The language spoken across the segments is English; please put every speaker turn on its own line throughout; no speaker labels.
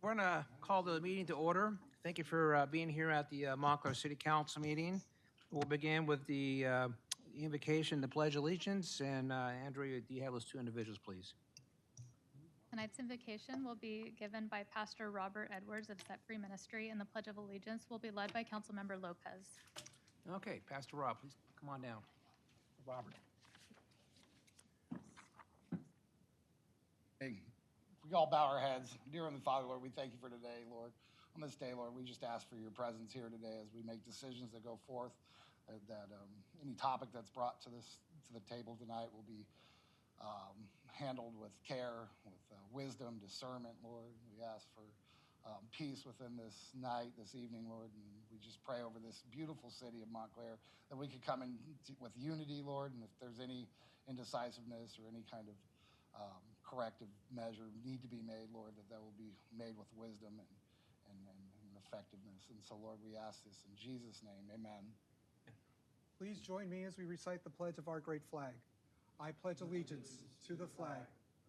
We're going to call the meeting to order. Thank you for being here at the Montclair City Council meeting. We'll begin with the invocation, the Pledge of Allegiance. And Andrea, do you have those two individuals, please?
Tonight's invocation will be given by Pastor Robert Edwards of Set Free Ministry, and the Pledge of Allegiance will be led by Councilmember Lopez.
Okay, Pastor Rob, please come on down. Robert.
Hey, we all bow our heads. Dear Heavenly Father, Lord, we thank you for today, Lord. On this day, Lord, we just ask for your presence here today as we make decisions that go forth. That any topic that's brought to the table tonight will be handled with care, with wisdom, discernment, Lord. We ask for peace within this night, this evening, Lord, and we just pray over this beautiful city of Montclair that we could come in with unity, Lord, and if there's any indecisiveness or any kind of corrective measure need to be made, Lord, that will be made with wisdom and effectiveness. And so, Lord, we ask this in Jesus' name. Amen.
Please join me as we recite the pledge of our great flag. I pledge allegiance to the flag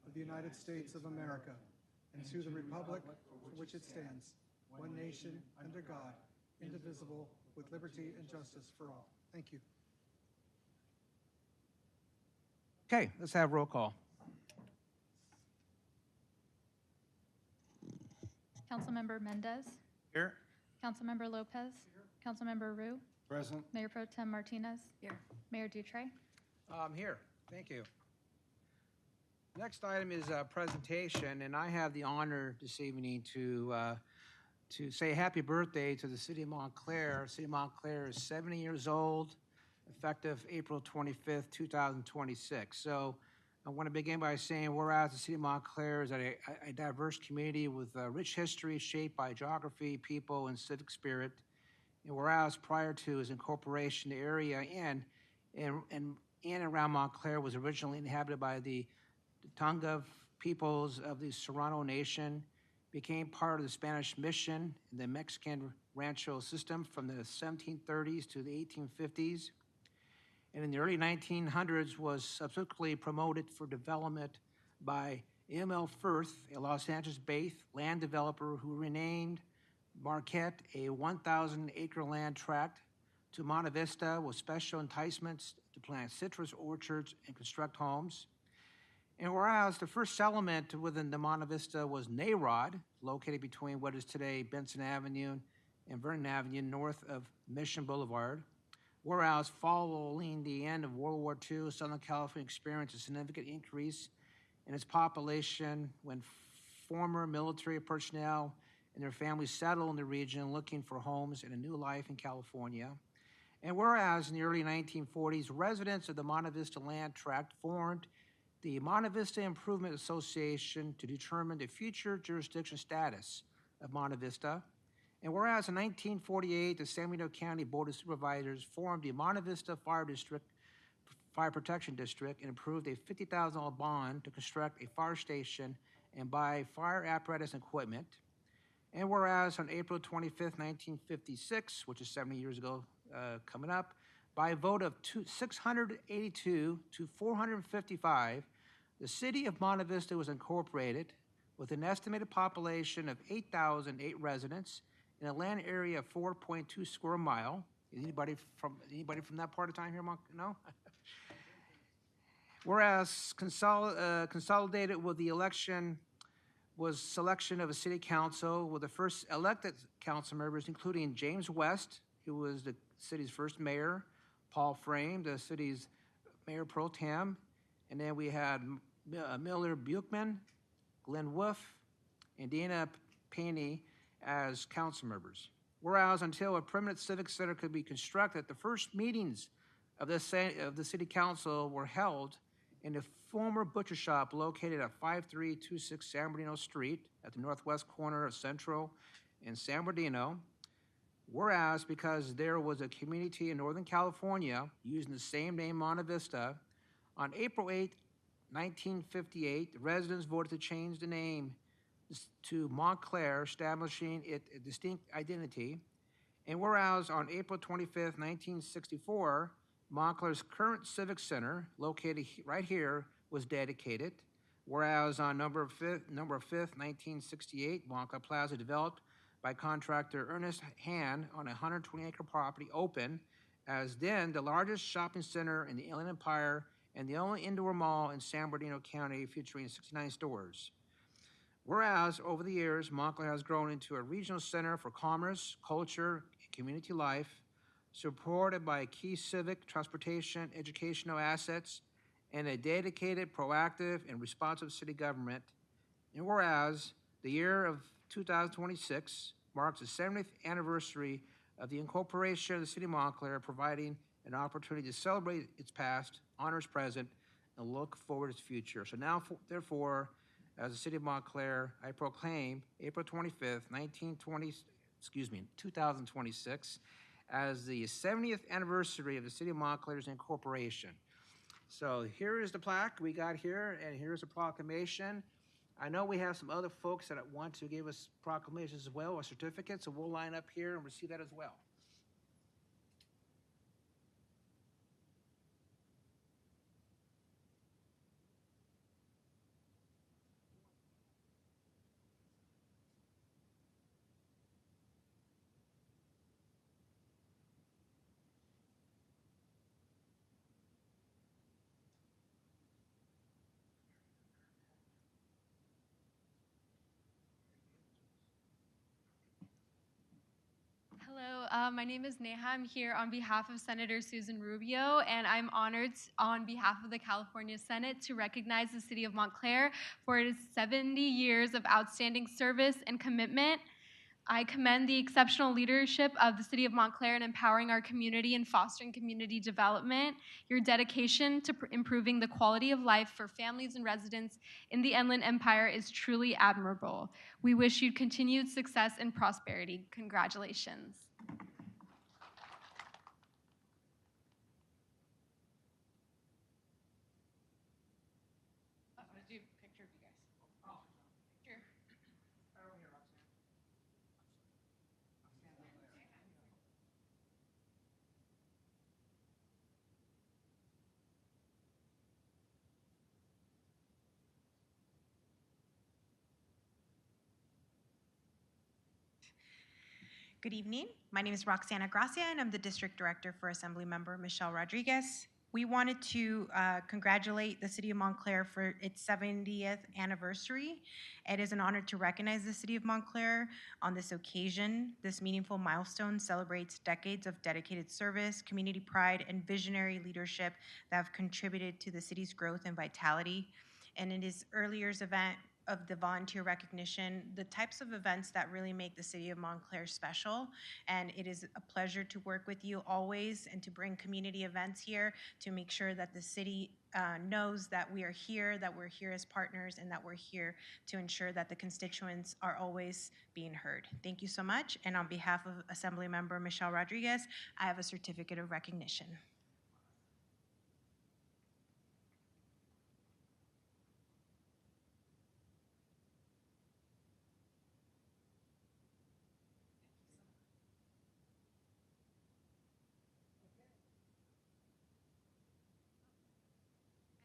of the United States of America and to the republic for which it stands, one nation, under God, indivisible, with liberty and justice for all. Thank you.
Okay, let's have roll call.
Councilmember Mendez,
Here.
Councilmember Lopez, Councilmember Rue,
Present.
Mayor Pro Tem Martinez, Mayor Dutre.
Here, thank you. Next item is a presentation, and I have the honor this evening to say happy birthday to the city of Montclair. City of Montclair is 70 years old, effective April 25th, 2026. So I want to begin by saying, whereas the city of Montclair is a diverse community with a rich history shaped by geography, people, and civic spirit, and whereas prior to its incorporation, the area in and around Montclair was originally inhabited by the Tonga peoples of the Serrano Nation, became part of the Spanish mission and the Mexican rancho system from the 1730s to the 1850s. And in the early 1900s was subsequently promoted for development by M.L. Firth, a Los Angeles-based land developer who renamed Marquette a 1,000-acre land tract to Monte Vista with special enticements to plant citrus orchards and construct homes. And whereas the first settlement within the Monte Vista was Nayrod, located between what is today Benson Avenue and Vernon Avenue, north of Mission Boulevard. Whereas following the end of World War II, Southern California experienced a significant increase in its population when former military personnel and their families settled in the region looking for homes and a new life in California. And whereas in the early 1940s, residents of the Monte Vista land tract formed the Monte Vista Improvement Association to determine the future jurisdiction status of Monte Vista. And whereas in 1948, the San Benito County Board of Supervisors formed the Monte Vista Fire Protection District and approved a $50,000 bond to construct a fire station and buy fire apparatus and equipment. And whereas on April 25th, 1956, which is 70 years ago coming up, by a vote of 682 to 455, the city of Monte Vista was incorporated with an estimated population of 8,008 residents in a land area of 4.2 square mile. Anybody from that part of town here? No? Whereas consolidated with the election was selection of a city council with the first elected council members, including James West, who was the city's first mayor, Paul Frame, the city's mayor pro tem, and then we had Miller Buchman, Glenn Wolf, and Dana Paney as council members. Whereas until a permanent civic center could be constructed, the first meetings of the city council were held in the former butcher shop located at 5326 San Bernardino Street at the northwest corner of Central and San Bernardino. Whereas because there was a community in Northern California using the same name, Monte Vista, on April 8, 1958, the residents voted to change the name to Montclair, establishing it a distinct identity. And whereas on April 25th, 1964, Montclair's current civic center, located right here, was dedicated, Whereas on November 5th, 1968, Blanca Plaza developed by contractor Ernest Hand on a 120-acre property opened as then the largest shopping center in the Inland Empire and the only indoor mall in San Bernardino County featuring 69 stores. Whereas over the years, Montclair has grown into a regional center for commerce, culture, and community life, supported by key civic, transportation, educational assets, and a dedicated, proactive, and responsive city government. And whereas the year of 2026 marks the 70th anniversary of the incorporation of the city of Montclair, providing an opportunity to celebrate its past, honor its present, and look forward to its future. So now, therefore, as the city of Montclair, I proclaim April 25th, 2026, as the 70th anniversary of the city of Montclair's incorporation. So here is the plaque we got here, and here's a proclamation. I know we have some other folks that want to give us proclamations as well, or certificates, so we'll line up here and receive that as well.
Hello, my name is Neha. I'm here on behalf of Senator Susan Rubio, and I'm honored on behalf of the California Senate to recognize the city of Montclair for its 70 years of outstanding service and commitment. I commend the exceptional leadership of the city of Montclair in empowering our community and fostering community development. Your dedication to improving the quality of life for families and residents in the Inland Empire is truly admirable. We wish you continued success and prosperity. Congratulations.
Good evening. My name is Roxana Gracia, and I'm the District Director for Assemblymember Michelle Rodriguez. We wanted to congratulate the City of Montclair for its 70th anniversary. It is an honor to recognize the City of Montclair on this occasion. This meaningful milestone celebrates decades of dedicated service, community pride, and visionary leadership that have contributed to the city's growth and vitality. And in his earlier event, of the volunteer recognition, the types of events that really make the city of Montclair special. And it is a pleasure to work with you always and to bring community events here to make sure that the city knows that we are here, that we're here as partners, and that we're here to ensure that the constituents are always being heard. Thank you so much. And on behalf of Assemblymember Michelle Rodriguez, I have a certificate of recognition.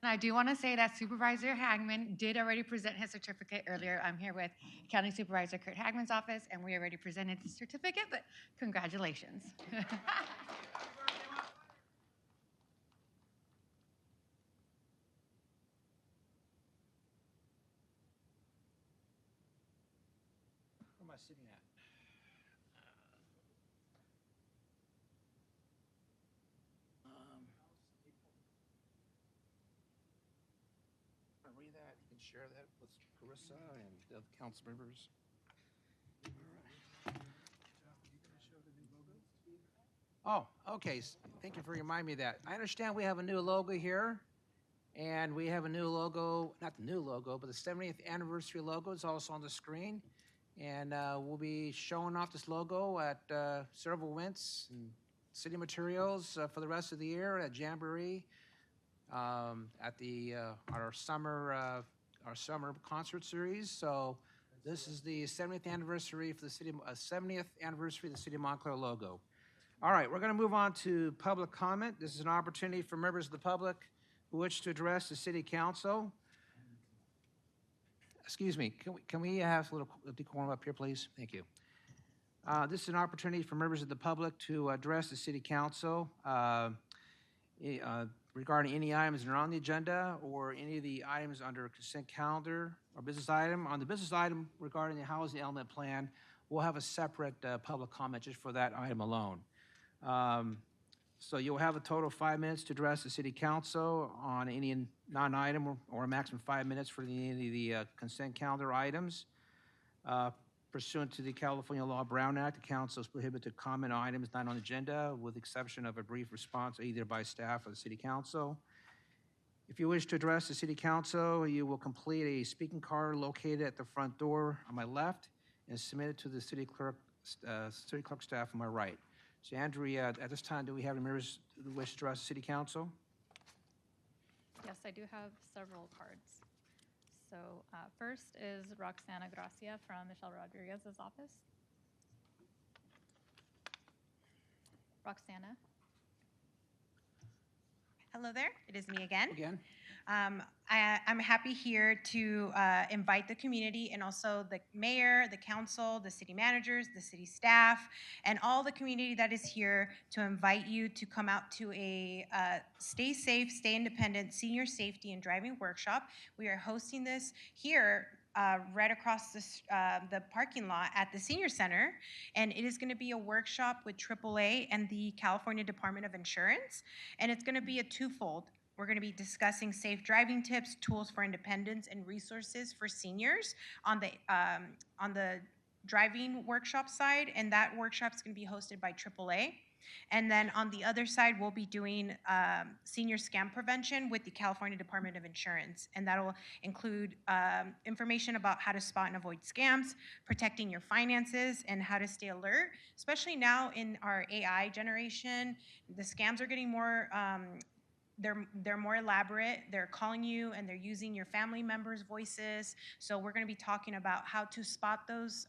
And I do want to say that Supervisor Hagman did already present his certificate earlier. I'm here with County Supervisor Kurt Hagman's office, and we already presented the certificate, but congratulations.
Where am I sitting at? Read that. You can share that with Carissa and the other council members. Oh, okay. Thank you for reminding me of that. I understand we have a new logo here, and we have a new logo, not the new logo, but the 70th anniversary logo is also on the screen. And we'll be showing off this logo at several events and city materials for the rest of the year at Jamboree, at the our summer concert series. So this is the 70th anniversary for the city, 70th anniversary of the City of Montclair logo. All right, we're going to move on to public comment. This is an opportunity for members of the public who wish to address the City Council. excuse me, can we have a little decorum up here, please? Thank you. This is an opportunity for members of the public to address the city council regarding any items that are on the agenda or any of the items under consent calendar or business item. On the business item regarding the housing element plan, we'll have a separate public comment just for that item alone. So you'll have a total of 5 minutes to address the city council on any non-item or a maximum 5 minutes for any of the consent calendar items. Pursuant to the California Law Brown Act, the council is prohibited to comment on items not on the agenda with the exception of a brief response either by staff or the city council. If you wish to address the city council, you will complete a speaking card located at the front door on my left and submit it to the city clerk staff on my right. So Andrea, at this time, do we have any members who wish to address the city council?
Yes, I do have several cards. So first is Roxana Gracia from Michelle Rodriguez's office. Roxana.
Hello there, it is me again.
Again?
I'm happy here to invite the community and also the mayor, the council, the city managers, the city staff, and all the community that is here to invite you to come out to a Stay Safe, Stay Independent Senior Safety and Driving Workshop. We are hosting this here right across the parking lot at the Senior Center, and it is going to be a workshop with AAA and the California Department of Insurance, and it's going to be a twofold. We're going to be discussing safe driving tips, tools for independence, and resources for seniors on the driving workshop side, and that workshop is going to be hosted by AAA. And then on the other side, we'll be doing senior scam prevention with the California Department of Insurance. And that'll include information about how to spot and avoid scams, protecting your finances, and how to stay alert. Especially now in our AI generation, the scams are getting more they're more elaborate. They're calling you and they're using your family members' voices. So we're going to be talking about how to spot those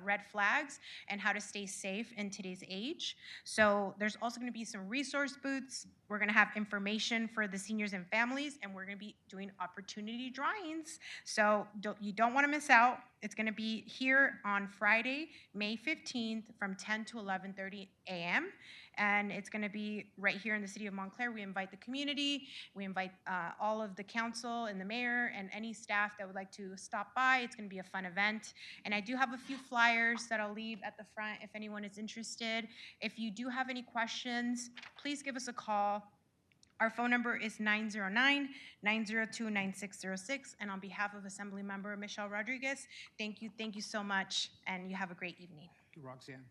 red flags and how to stay safe in today's age. So there's also going to be some resource booths. We're going to have information for the seniors and families, and we're going to be doing opportunity drawings. So you don't want to miss out. It's going to be here on Friday, May 15th from 10 to 11:30 a.m. And it's going to be right here in the city of Montclair. We invite the community. We invite all of the council and the mayor and any staff that would like to stop by. It's going to be a fun event. And I do have a few flyers that I'll leave at the front if anyone is interested. If you do have any questions, please give us a call. Our phone number is 909-902-9606. And on behalf of Assembly Member Michelle Rodriguez, thank you so much, and you have a great evening.
Thank you, Roxanne.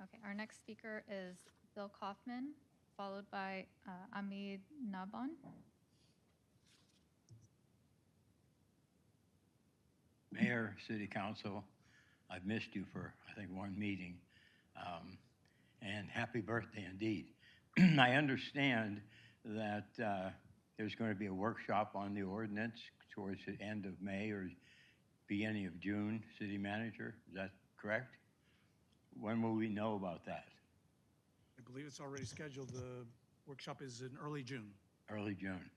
Okay, our next speaker is Bill Kaufman, followed by Amid Naban.
Mayor, City Council, I've missed you for, I think, one meeting. And happy birthday indeed. I understand that there's going to be a workshop on the ordinance towards the end of May or beginning of June, City Manager. Is that correct? When will we know about that?
I believe it's already scheduled. The workshop is in early June.
Early June,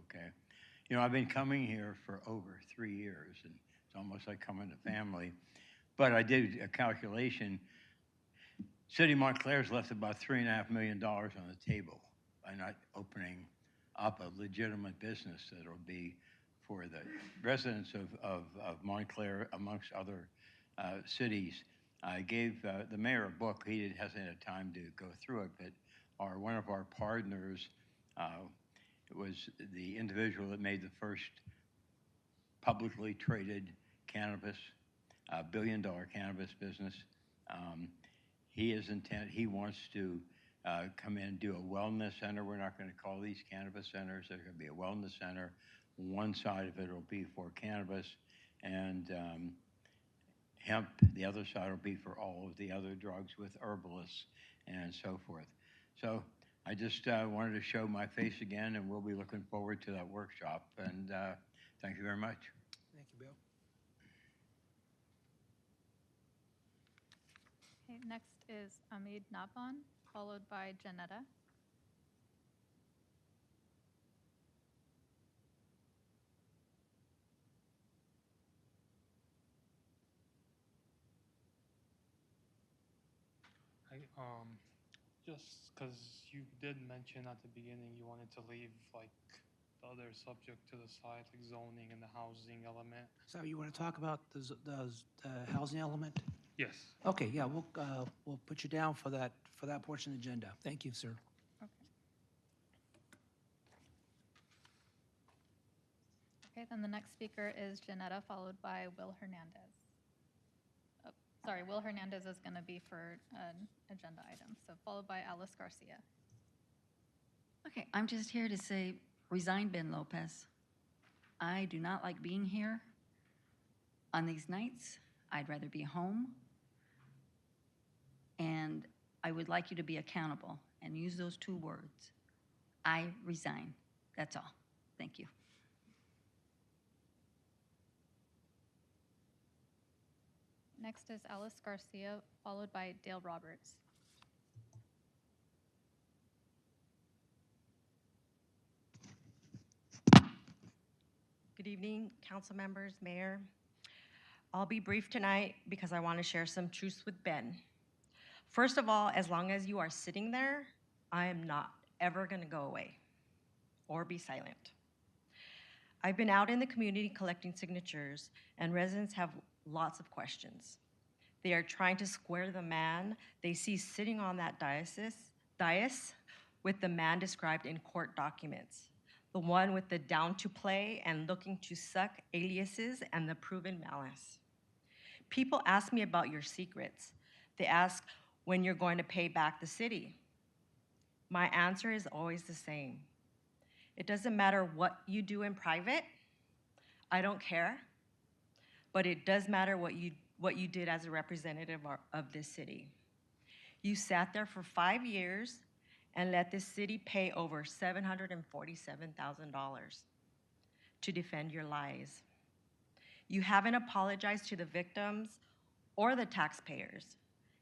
okay. You know, I've been coming here for over 3 years, and it's almost like coming to family. But I did a calculation. City of Montclair's left about $3.5 million on the table by not opening up a legitimate business that'll be for the residents of Montclair, amongst other cities. I gave the mayor a book. He hasn't had time to go through it, but one of our partners it was the individual that made the first publicly traded cannabis, billion-dollar cannabis business. He wants to come in and do a wellness center. We're not going to call these cannabis centers. There's going to be a wellness center. One side of it will be for cannabis and hemp. The other side will be for all of the other drugs with herbalists and so forth. So I just wanted to show my face again, and we'll be looking forward to that workshop. And thank you very much.
Thank you, Bill.
Okay, next is Amid Naban, followed by Janetta.
Just because you did mention at the beginning you wanted to leave like the other subject to the side, like zoning and the housing element.
So you want to talk about the housing element?
Yes.
Okay, yeah, we'll put you down for that portion of the agenda. Thank you, sir.
Okay, then the next speaker is Janetta, followed by Will Hernandez. Oh, sorry, Will Hernandez is going to be for an agenda item, so followed by Alice Garcia.
Okay, I'm just here to say, resign Ben Lopez. I do not like being here on these nights. I'd rather be home. And I would like you to be accountable and use those 2 words. I resign. That's all. Thank you.
Next is Alice Garcia, followed by Dale Roberts.
Good evening, council members, mayor. I'll be brief tonight because I want to share some truths with Ben. First of all, as long as you are sitting there, I am not ever going to go away or be silent. I've been out in the community collecting signatures, and residents have lots of questions. They are trying to square the man they see sitting on that dais with the man described in court documents, the one with the down to play and looking to suck aliases and the proven malice. People ask me about your secrets. They ask when you're going to pay back the city. My answer is always the same. It doesn't matter what you do in private. I don't care. But it does matter what you did as a representative of this city. You sat there for 5 years and let this city pay over $747,000 to defend your lies. You haven't apologized to the victims or the taxpayers.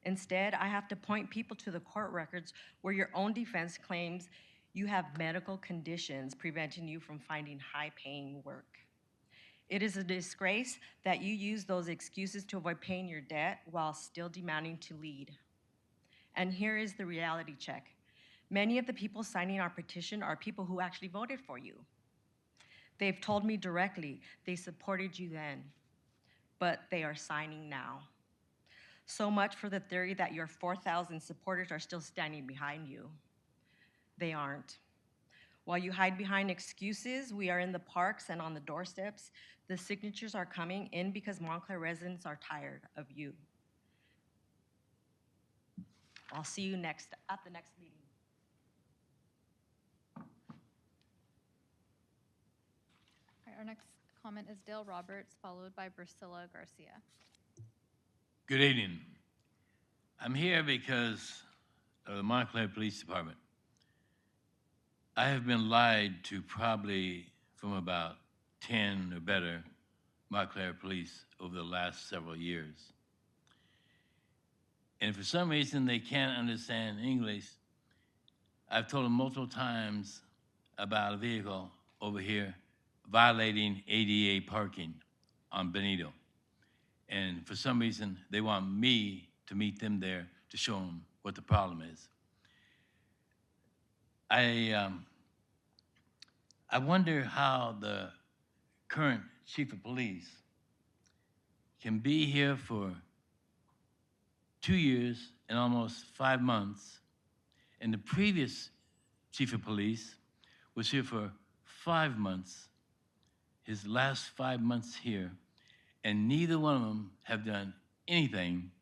Instead, I have to point people to the court records where your own defense claims you have medical conditions preventing you from finding high-paying work. It is a disgrace that you use those excuses to avoid paying your debt while still demanding to lead. And here is the reality check. Many of the people signing our petition are people who actually voted for you. They've told me directly they supported you then, but they are signing now. So much for the theory that your 4,000 supporters are still standing behind you. They aren't. While you hide behind excuses, we are in the parks and on the doorsteps. The signatures are coming in because Montclair residents are tired of you. I'll see you at the next meeting.
All right, our next comment is Dale Roberts, followed by Priscilla Garcia.
Good evening. I'm here because of the Montclair Police Department. I have been lied to probably from about 10 or better Montclair police over the last several years. And for some reason they can't understand English, I've told them multiple times about a vehicle over here violating ADA parking on Benito. And for some reason, they want me to meet them there to show them what the problem is. I wonder how the current chief of police can be here for 2 years and almost 5 months, and the previous chief of police was here for 5 months, his last 5 months here, and neither one of them have done anything,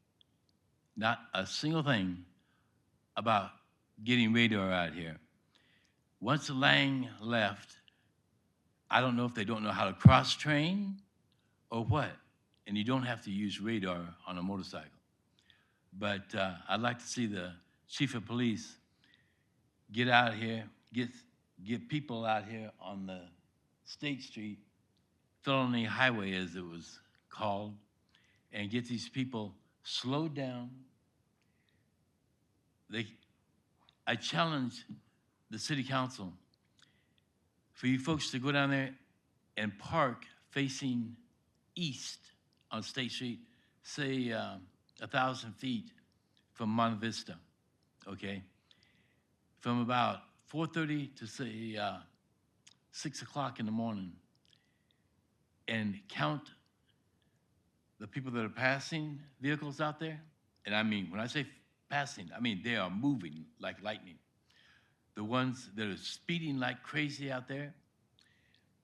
not a single thing, about getting radar out here. Once Lang left, I don't know if they don't know how to cross-train or what, and you don't have to use radar on a motorcycle. But I'd like to see the chief of police get out here, get people out here on the State Street, Felony Highway as it was called, and get these people slowed down. I challenge the city council for you folks to go down there and park facing east on State Street, say 1,000 feet from Monte Vista, okay? From about 4:30 to say 6 o'clock in the morning, and count the people that are passing vehicles out there. And I mean, when I say passing, I mean they are moving like lightning. The ones that are speeding like crazy out there,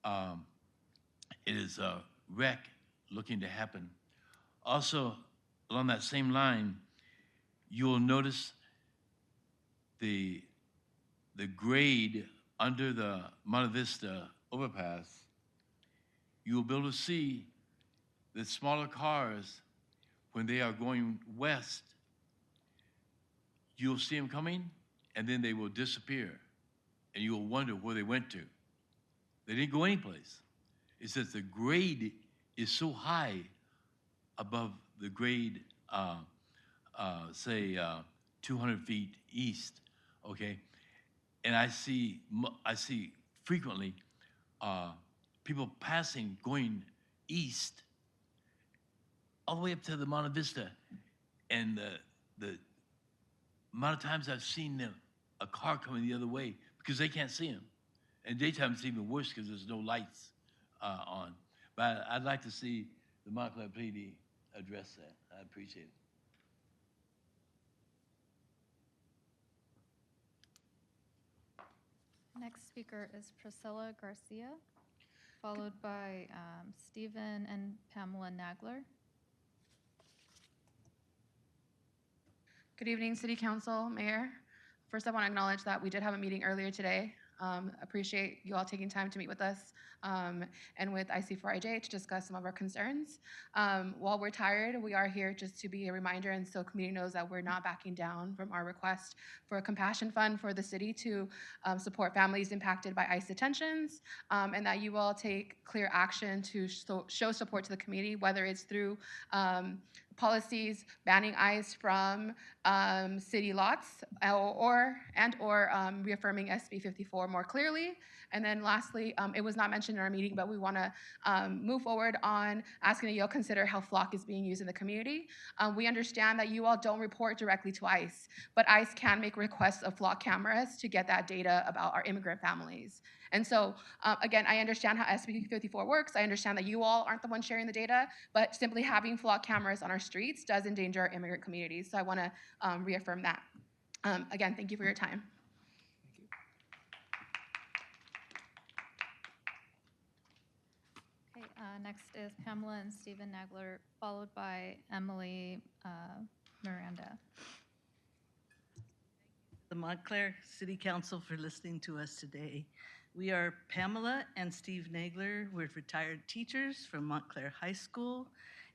it is a wreck looking to happen. Also, along that same line, you'll notice the grade under the Monte Vista overpass. You'll be able to see the smaller cars when they are going west. You'll see them coming, and then they will disappear, and you'll wonder where they went to. They didn't go anyplace. It's that the grade is so high above the grade, say 200 feet east, okay? And I see frequently people passing, going east, all the way up to the Monte Vista, and the amount of times I've seen a car coming the other way because they can't see them. And daytime it's even worse because there's no lights on. But I'd like to see the Montclair PD address that. I appreciate it.
Next speaker is Priscilla Garcia, followed by Stephen and Pamela Nagler.
Good evening, City Council, Mayor. First, I want to acknowledge that we did have a meeting earlier today. Appreciate you all taking time to meet with us and with IC4IJ to discuss some of our concerns. While we're tired, we are here just to be a reminder, and so community knows that we're not backing down from our request for a compassion fund for the city to support families impacted by ICE detentions, and that you all take clear action to show support to the community, whether it's through policies banning ICE from city lots or reaffirming SB 54 more clearly. And then lastly, it was not mentioned in our meeting, but we want to move forward on asking that you all consider how flock is being used in the community. We understand that you all don't report directly to ICE, but ICE can make requests of flock cameras to get that data about our immigrant families. And so, again, I understand how SB 54 works. I understand that you all aren't the ones sharing the data, but simply having flock cameras on our streets does endanger our immigrant communities. So I want to reaffirm that. Again, thank you for your time.
Okay, next is Pamela and Stephen Nagler, followed by Emily Miranda.
The Montclair City Council for listening to us today. We are Pamela and Steve Nagler. We're retired teachers from Montclair High School,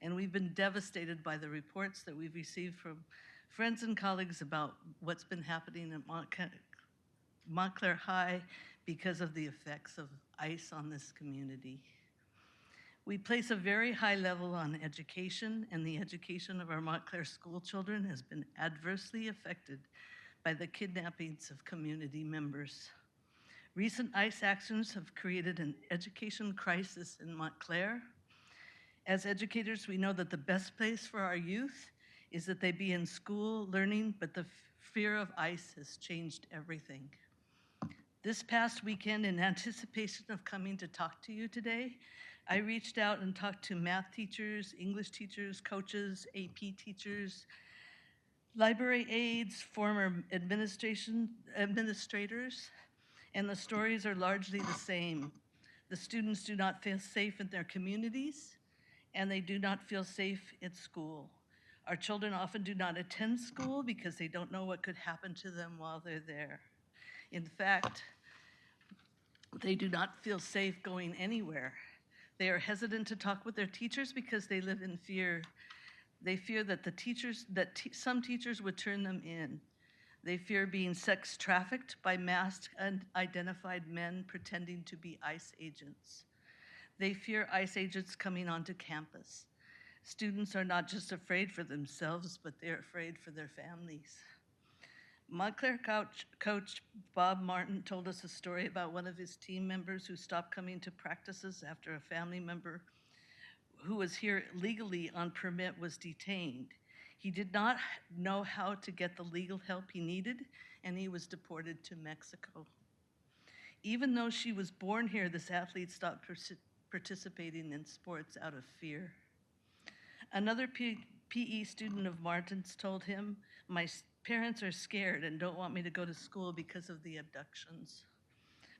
and we've been devastated by the reports that we've received from friends and colleagues about what's been happening at Montclair High because of the effects of ICE on this community. We place a very high level on education, and the education of our Montclair school children has been adversely affected by the kidnappings of community members. Recent ICE actions have created an education crisis in Montclair. As educators, we know that the best place for our youth is that they be in school learning, but the fear of ICE has changed everything. This past weekend, in anticipation of coming to talk to you today, I reached out and talked to math teachers, English teachers, coaches, AP teachers, library aides, former administrators, and the stories are largely the same. The students do not feel safe in their communities, and they do not feel safe at school. Our children often do not attend school because they don't know what could happen to them while they're there. In fact, they do not feel safe going anywhere. They are hesitant to talk with their teachers because they live in fear. They fear that some teachers would turn them in. They fear being sex trafficked by masked and identified men pretending to be ICE agents. They fear ICE agents coming onto campus. Students are not just afraid for themselves, but they're afraid for their families. Montclair coach Bob Martin told us a story about one of his team members who stopped coming to practices after a family member who was here legally on permit was detained. He did not know how to get the legal help he needed, and he was deported to Mexico. Even though she was born here, this athlete stopped participating in sports out of fear. Another PE student of Martin's told him, "My parents are scared and don't want me to go to school because of the abductions.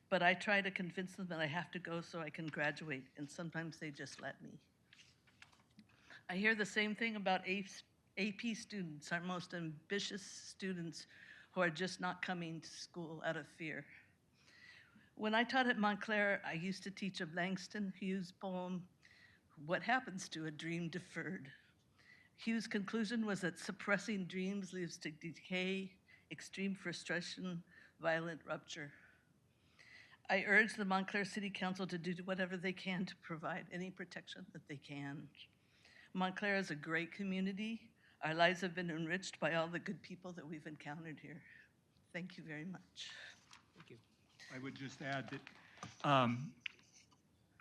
But I try to convince them that I have to go so I can graduate, and sometimes they just let me." I hear the same thing about AP students, our most ambitious students who are just not coming to school out of fear. When I taught at Montclair, I used to teach a Langston Hughes poem, "What Happens to a Dream Deferred?" Hughes' conclusion was that suppressing dreams leads to decay, extreme frustration, violent rupture. I urge the Montclair City Council to do whatever they can to provide any protection that they can. Montclair is a great community. Our lives have been enriched by all the good people that we've encountered here. Thank you very much.
Thank you.
I would just add that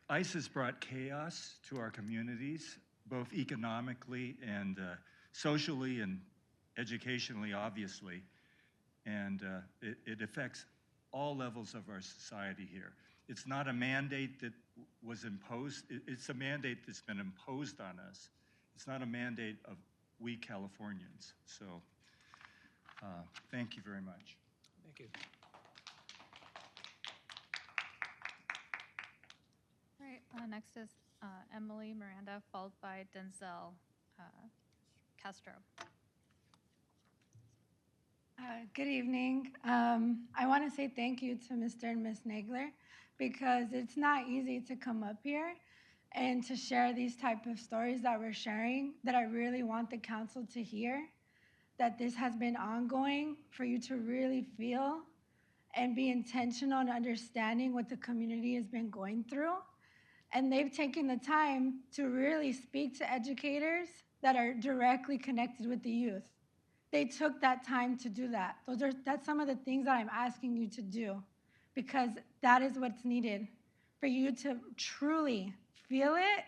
ICE has brought chaos to our communities, both economically and socially and educationally, obviously. And it affects all levels of our society here. It's not a mandate that was imposed. It's a mandate that's been imposed on us. It's not a mandate of we Californians. So thank you very much.
Thank you.
All right, next is Emily Miranda, followed by Denzel Castro.
Good evening. I want to say thank you to Mr. and Ms. Nagler, because it's not easy to come up here and to share these type of stories that we're sharing, that I really want the council to hear, that this has been ongoing, for you to really feel and be intentional in understanding what the community has been going through. And they've taken the time to really speak to educators that are directly connected with the youth. They took that time to do that. That's some of the things that I'm asking you to do, because that is what's needed for you to truly feel it,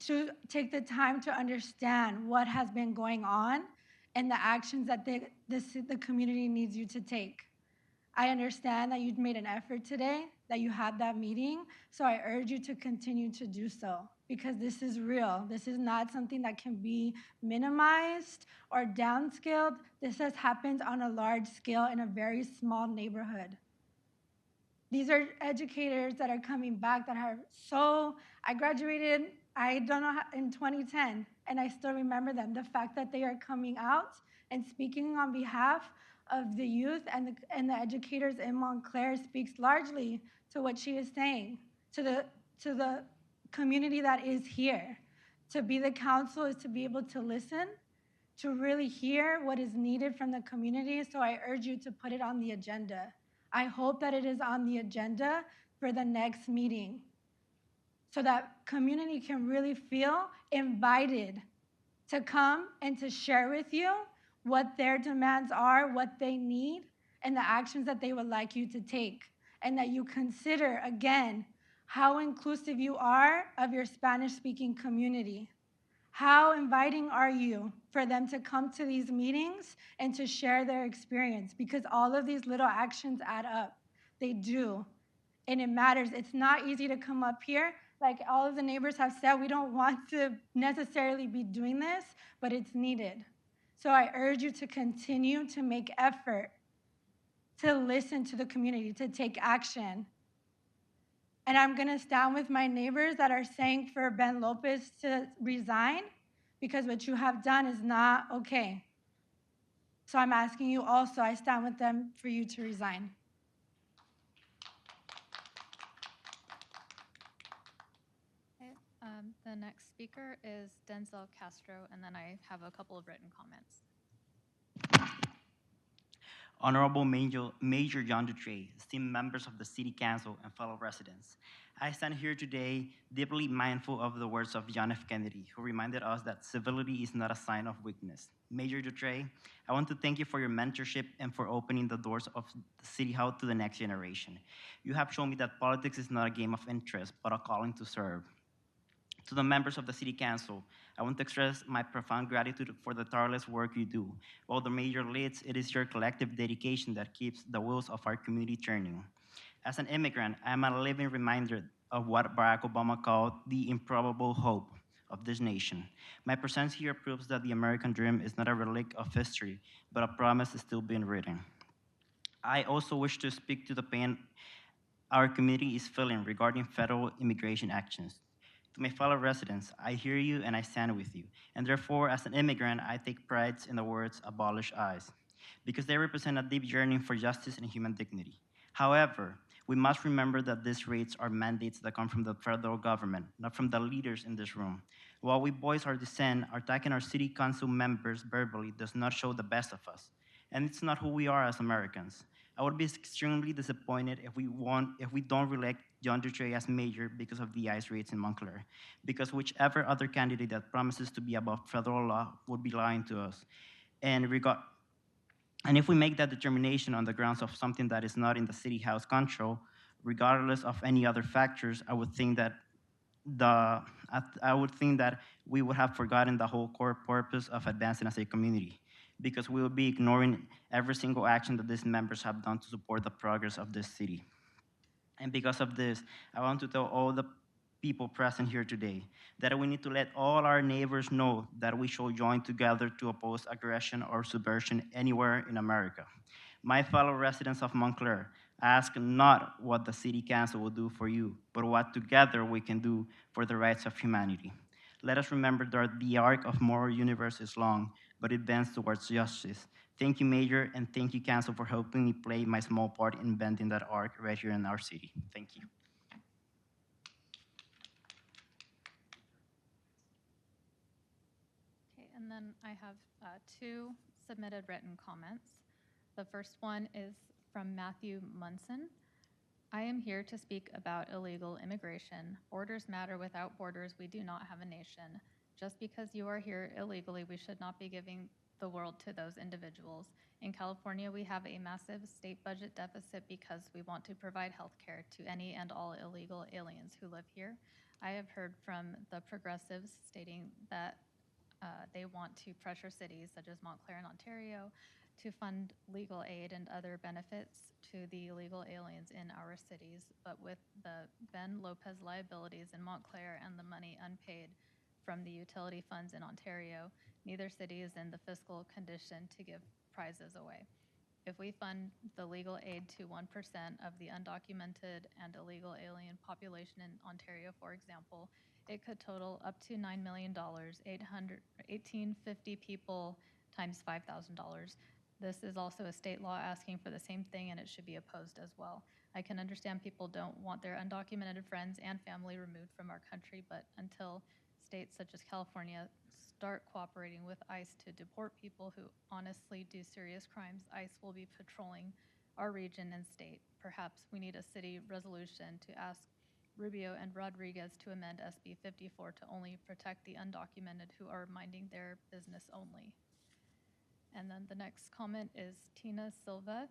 to take the time to understand what has been going on and the actions that the community needs you to take. I understand that you've made an effort today, that you had that meeting, so I urge you to continue to do so, because this is real. This is not something that can be minimized or downscaled. This has happened on a large scale in a very small neighborhood. These are educators that are coming back that are I graduated, I don't know, in 2010, and I still remember them. The fact that they are coming out and speaking on behalf of the youth and the educators in Montclair speaks largely to what she is saying, to the community that is here. To be the council is to be able to listen, to really hear what is needed from the community, so I urge you to put it on the agenda. I hope that it is on the agenda for the next meeting, so that community can really feel invited to come and to share with you what their demands are, what they need, and the actions that they would like you to take. And that you consider, again, how inclusive you are of your Spanish-speaking community. How inviting are you for them to come to these meetings and to share their experience? Because all of these little actions add up. They do. And it matters. It's not easy to come up here. Like all of the neighbors have said, we don't want to necessarily be doing this, but it's needed. So I urge you to continue to make effort to listen to the community, to take action. And I'm going to stand with my neighbors that are saying for Ben Lopez to resign, because what you have done is not okay. So I'm asking you also, I stand with them for you to resign.
Okay, the next speaker is Denzel Castro, and then I have a couple of written comments.
Honorable Major John Dutre, esteemed members of the City Council and fellow residents, I stand here today deeply mindful of the words of John F. Kennedy, who reminded us that civility is not a sign of weakness. Major Dutre, I want to thank you for your mentorship and for opening the doors of the City Hall to the next generation. You have shown me that politics is not a game of interest, but a calling to serve. To the members of the City Council, I want to express my profound gratitude for the tireless work you do. While the mayor leads, it is your collective dedication that keeps the wheels of our community turning. As an immigrant, I am a living reminder of what Barack Obama called the improbable hope of this nation. My presence here proves that the American dream is not a relic of history, but a promise still being written. I also wish to speak to the pain our community is feeling regarding federal immigration actions. To my fellow residents, I hear you and I stand with you. And therefore, as an immigrant, I take pride in the words abolish ICE, because they represent a deep yearning for justice and human dignity. However, we must remember that these rates are mandates that come from the federal government, not from the leaders in this room. While we voice our dissent, attacking our city council members verbally does not show the best of us. And it's not who we are as Americans. I would be extremely disappointed if we don't re-elect John Dutre as mayor because of the ICE raids in Montclair, because whichever other candidate that promises to be above federal law would be lying to us. And and if we make that determination on the grounds of something that is not in the city house control, regardless of any other factors, I would think that we would have forgotten the whole core purpose of advancing as a community, because we will be ignoring every single action that these members have done to support the progress of this city. And because of this, I want to tell all the people present here today that we need to let all our neighbors know that we shall join together to oppose aggression or subversion anywhere in America. My fellow residents of Montclair, ask not what the city council will do for you, but what together we can do for the rights of humanity. Let us remember that the arc of moral universe is long, but it bends towards justice. Thank you, Mayor, and thank you, Council, for helping me play my small part in bending that arc right here in our city. Thank you.
Okay, and then I have two submitted written comments. The first one is from Matthew Munson. I am here to speak about illegal immigration. Borders matter. Without borders, we do not have a nation. Just because you are here illegally, we should not be giving the world to those individuals. In California, we have a massive state budget deficit because we want to provide health care to any and all illegal aliens who live here. I have heard from the progressives stating that they want to pressure cities such as Montclair and Ontario to fund legal aid and other benefits to the illegal aliens in our cities. But with the Ben Lopez liabilities in Montclair and the money unpaid from the utility funds in Ontario, neither city is in the fiscal condition to give prizes away. If we fund the legal aid to 1% of the undocumented and illegal alien population in Ontario, for example, it could total up to $9 million, 1,850 people times $5,000. This is also a state law asking for the same thing, and it should be opposed as well. I can understand people don't want their undocumented friends and family removed from our country, but until states such as California start cooperating with ICE to deport people who honestly do serious crimes, ICE will be patrolling our region and state. Perhaps we need a city resolution to ask Rubio and Rodriguez to amend SB 54 to only protect the undocumented who are minding their business only. And then the next comment is Tina Silva.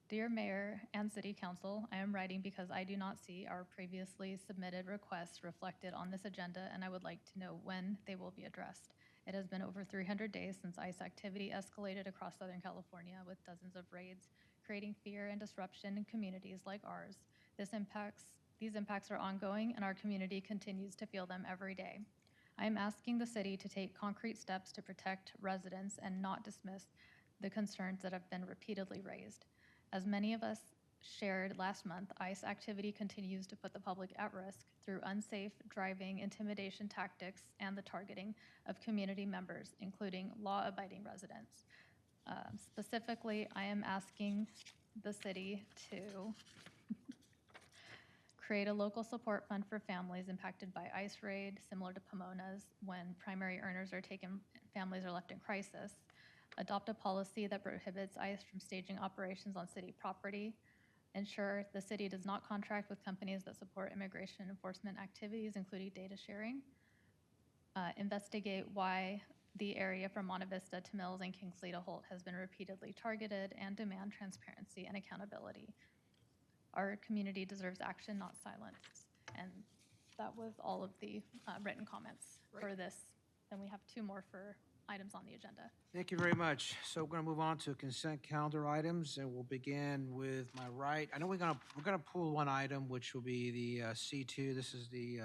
Dear Mayor and City Council, I am writing because I do not see our previously submitted requests reflected on this agenda, and I would like to know when they will be addressed. It has been over 300 days since ICE activity escalated across Southern California with dozens of raids, creating fear and disruption in communities like ours. These impacts are ongoing, and our community continues to feel them every day. I am asking the city to take concrete steps to protect residents and not dismiss the concerns that have been repeatedly raised. As many of us shared last month, ICE activity continues to put the public at risk through unsafe driving, intimidation tactics, and the targeting of community members, including law-abiding residents. Specifically, I am asking the city to create a local support fund for families impacted by ICE raid, similar to Pomona's, when primary earners are taken, families are left in crisis. Adopt a policy that prohibits ICE from staging operations on city property. Ensure the city does not contract with companies that support immigration enforcement activities, including data sharing. Investigate why The area from Monte Vista to Mills and Kingsley to Holt has been repeatedly targeted and demand transparency and accountability. Our community deserves action, not silence. And that was all of the written comments for this. Then we have 2 more for items on the agenda.
Thank you very much. So we're going to move on to consent calendar items, and we'll begin with my right. I know we're going to pull one item, which will be the C2. This is the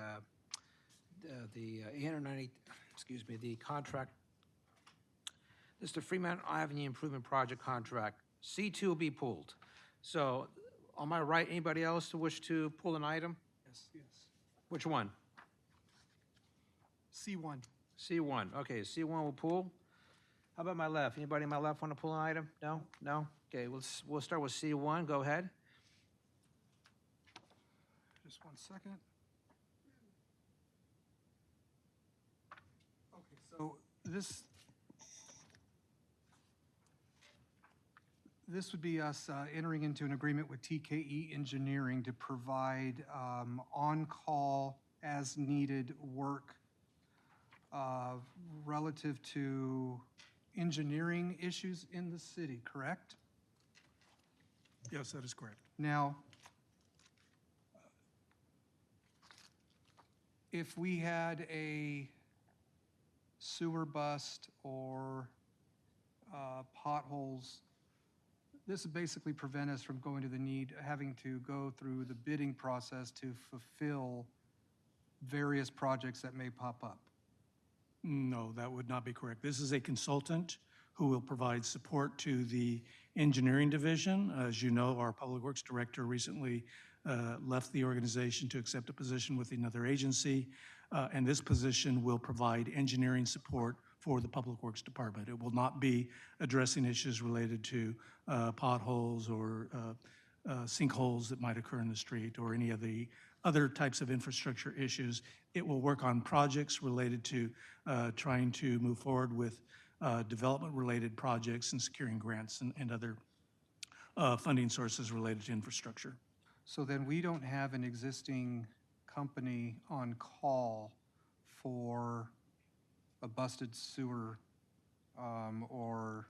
890, excuse me, the contract. This is the Fremont Avenue Improvement Project contract. C2 will be pulled. So on my right, anybody else to wish to pull an item?
Yes.
Which one?
C1.
C1. Okay, C1 will pull. How about my left? Anybody on my left want to pull an item? No? No? Okay, we'll start with C1. Go ahead.
Just one second. Okay, so this would be us entering into an agreement with TKE Engineering to provide on-call as needed work relative to engineering issues in the city, correct?
Yes, that is correct.
Now, if we had a sewer bust or potholes, this would basically prevent us from going to having to go through the bidding process to fulfill various projects that may pop up.
No, that would not be correct. This is a consultant who will provide support to the engineering division. As you know, our Public Works Director recently left the organization to accept a position with another agency, and this position will provide engineering support for the Public Works Department. It will not be addressing issues related to potholes or sinkholes that might occur in the street or any of the other types of infrastructure issues. It will work on projects related to trying to move forward with development-related projects and securing grants and other funding sources related to infrastructure.
So then we don't have an existing company on call for a busted sewer or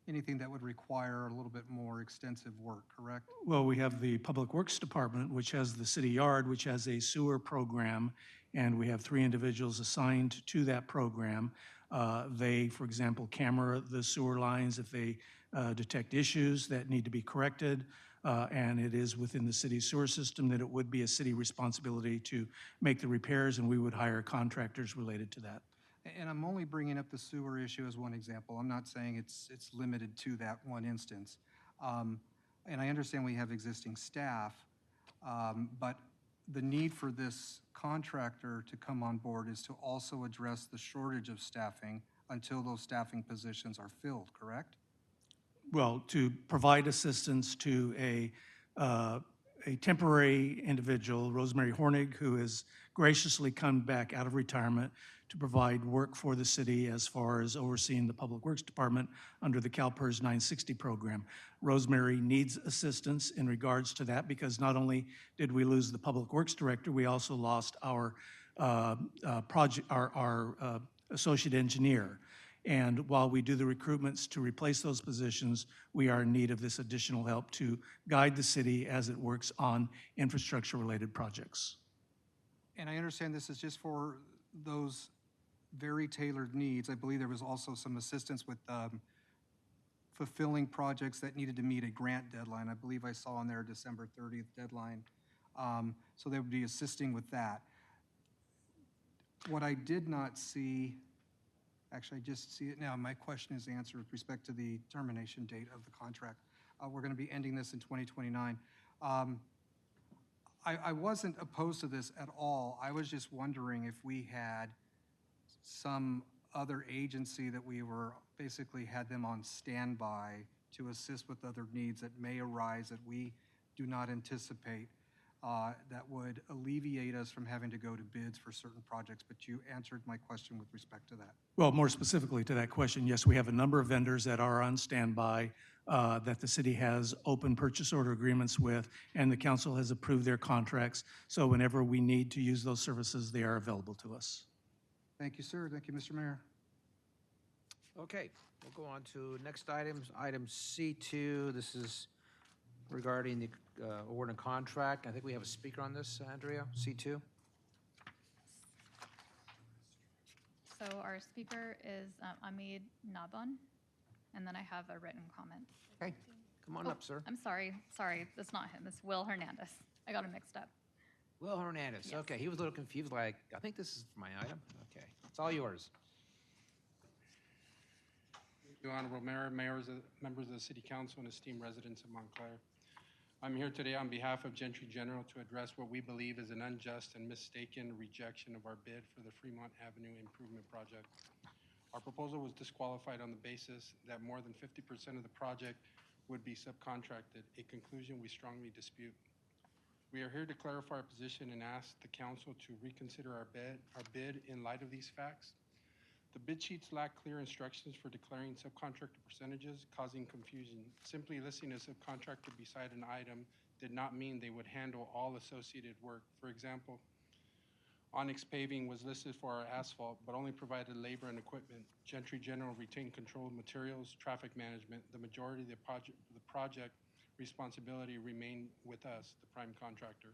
anything that would require a little bit more extensive work, correct?
Well, we have the Public Works Department, which has the city yard, which has a sewer program, and we have 3 individuals assigned to that program. They, for example, camera the sewer lines if they detect issues that need to be corrected, and it is within the city sewer system that it would be a city responsibility to make the repairs, and we would hire contractors related to that.
And I'm only bringing up the sewer issue as one example. I'm not saying it's limited to that one instance. And I understand we have existing staff, but the need for this contractor to come on board is to also address the shortage of staffing until those staffing positions are filled, correct?
Well, to provide assistance to a temporary individual, Rosemary Hornig, who has graciously come back out of retirement to provide work for the city as far as overseeing the Public Works Department under the CalPERS 960 program. Rosemary needs assistance in regards to that because not only did we lose the Public Works Director, we also lost our associate engineer. And while we do the recruitments to replace those positions, we are in need of this additional help to guide the city as it works on infrastructure-related projects.
And I understand this is just for those very tailored needs. I believe there was also some assistance with fulfilling projects that needed to meet a grant deadline. I believe I saw on there a December 30th deadline. So they would be assisting with that. What I did not see, actually, I just see it now. My question is answered with respect to the termination date of the contract. We're going to be ending this in 2029. I wasn't opposed to this at all. I was just wondering if we had some other agency that we were basically had them on standby to assist with other needs that may arise that we do not anticipate that would alleviate us from having to go to bids for certain projects. But you answered my question with respect to that.
Well, more specifically to that question, yes, we have a number of vendors that are on standby that the city has open purchase order agreements with, and the council has approved their contracts. So whenever we need to use those services, they are available to us.
Thank you, sir. Thank you, Mr. Mayor.
Okay, we'll go on to next items. Item C2, this is regarding the award and contract. I think we have a speaker on this, Andrea, C2.
So our speaker is Amid Nabon, and then I have a written comment.
Okay, come on
Oh,
up, sir.
I'm sorry, that's not him, it's Will Hernandez. I got him mixed up.
Will Hernandez,
Yes.
okay, he was a little confused, like, I think this is my item. Okay, it's all yours.
Your Honorable Mayor, members of the City Council, and esteemed residents of Montclair. I'm here today on behalf of Gentry General to address what we believe is an unjust and mistaken rejection of our bid for the Fremont Avenue Improvement Project. Our proposal was disqualified on the basis that more than 50% of the project would be subcontracted, a conclusion we strongly dispute. We are here to clarify our position and ask the council to reconsider our bid in light of these facts. The bid sheets lack clear instructions for declaring subcontractor percentages, causing confusion. Simply listing a subcontractor beside an item did not mean they would handle all associated work. For example, Onyx Paving was listed for our asphalt, but only provided labor and equipment. Gentry General retained control of materials, traffic management. The majority of the project responsibility remained with us, the prime contractor.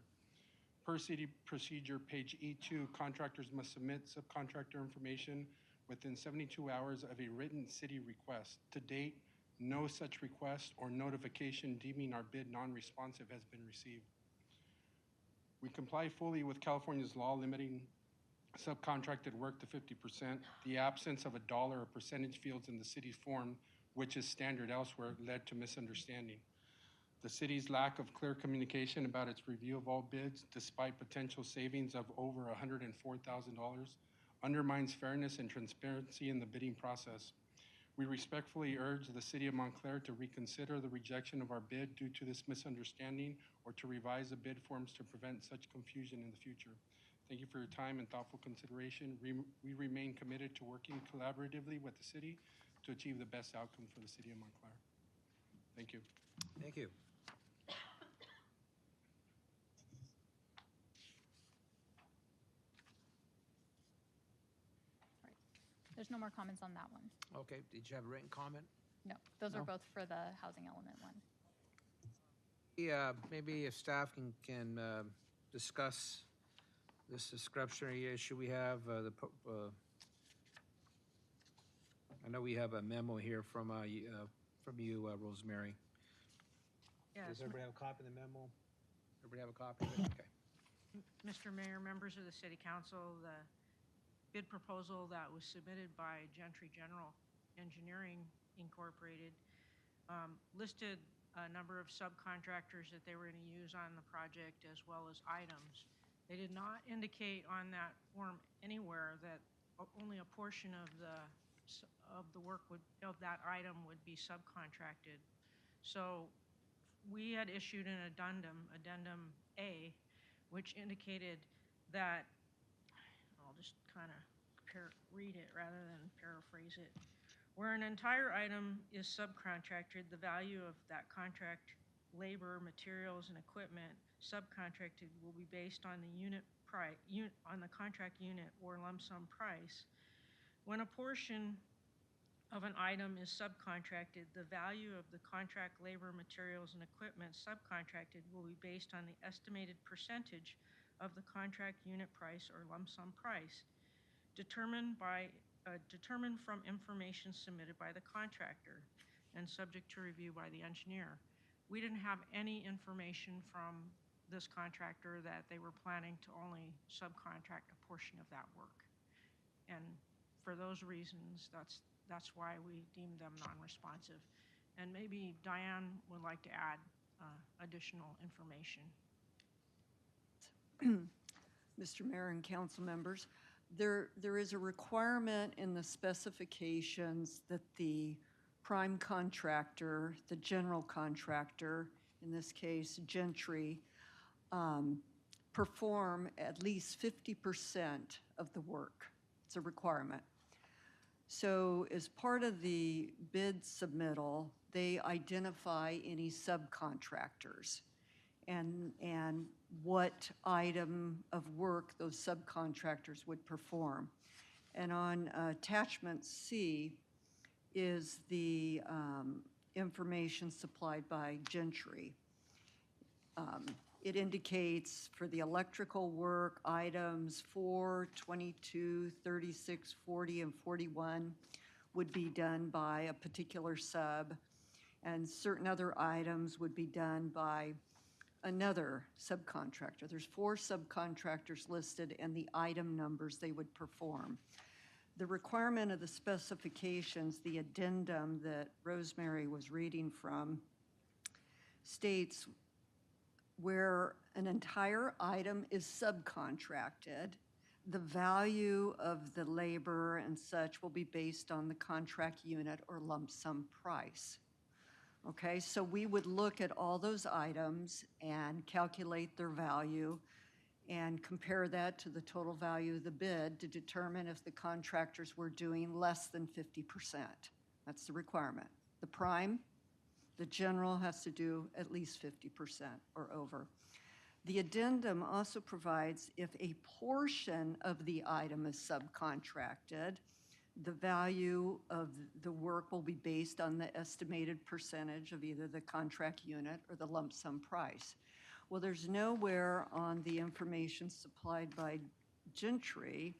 Per city procedure, page E2, contractors must submit subcontractor information within 72 hours of a written city request. To date, no such request or notification deeming our bid non-responsive has been received. We comply fully with California's law limiting subcontracted work to 50%. The absence of a dollar or percentage fields in the city's form, which is standard elsewhere, led to misunderstanding. The city's lack of clear communication about its review of all bids, despite potential savings of over $104,000, undermines fairness and transparency in the bidding process. We respectfully urge the City of Montclair to reconsider the rejection of our bid due to this misunderstanding or to revise the bid forms to prevent such confusion in the future. Thank you for your time and thoughtful consideration. We remain committed to working collaboratively with the city to achieve the best outcome for the City of Montclair. Thank you.
Thank you.
There's no more comments on that one.
Okay, did you have a written comment?
No, those are
No?
both for the housing element one.
Yeah, maybe if staff can discuss this discretionary issue we have, I know we have a memo here from you, Rosemary.
Yes.
Does everybody have a copy of the memo? Everybody have a copy of it? Okay.
Mr. Mayor, members of the City Council, the bid proposal that was submitted by Gentry General Engineering Incorporated listed a number of subcontractors that they were going to use on the project as well as items. They did not indicate on that form anywhere that only a portion of the work of that item would be subcontracted. So we had issued an addendum A, which indicated that, I'll just kind of read it rather than paraphrase it. Where an entire item is subcontracted, the value of that contract labor, materials, and equipment subcontracted will be based on the unit price, on the contract unit or lump sum price. When a portion of an item is subcontracted, the value of the contract labor, materials, and equipment subcontracted will be based on the estimated percentage of the contract unit price or lump sum price, determined from information submitted by the contractor and subject to review by the engineer. We didn't have any information from this contractor that they were planning to only subcontract a portion of that work. And for those reasons, that's why we deemed them non-responsive. And maybe Diane would like to add additional information.
Mr. Mayor and council members, there is a requirement in the specifications that the prime contractor, the general contractor, in this case Gentry, perform at least 50% of the work. It's a requirement. So as part of the bid submittal, they identify any subcontractors and what item of work those subcontractors would perform. And on attachment C is the information supplied by Gentry. It indicates for the electrical work, items 4, 22, 36, 40, and 41 would be done by a particular sub, and certain other items would be done by another subcontractor. There's 4 subcontractors listed and the item numbers they would perform. The requirement of the specifications, the addendum that Rosemary was reading from, states where an entire item is subcontracted, the value of the labor and such will be based on the contract unit or lump sum price. Okay, so we would look at all those items and calculate their value and compare that to the total value of the bid to determine if the contractors were doing less than 50%. That's the requirement. The prime, the general has to do at least 50% or over. The addendum also provides if a portion of the item is subcontracted, the value of the work will be based on the estimated percentage of either the contract unit or the lump sum price. Well, there's nowhere on the information supplied by Gentry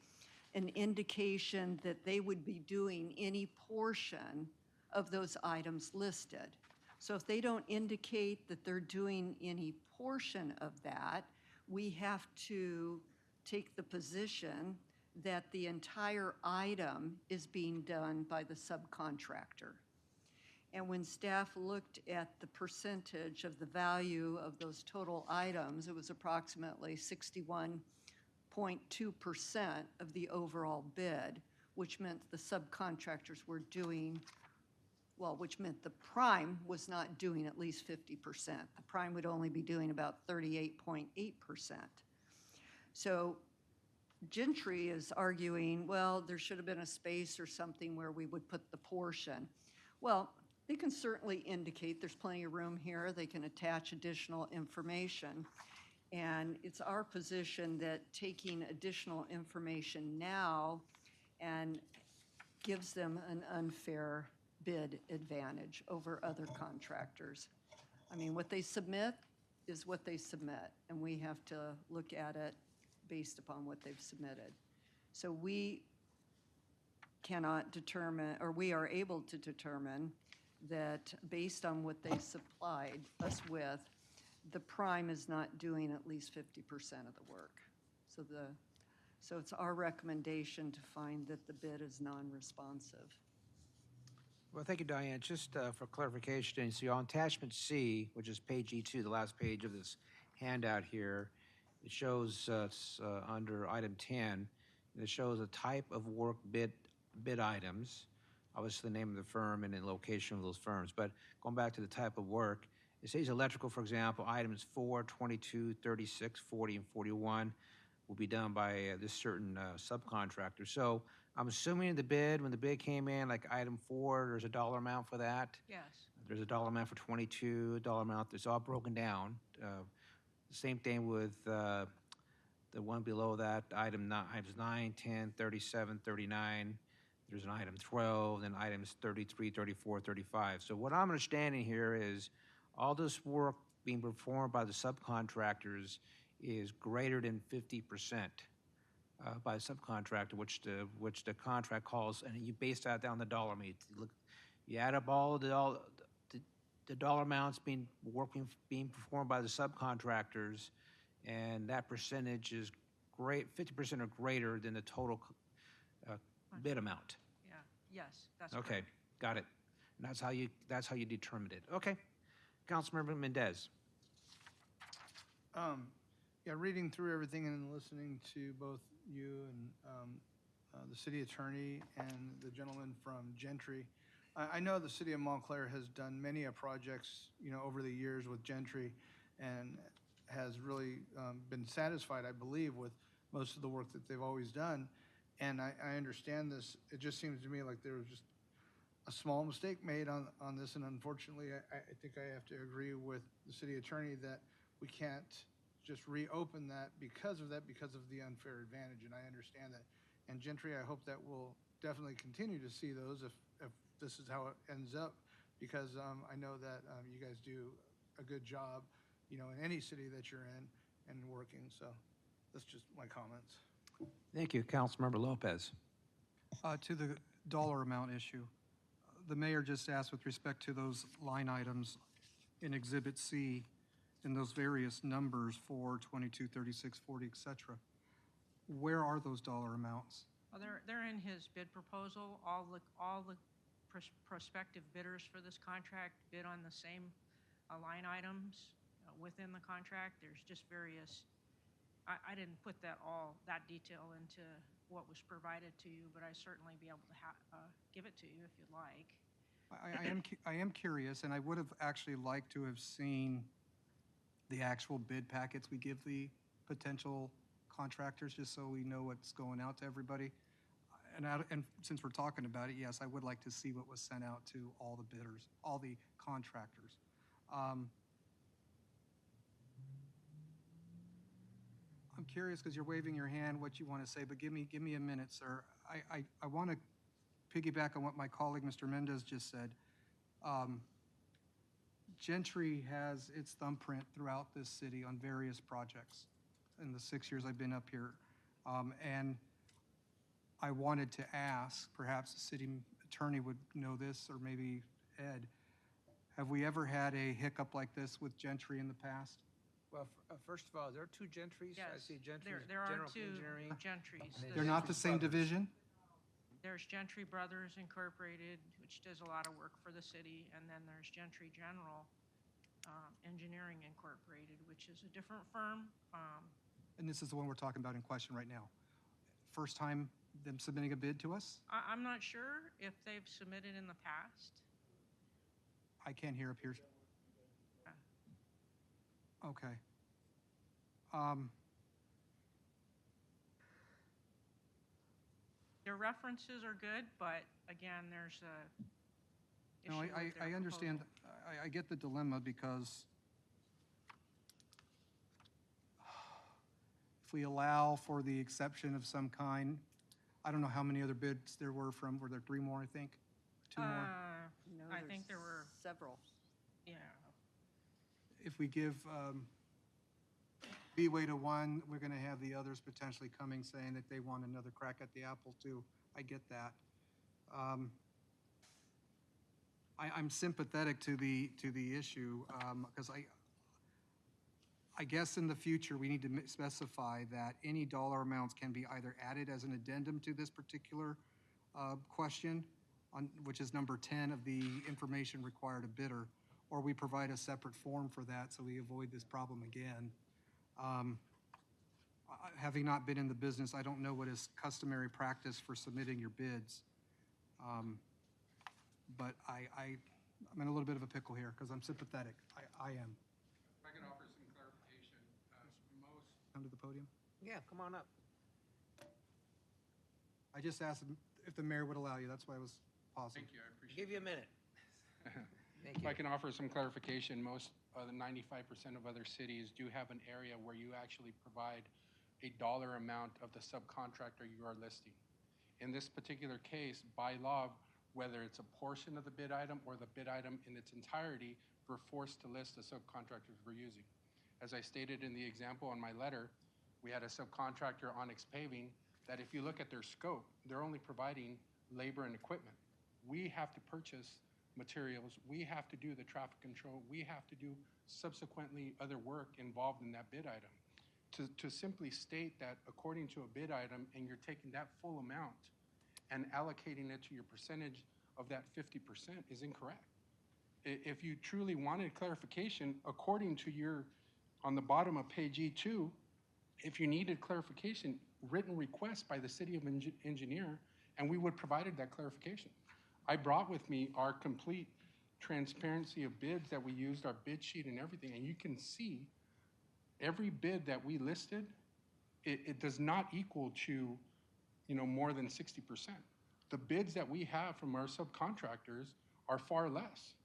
an indication that they would be doing any portion of those items listed. So if they don't indicate that they're doing any portion of that, we have to take the position that the entire item is being done by the subcontractor. And when staff looked at the percentage of the value of those total items, it was approximately 61.2% of the overall bid, which meant the subcontractors were doing, well, which meant the prime was not doing at least 50%. The prime would only be doing about 38.8%. So Gentry is arguing, well, there should have been a space or something where we would put the portion. Well, they can certainly indicate there's plenty of room here. They can attach additional information. And it's our position that taking additional information now and gives them an unfair bid advantage over other contractors. I mean, what they submit is what they submit, and we have to look at it based upon what they've submitted. So we cannot determine, or we are able to determine that based on what they supplied us with, the prime is not doing at least 50% of the work. So it's our recommendation to find that the bid is non-responsive.
Well, thank you, Diane. Just for clarification, so on attachment C, which is page E2, the last page of this handout here, it shows under item 10, it shows a type of work bid items, obviously the name of the firm and the location of those firms. But going back to the type of work, it says electrical, for example, items 4, 22, 36, 40, and 41 will be done by this certain subcontractor. So I'm assuming the bid, when the bid came in, like item 4, there's a dollar amount for that.
Yes.
There's a dollar amount for 22, a dollar amount. It's all broken down. Same thing with the one below that, items 9, 10, 37, 39. There's an item 12, then items 33, 34, 35. So what I'm understanding here is all this work being performed by the subcontractors is greater than 50% by the subcontractor, which the contract calls, and you base that down the dollar amount. You add up all the dollar amounts being performed by the subcontractors, and that percentage is great, 50% or greater than the total bid amount.
Yeah, yes, that's
Okay,
correct.
got it. And that's how you determined it. Okay, Councilmember Mendez.
Yeah, reading through everything and listening to both you and the city attorney and the gentleman from Gentry, I know the city of Montclair has done many projects, over the years with Gentry, and has really been satisfied, I believe, with most of the work that they've always done. And I understand this. It just seems to me like there was just a small mistake made on this, and unfortunately, I think I have to agree with the city attorney that we can't just reopen that because of the unfair advantage. And I understand that And Gentry, I hope that we'll definitely continue to see those if this is how it ends up, because I know that you guys do a good job, in any city that you're in and working. So that's just my comments.
Thank you, Councilmember Lopez.
To the dollar amount issue, the mayor just asked with respect to those line items in Exhibit C and those various numbers for 22, 36, 40, et cetera. Where are those dollar amounts?
Well, they're in his bid proposal. All the prospective bidders for this contract bid on the same line items within the contract. There's just various. I didn't put that detail into what was provided to you, but I certainly be able to give it to you if you'd like.
I am curious, and I would have actually liked to have seen the actual bid packets we give the potential contractors, just so we know what's going out to everybody. And since we're talking about it, yes, I would like to see what was sent out to all the bidders, all the contractors. I'm curious, because you're waving your hand, what you want to say, but give me a minute, sir. I want to piggyback on what my colleague, Mr. Mendez, just said. Gentry has its thumbprint throughout this city on various projects in the 6 years I've been up here. And I wanted to ask, perhaps the city attorney would know this, or maybe Ed, have we ever had a hiccup like this with Gentry in the past?
Well, first of all, there are two Gentrys. I
Yes,
see Gentry,
there are
General
two
Engineering.
Gentrys.
They're not the same division?
There's Gentry Brothers Incorporated, which does a lot of work for the city, and then there's Gentry General Engineering Incorporated, which is a different firm.
And this is the one we're talking about in question right now. First time them submitting a bid to us?
I'm not sure if they've submitted in the past.
I can't hear up here. Okay.
Their references are good, but again, there's a
No,
issue with their
I understand.
proposal.
I get the dilemma, because if we allow for the exception of some kind, I don't know how many other bids there were there 3 more, I think? 2 more?
No,
I
there's
think there were,
several.
yeah.
If we give leeway to one, we're going to have the others potentially coming saying that they want another crack at the apple too. I get that. I'm sympathetic to the issue, because I guess in the future we need to specify that any dollar amounts can be either added as an addendum to this particular question, which is number 10 of the information required of bidder, or we provide a separate form for that so we avoid this problem again. Having not been in the business, I don't know what is customary practice for submitting your bids. But I'm in a little bit of a pickle here because I'm sympathetic. I am.
If I can offer some clarification, most.
Come to the podium.
Yeah, come on up.
I just asked if the mayor would allow you. That's why I was pausing.
Thank you, I appreciate it.
Give you a minute. Thank
If
you.
I can offer some clarification, most of the 95% of other cities do have an area where you actually provide a dollar amount of the subcontractor you are listing. In this particular case, by law, whether it's a portion of the bid item or the bid item in its entirety, we're forced to list the subcontractors we're using. As I stated in the example on my letter, we had a subcontractor, Onyx Paving, that if you look at their scope, they're only providing labor and equipment. We have to purchase materials, we have to do the traffic control, we have to do subsequently other work involved in that bid item. To simply state that according to a bid item and you're taking that full amount and allocating it to your percentage of that 50% is incorrect. If you truly wanted clarification, according to on the bottom of page E2, if you needed clarification, written request by the city of engineer, and we would provided that clarification. I brought with me our complete transparency of bids that we used, our bid sheet and everything, and you can see every bid that we listed, it does not equal to, more than 60%. The bids that we have from our subcontractors are far less.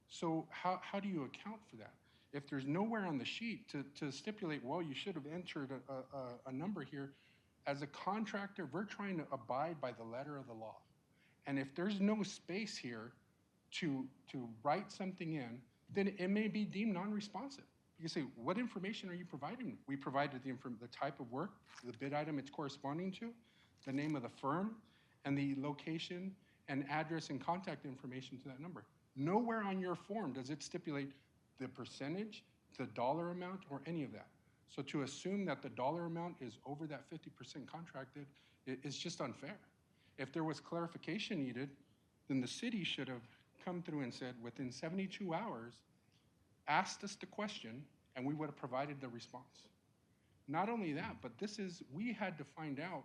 So how do you account for that? If there's nowhere on the sheet to stipulate, well, you should have entered a number here, As a contractor, we're trying to abide by the letter of the law. And if there's no space here to write something in, then it may be deemed non-responsive. You can say, what information are you providing? We provided the type of work, the bid item it's corresponding to, the name of the firm, and the location and address and contact information to that number. Nowhere on your form does it stipulate the percentage, the dollar amount, or any of that. So to assume that the dollar amount is over that 50% contracted is just unfair. If there was clarification needed, then the city should have come through and said, within 72 hours, asked us the question, and we would have provided the response. Not only that, but we had to find out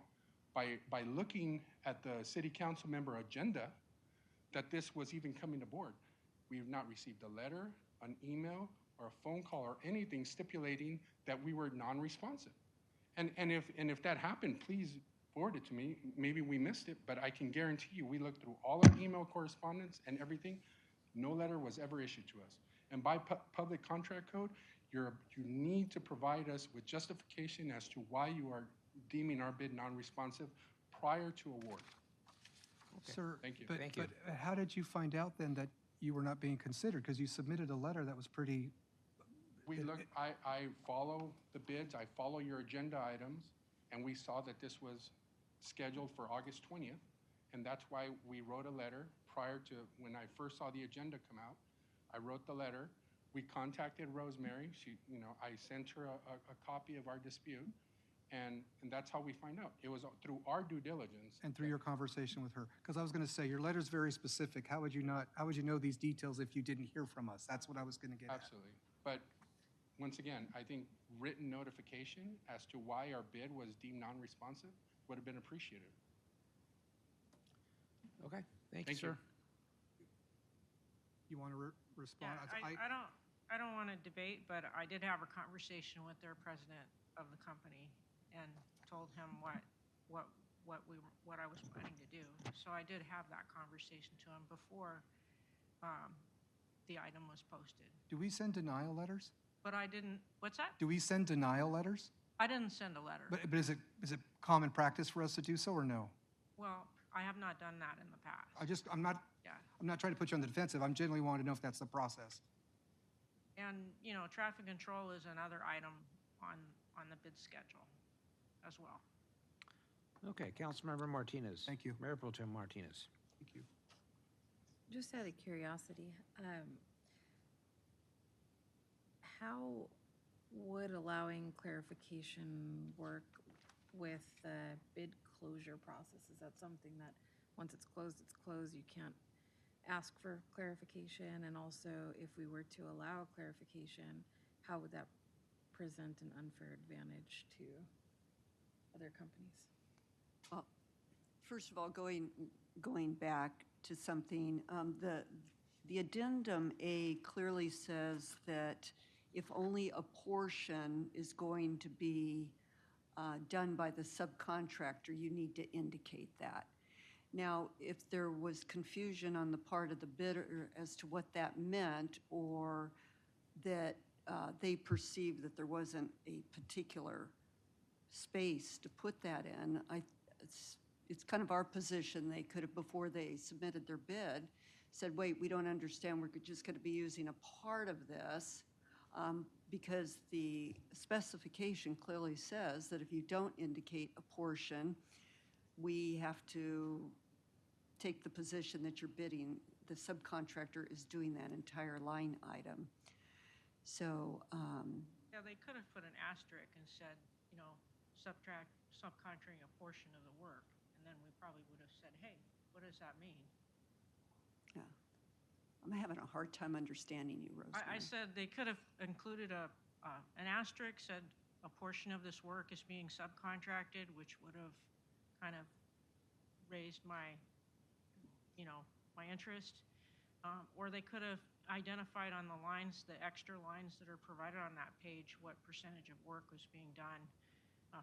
by looking at the city council member agenda that this was even coming aboard. We have not received a letter, an email, or a phone call or anything stipulating that we were non-responsive. And if that happened, please forward it to me. Maybe we missed it, but I can guarantee you we looked through all our email correspondence and everything. No letter was ever issued to us. And by public contract code, you need to provide us with justification as to why you are deeming our bid non-responsive prior to award.
Okay.
Sir,
Thank you.
Thank you.
but how did you find out then that you were not being considered? Because you submitted a letter that was pretty.
I follow the bids, I follow your agenda items, and we saw that this was scheduled for August 20th, and that's why we wrote a letter prior to when I first saw the agenda come out. I wrote the letter. We contacted Rosemary. I sent her a copy of our dispute, and that's how we find out. It was through our due diligence.
And through your conversation with her, because I was going to say your letter's very specific. How would you know these details if you didn't hear from us? That's what I was going to get at.
Absolutely. But once again, I think written notification as to why our bid was deemed non-responsive would have been appreciated.
Okay, thank you, sir.
You want to respond?
Yeah, I don't want to debate, but I did have a conversation with their president of the company and told him what I was planning to do. So I did have that conversation to him before the item was posted.
Do we send denial letters?
But I didn't. What's that?
Do we send denial letters?
I didn't send a letter.
But is it common practice for us to do so or no?
Well, I have not done that in the past.
I'm not trying to put you on the defensive. I'm genuinely wanting to know if that's the process.
And, traffic control is another item on the bid schedule as well.
Okay, Councilmember Martinez.
Thank you.
Mayor Pro Tem Martinez.
Thank you.
Just out of curiosity, how would allowing clarification work with the bid closure process? Is that something that once it's closed, you can't ask for clarification? And also, if we were to allow clarification, how would that present an unfair advantage to other companies?
Well, first of all, going back to something, the addendum A clearly says that if only a portion is going to be done by the subcontractor, you need to indicate that. Now, if there was confusion on the part of the bidder as to what that meant, or that they perceived that there wasn't a particular space to put that in, it's kind of our position. They could have, before they submitted their bid, said, wait, we don't understand, we're just going to be using a part of this, because the specification clearly says that if you don't indicate a portion, we have to take the position that you're bidding, the subcontractor is doing that entire line item. So,
Yeah, they could have put an asterisk and said, subcontracting a portion of the work, and then we probably would have said, hey, what does that mean?
yeah. I'm having a hard time understanding you, Rosemary.
I said they could have included an asterisk, said a portion of this work is being subcontracted, which would have kind of raised my interest. Or they could have identified on the lines, the extra lines that are provided on that page, what percentage of work was being done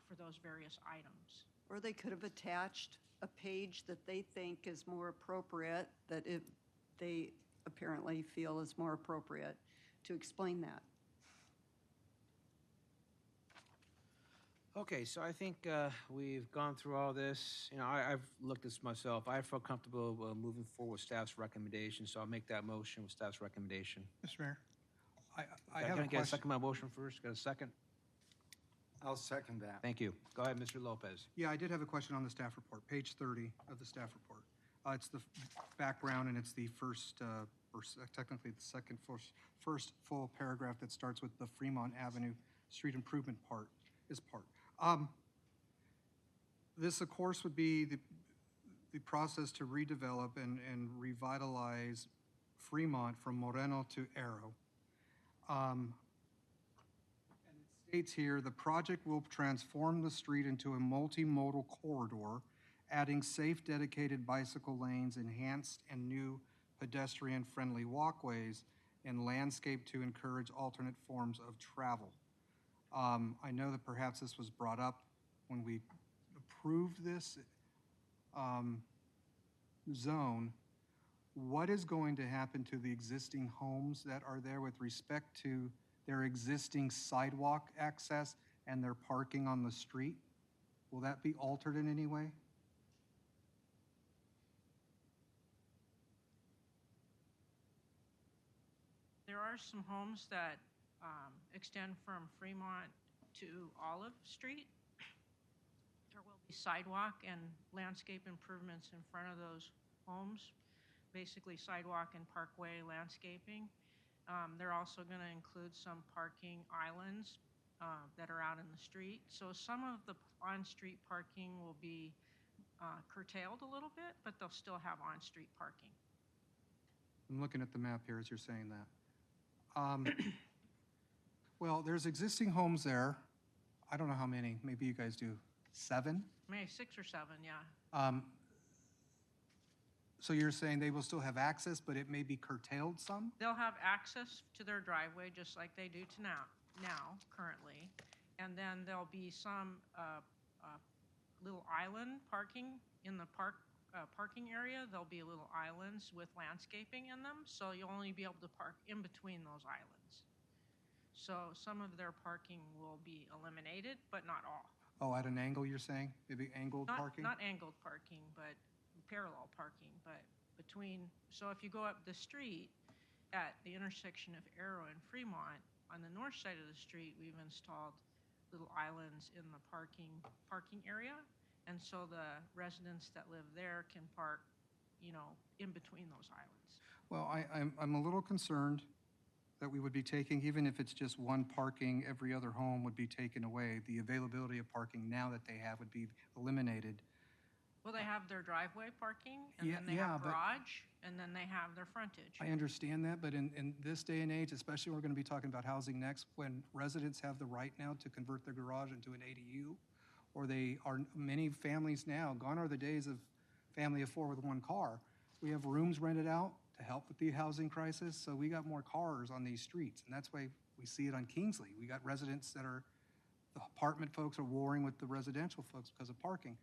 for those various items.
Or they could have attached a page that they think is more appropriate, that they apparently feel is more appropriate to explain that.
Okay, so I think we've gone through all this. You know, I've looked at this myself. I feel comfortable moving forward with staff's recommendation, so I'll make that motion with staff's recommendation.
Mr. Mayor, I
Can
have a
I get a
question.
second my motion first? Got a second?
I'll second that.
Thank you. Go ahead, Mr. Lopez.
Yeah, I did have a question on the staff report, page 30 of the staff report. It's the background, and it's the technically the first full paragraph that starts with the Fremont Avenue street improvement part. This, of course, would be the process to redevelop and revitalize Fremont from Moreno to Arrow. And it states here, the project will transform the street into a multimodal corridor, adding safe dedicated bicycle lanes, enhanced and new pedestrian-friendly walkways, and landscape to encourage alternate forms of travel. I know that perhaps this was brought up when we approved this zone. What is going to happen to the existing homes that are there with respect to their existing sidewalk access and their parking on the street? Will that be altered in any way?
There are some homes that extend from Fremont to Olive Street. There will be sidewalk and landscape improvements in front of those homes, basically sidewalk and parkway landscaping. They're also going to include some parking islands that are out in the street. So some of the on-street parking will be curtailed a little bit, but they'll still have on-street parking.
I'm looking at the map here as you're saying that. Well, there's existing homes there. I don't know how many. Maybe you guys do. 7?
Maybe 6 or 7, yeah.
So you're saying they will still have access, but it may be curtailed some?
They'll have access to their driveway just like they do to now currently. And then there'll be some little island parking in the parking area. There'll be little islands with landscaping in them, so you'll only be able to park in between those islands. So some of their parking will be eliminated, but not all.
Oh, at an angle, you're saying? Maybe angled parking?
Not angled parking, but parallel parking, but between. So if you go up the street at the intersection of Arrow and Fremont, on the north side of the street, we've installed little islands in the parking area. And so the residents that live there can park, in between those islands.
Well, I'm a little concerned that we would be taking, even if it's just one parking, every other home would be taken away. The availability of parking now that they have would be eliminated.
Well, they have their driveway parking, and
Yeah,
then they
yeah,
have
but-
garage, and then they have their frontage.
I understand that, but in this day and age, especially when we're going to be talking about housing next, when residents have the right now to convert their garage into an ADU, or many families now, gone are the days of family of 4 with 1 car. We have rooms rented out to help with the housing crisis, so we got more cars on these streets, and that's why we see it on Kingsley. We got residents the apartment folks are warring with the residential folks because of parking.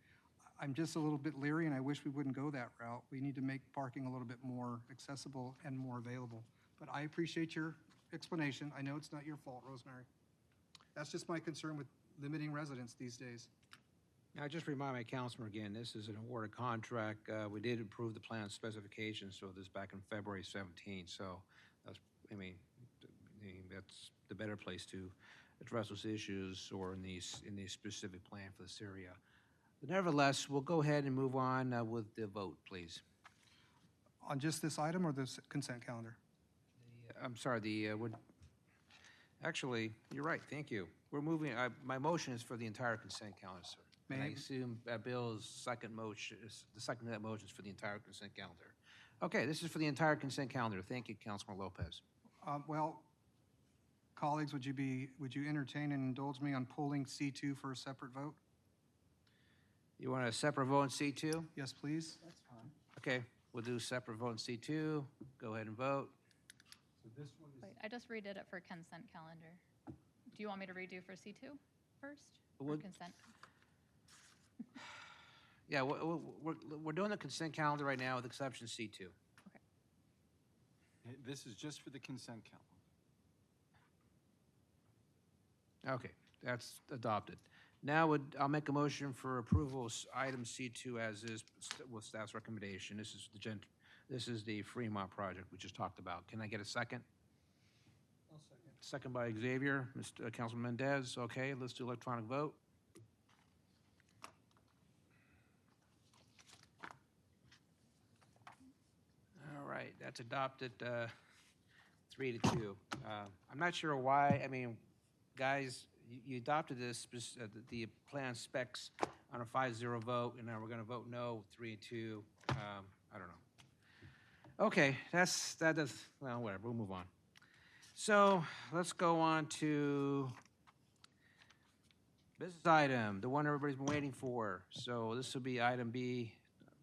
I'm just a little bit leery, and I wish we wouldn't go that route. We need to make parking a little bit more accessible and more available. But I appreciate your explanation. I know it's not your fault, Rosemary. That's just my concern with limiting residents these days.
Now, just remind my councilman again, this is an awarded contract. We did approve the plan specifications, so this back in February 17th. So that's, that's the better place to address those issues or in the specific plan for this area. But nevertheless, we'll go ahead and move on with the vote, please.
On just this item or this consent calendar?
I'm sorry, actually, you're right, thank you. We're moving, my motion is for the entire consent calendar, sir. And I assume Bill's second motion, the second of that motion is for the entire consent calendar. Okay, this is for the entire consent calendar. Thank you, Councilman Lopez.
Well, colleagues, would you entertain and indulge me on pulling C2 for a separate vote?
You want a separate vote on C2?
Yes, please.
That's fine.
Okay, we'll do a separate vote on C2. Go ahead and vote.
So this one is.
Wait, I just redid it for consent calendar. Do you want me to redo for C2 first? Or
Well,
consent?
Yeah, we're doing the consent calendar right now with exception of C2.
This is just for the consent calendar.
Okay, that's adopted. Now I'll make a motion for approval of item C2 as is with staff's recommendation. This is the Fremont project we just talked about. Can I get a second?
I'll second.
Second by Xavier, Councilman Mendez. Okay, let's do electronic vote. All right, that's adopted 3-2. I'm not sure why, I mean, guys, you adopted this, the plan specs on a 5-0 vote, and now we're gonna vote no, 3-2. I don't know. Okay, well, whatever, we'll move on. So let's go on to business item, the one everybody's been waiting for. So this will be item B,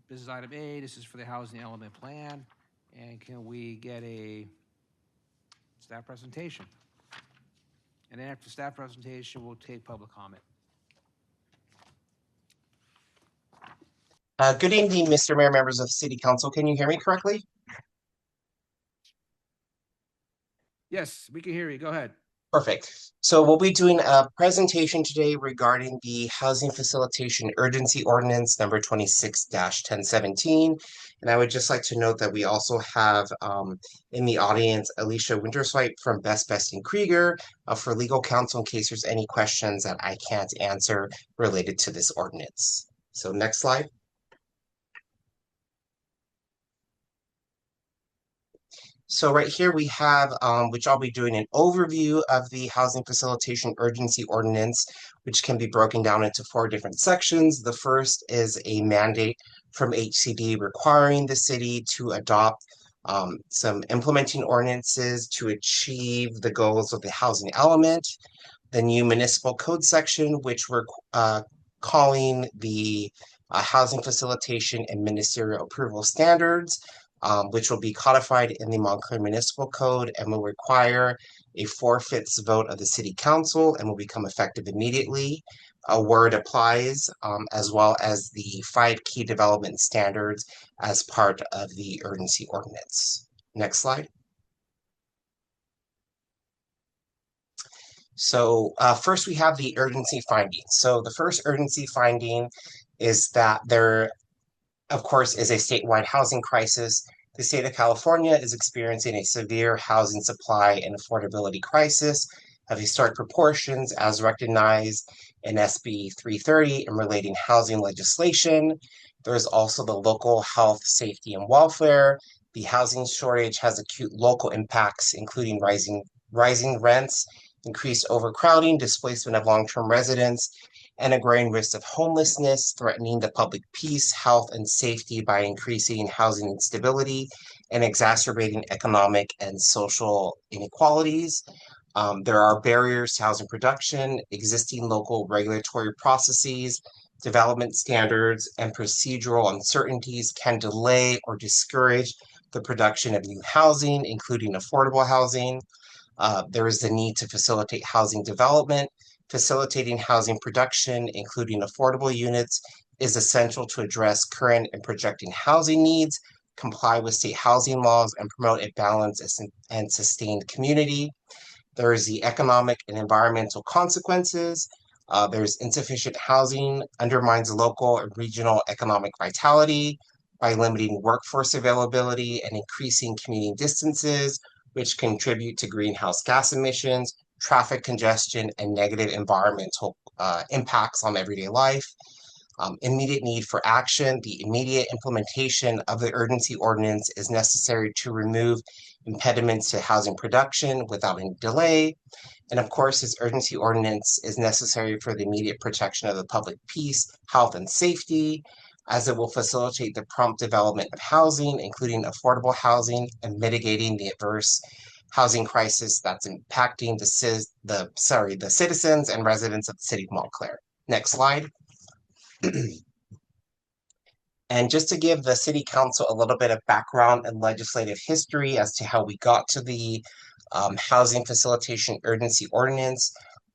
business item A. This is for the housing element plan. And can we get a staff presentation? And then after staff presentation, we'll take public comment.
Good evening, Mr. Mayor, members of City Council. Can you hear me correctly?
Yes, we can hear you. Go ahead.
Perfect. So we'll be doing a presentation today regarding the Housing Facilitation Urgency Ordinance number 26-1017. And I would just like to note that we also have in the audience Alicia Winterswipe from Best and Krieger for legal counsel in case there's any questions that I can't answer related to this ordinance. So next slide. So right here we have, which I'll be doing an overview of the Housing Facilitation Urgency Ordinance, which can be broken down into 4 different sections. The first is a mandate from HCD requiring the city to adopt some implementing ordinances to achieve the goals of the housing element. The new municipal code section, which we're calling the Housing Facilitation and Ministerial Approval Standards, which will be codified in the Montclair Municipal Code and will require a 4/5 vote of the City Council and will become effective immediately. Where it applies, as well as the 5 key development standards as part of the urgency ordinance. Next slide. So first we have the urgency findings. So the first urgency finding is that there, of course, is a statewide housing crisis. The state of California is experiencing a severe housing supply and affordability crisis of historic proportions as recognized in SB 330 and relating housing legislation. There is also the local health, safety, and welfare. The housing shortage has acute local impacts, including rising rents, increased overcrowding, displacement of long-term residents, and a growing risk of homelessness, threatening the public peace, health, and safety by increasing housing instability and exacerbating economic and social inequalities. There are barriers to housing production, existing local regulatory processes, development standards, and procedural uncertainties can delay or discourage the production of new housing, including affordable housing. There is the need to facilitate housing development. Facilitating housing production, including affordable units, is essential to address current and projecting housing needs, comply with state housing laws, and promote a balanced and sustained community. There is the economic and environmental consequences. There's insufficient housing, undermines local and regional economic vitality by limiting workforce availability and increasing commuting distances, which contribute to greenhouse gas emissions, traffic congestion, and negative environmental impacts on everyday life. Immediate need for action. The immediate implementation of the urgency ordinance is necessary to remove impediments to housing production without any delay. And of course, this urgency ordinance is necessary for the immediate protection of the public peace, health, and safety, as it will facilitate the prompt development of housing, including affordable housing, and mitigating the adverse housing crisis that's impacting the citizens and residents of the city of Montclair. Next slide. And just to give the City Council a little bit of background and legislative history as to how we got to the Housing Facilitation Urgency Ordinance,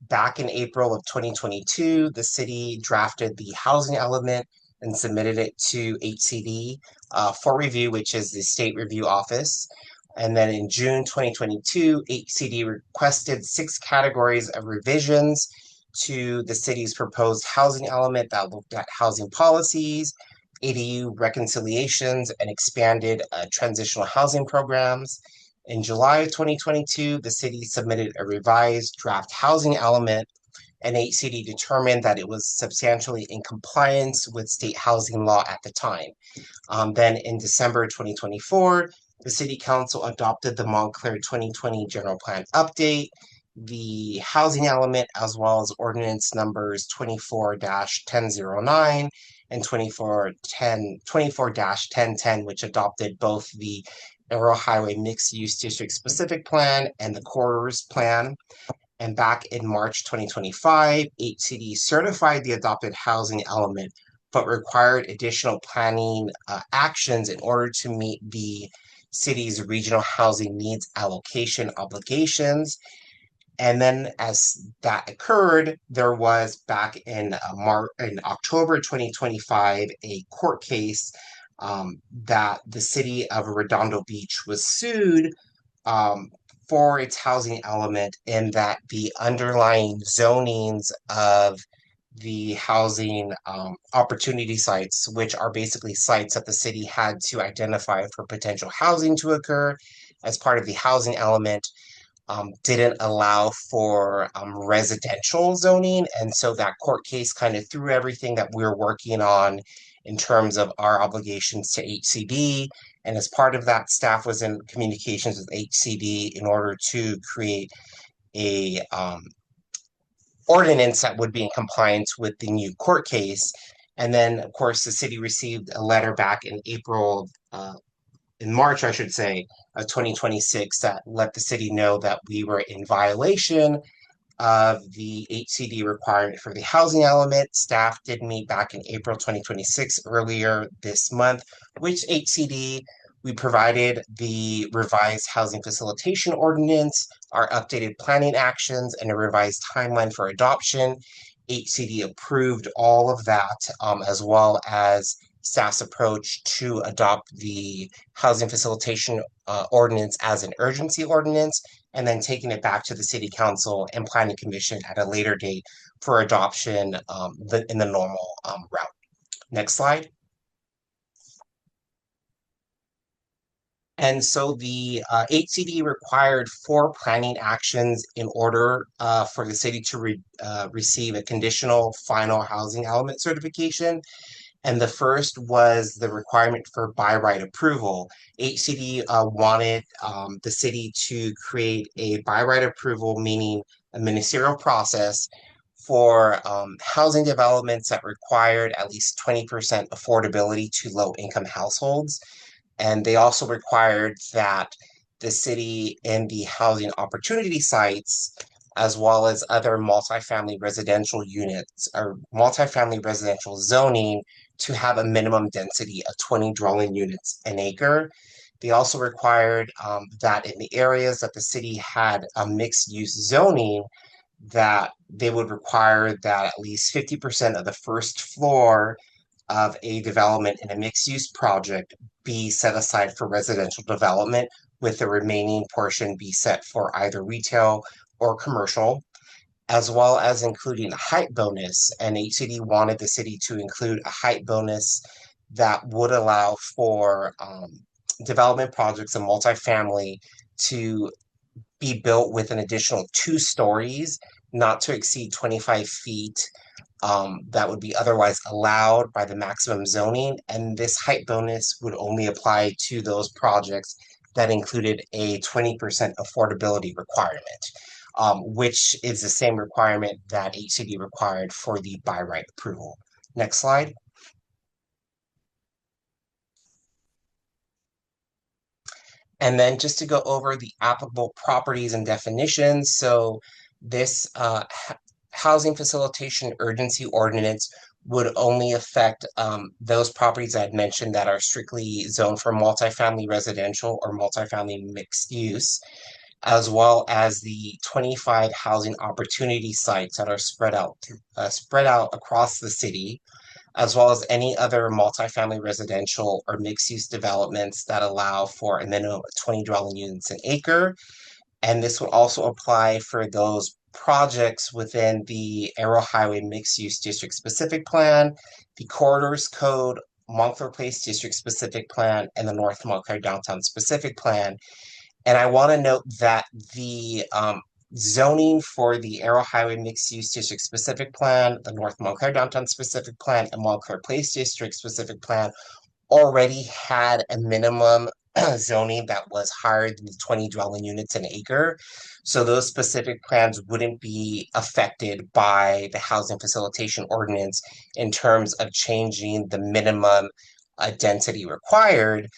back in April of 2022, the city drafted the housing element and submitted it to HCD for review, which is the State Review Office. And then in June 2022, HCD requested 6 categories of revisions to the city's proposed housing element that looked at housing policies, ADU reconciliations, and expanded transitional housing programs. In July of 2022, the city submitted a revised draft housing element, and HCD determined that it was substantially in compliance with state housing law at the time. Then in December 2024, the City Council adopted the Montclair 2020 General Plan Update, the housing element, as well as ordinance numbers 24-1009 and 24-1010, which adopted both the Arrow Highway Mixed Use District Specific Plan and the Corridors Plan. And back in March 2025, HCD certified the adopted housing element, but required additional planning actions in order to meet the city's regional housing needs allocation obligations. And then as that occurred, there was back in October 2025, a court case that the city of Redondo Beach was sued for its housing element, in that the underlying zonings of the housing opportunity sites, which are basically sites that the city had to identify for potential housing to occur as part of the housing element, didn't allow for residential zoning. And so that court case kind of threw everything that we're working on in terms of our obligations to HCD. And as part of that, staff was in communications with HCD in order to create a ordinance that would be in compliance with the new court case. And then, of course, the city received a letter back in March, I should say, of 2026 that let the city know that we were in violation of the HCD requirement for the housing element. Staff did meet back in April 2026, earlier this month, which HCD. We provided the revised housing facilitation ordinance, our updated planning actions, and a revised timeline for adoption. HCD approved all of that, as well as staff's approach to adopt the housing facilitation ordinance as an urgency ordinance, and then taking it back to the City Council and Planning Commission at a later date for adoption in the normal route. Next slide. And so the HCD required 4 planning actions in order for the city to receive a conditional final housing element certification. And the first was the requirement for by right approval. HCD wanted the city to create a by right approval, meaning a ministerial process for housing developments that required at least 20% affordability to low income households. And they also required that the city and the housing opportunity sites, as well as other multifamily residential units or multifamily residential zoning, to have a minimum density of 20 dwelling units an acre. They also required that in the areas that the city had a mixed use zoning, that they would require that at least 50% of the first floor of a development in a mixed use project be set aside for residential development, with the remaining portion be set for either retail or commercial, as well as including a height bonus. And HCD wanted the city to include a height bonus that would allow for development projects in multifamily to be built with an additional 2 stories, not to exceed 25 feet. That would be otherwise allowed by the maximum zoning. And this height bonus would only apply to those projects that included a 20% affordability requirement, which is the same requirement that HCD required for the by right approval. Next slide. And then just to go over the applicable properties and definitions. So this housing facilitation urgency ordinance would only affect those properties I had mentioned that are strictly zoned for multifamily residential or multifamily mixed use, as well as the 25 housing opportunity sites that are spread out across the city, as well as any other multifamily residential or mixed use developments that allow for a minimum of 20 dwelling units an acre. And this would also apply for those projects within the Arrow Highway Mixed Use District Specific Plan, the Corridors Code, Montclair Place District Specific Plan, and the North Montclair Downtown Specific Plan. And I want to note that the zoning for the Arrow Highway Mixed Use District Specific Plan, the North Montclair Downtown Specific Plan, and Montclair Place District Specific Plan already had a minimum zoning that was higher than 20 dwelling units an acre. So those specific plans wouldn't be affected by the housing facilitation ordinance in terms of changing the minimum density required.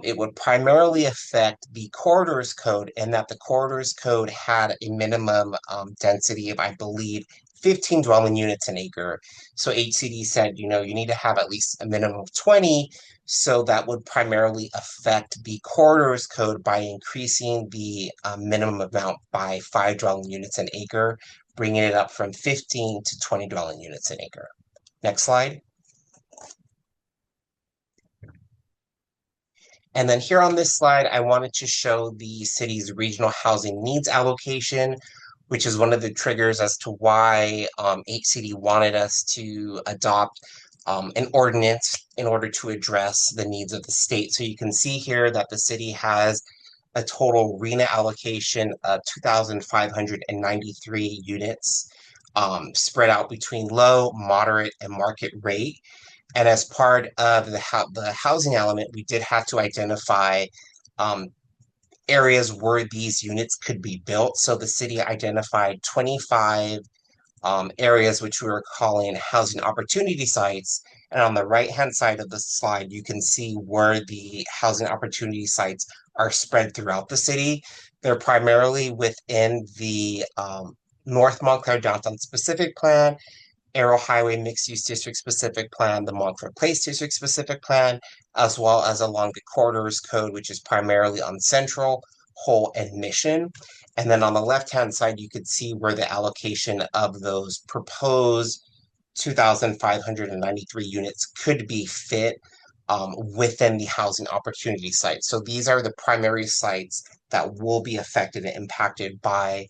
It would primarily affect the corridors code, and that the corridors code had a minimum density of, I believe, 15 dwelling units an acre. So HCD said, you need to have at least a minimum of 20. So that would primarily affect the corridors code by increasing the minimum amount by 5 dwelling units an acre, bringing it up from 15 to 20 dwelling units an acre. Next slide. And then here on this slide, I wanted to show the city's regional housing needs allocation, which is one of the triggers as to why HCD wanted us to adopt an ordinance in order to address the needs of the state. So you can see here that the city has a total RENA allocation of 2,593 units spread out between low, moderate, and market rate. And as part of the housing element, we did have to identify areas where these units could be built. So the city identified 25 areas which we were calling housing opportunity sites. And on the right-hand side of the slide, you can see where the housing opportunity sites are spread throughout the city. They're primarily within the North Montclair Downtown Specific Plan, Arrow Highway Mixed Use District Specific Plan, the Montclair Place District Specific Plan, as well as along the Corridors Code, which is primarily on Central, Whole, and Mission. And then on the left-hand side, you could see where the allocation of those proposed 2,593 units could be fit within the housing opportunity site. So these are the primary sites that will be affected and impacted by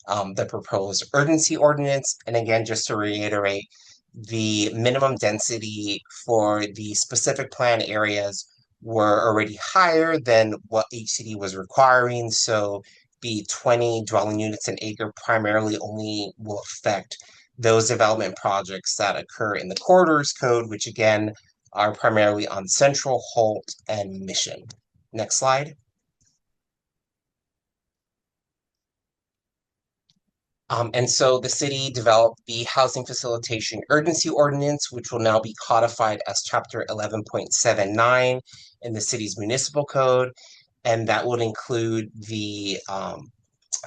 the proposed urgency ordinance. And again, just to reiterate, the minimum density for the specific plan areas were already higher than what HCD was requiring. So the 20 dwelling units an acre primarily only will affect those development projects that occur in the corridors code, which again are primarily on Central, Holt, and Mission. Next slide. And so the city developed the Housing Facilitation Urgency Ordinance, which will now be codified as Chapter 11.79 in the city's municipal code. And that would include the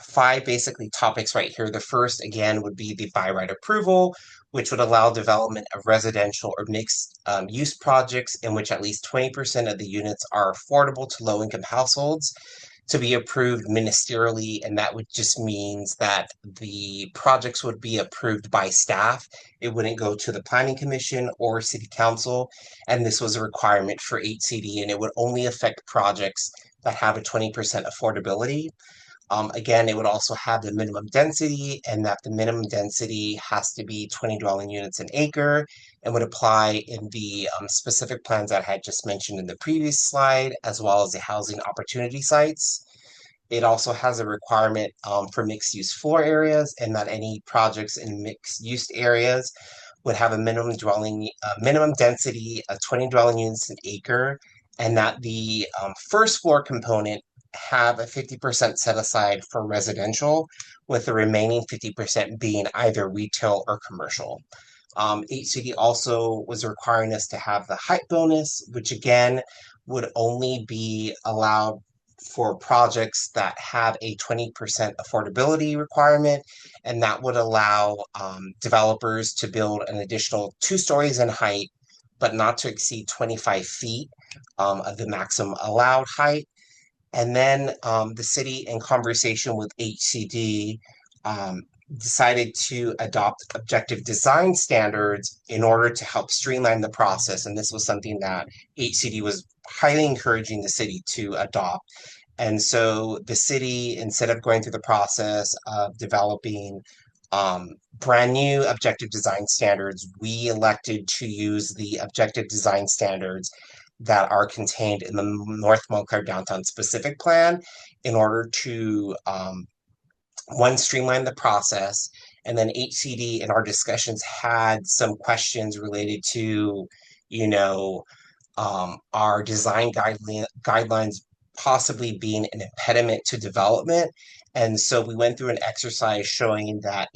5 basically topics right here. The first, again, would be the by right approval, which would allow development of residential or mixed use projects in which at least 20% of the units are affordable to low-income households, to be approved ministerially, and that would just means that the projects would be approved by staff. It wouldn't go to the planning commission or city council, and this was a requirement for HCD, and it would only affect projects that have a 20% affordability. Again, it would also have the minimum density, and that the minimum density has to be 20 dwelling units an acre, and would apply in the specific plans that I had just mentioned in the previous slide, as well as the housing opportunity sites. It also has a requirement for mixed-use floor areas, and that any projects in mixed-use areas would have a minimum density of 20 dwelling units an acre, and that the first floor component have a 50% set aside for residential, with the remaining 50% being either retail or commercial. HCD also was requiring us to have the height bonus, which again would only be allowed for projects that have a 20% affordability requirement, and that would allow developers to build an additional 2 stories in height, but not to exceed 25 feet of the maximum allowed height. And then the city, in conversation with HCD, decided to adopt objective design standards in order to help streamline the process. And this was something that HCD was highly encouraging the city to adopt. And so the city, instead of going through the process of developing brand new objective design standards, we elected to use the objective design standards that are contained in the North Montclair Downtown Specific Plan in order to one, streamline the process, and then HCD in our discussions had some questions related to, you know, our design guidelines possibly being an impediment to development. And so we went through an exercise showing that,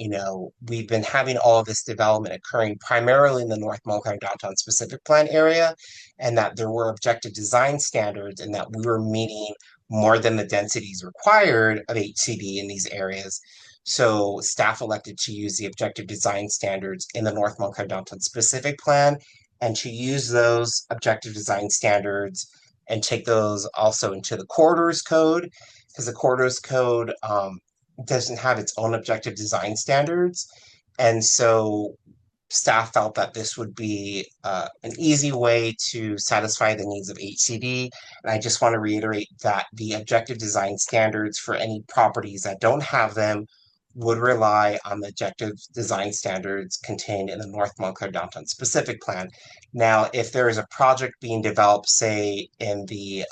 we've been having all of this development occurring primarily in the North Montclair Downtown Specific Plan area, and that there were objective design standards and that we were meeting more than the densities required of HCD in these areas. So staff elected to use the objective design standards in the North Montclair Downtown Specific Plan and to use those objective design standards and take those also into the corridors code, because the corridors code doesn't have its own objective design standards. And so staff felt that this would be an easy way to satisfy the needs of HCD. And I just want to reiterate that the objective design standards for any properties that don't have them would rely on the objective design standards contained in the North Montclair Downtown Specific Plan. Now, if there is a project being developed, say, in the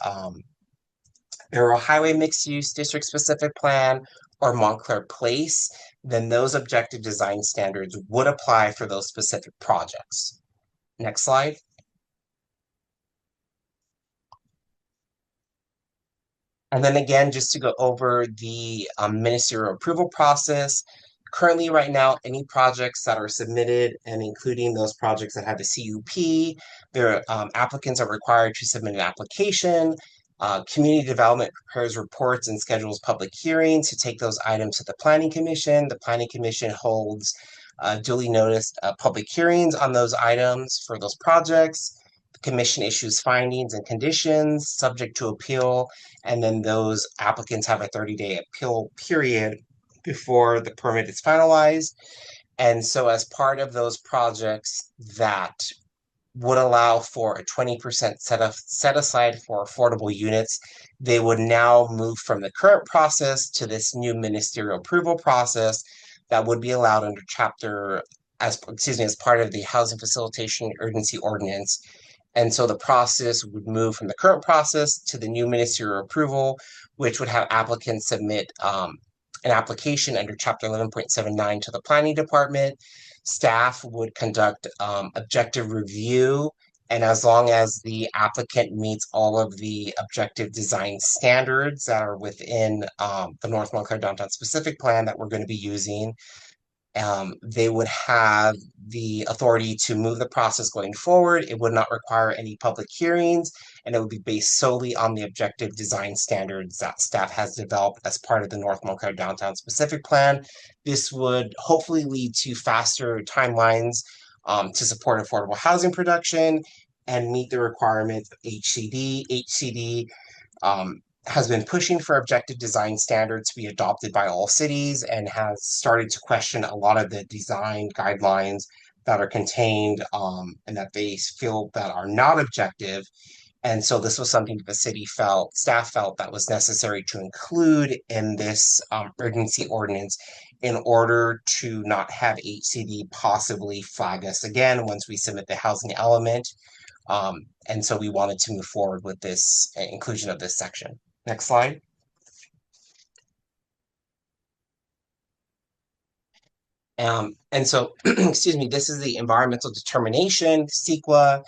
Arrow Highway Mixed Use District Specific Plan or Montclair Place, then those objective design standards would apply for those specific projects. Next slide. And then again, just to go over the ministerial approval process. Currently, right now, any projects that are submitted, and including those projects that have a CUP, their applicants are required to submit an application. Community development prepares reports and schedules public hearings to take those items to the Planning Commission. The Planning Commission holds duly noticed public hearings on those items for those projects. The Commission issues findings and conditions subject to appeal, and then those applicants have a 30-day appeal period before the permit is finalized. And so as part of those projects that would allow for a 20% set aside for affordable units, they would now move from the current process to this new ministerial approval process that would be allowed under as part of the Housing Facilitation Urgency Ordinance. And so the process would move from the current process to the new ministerial approval, which would have applicants submit an application under Chapter 11.79 to the Planning Department. Staff would conduct objective review, and as long as the applicant meets all of the objective design standards that are within the North Montclair Downtown Specific Plan that we're going to be using, they would have the authority to move the process going forward. It would not require any public hearings, and it would be based solely on the objective design standards that staff has developed as part of the North Montclair Downtown Specific Plan. This would hopefully lead to faster timelines to support affordable housing production and meet the requirements of HCD. HCD has been pushing for objective design standards to be adopted by all cities and has started to question a lot of the design guidelines that are contained and that they feel that are not objective. And so this was something that staff felt that was necessary to include in this urgency ordinance in order to not have HCD possibly flag us again once we submit the housing element. And so we wanted to move forward with this inclusion of this section. Next slide. And so, excuse me, this is the environmental determination, CEQA.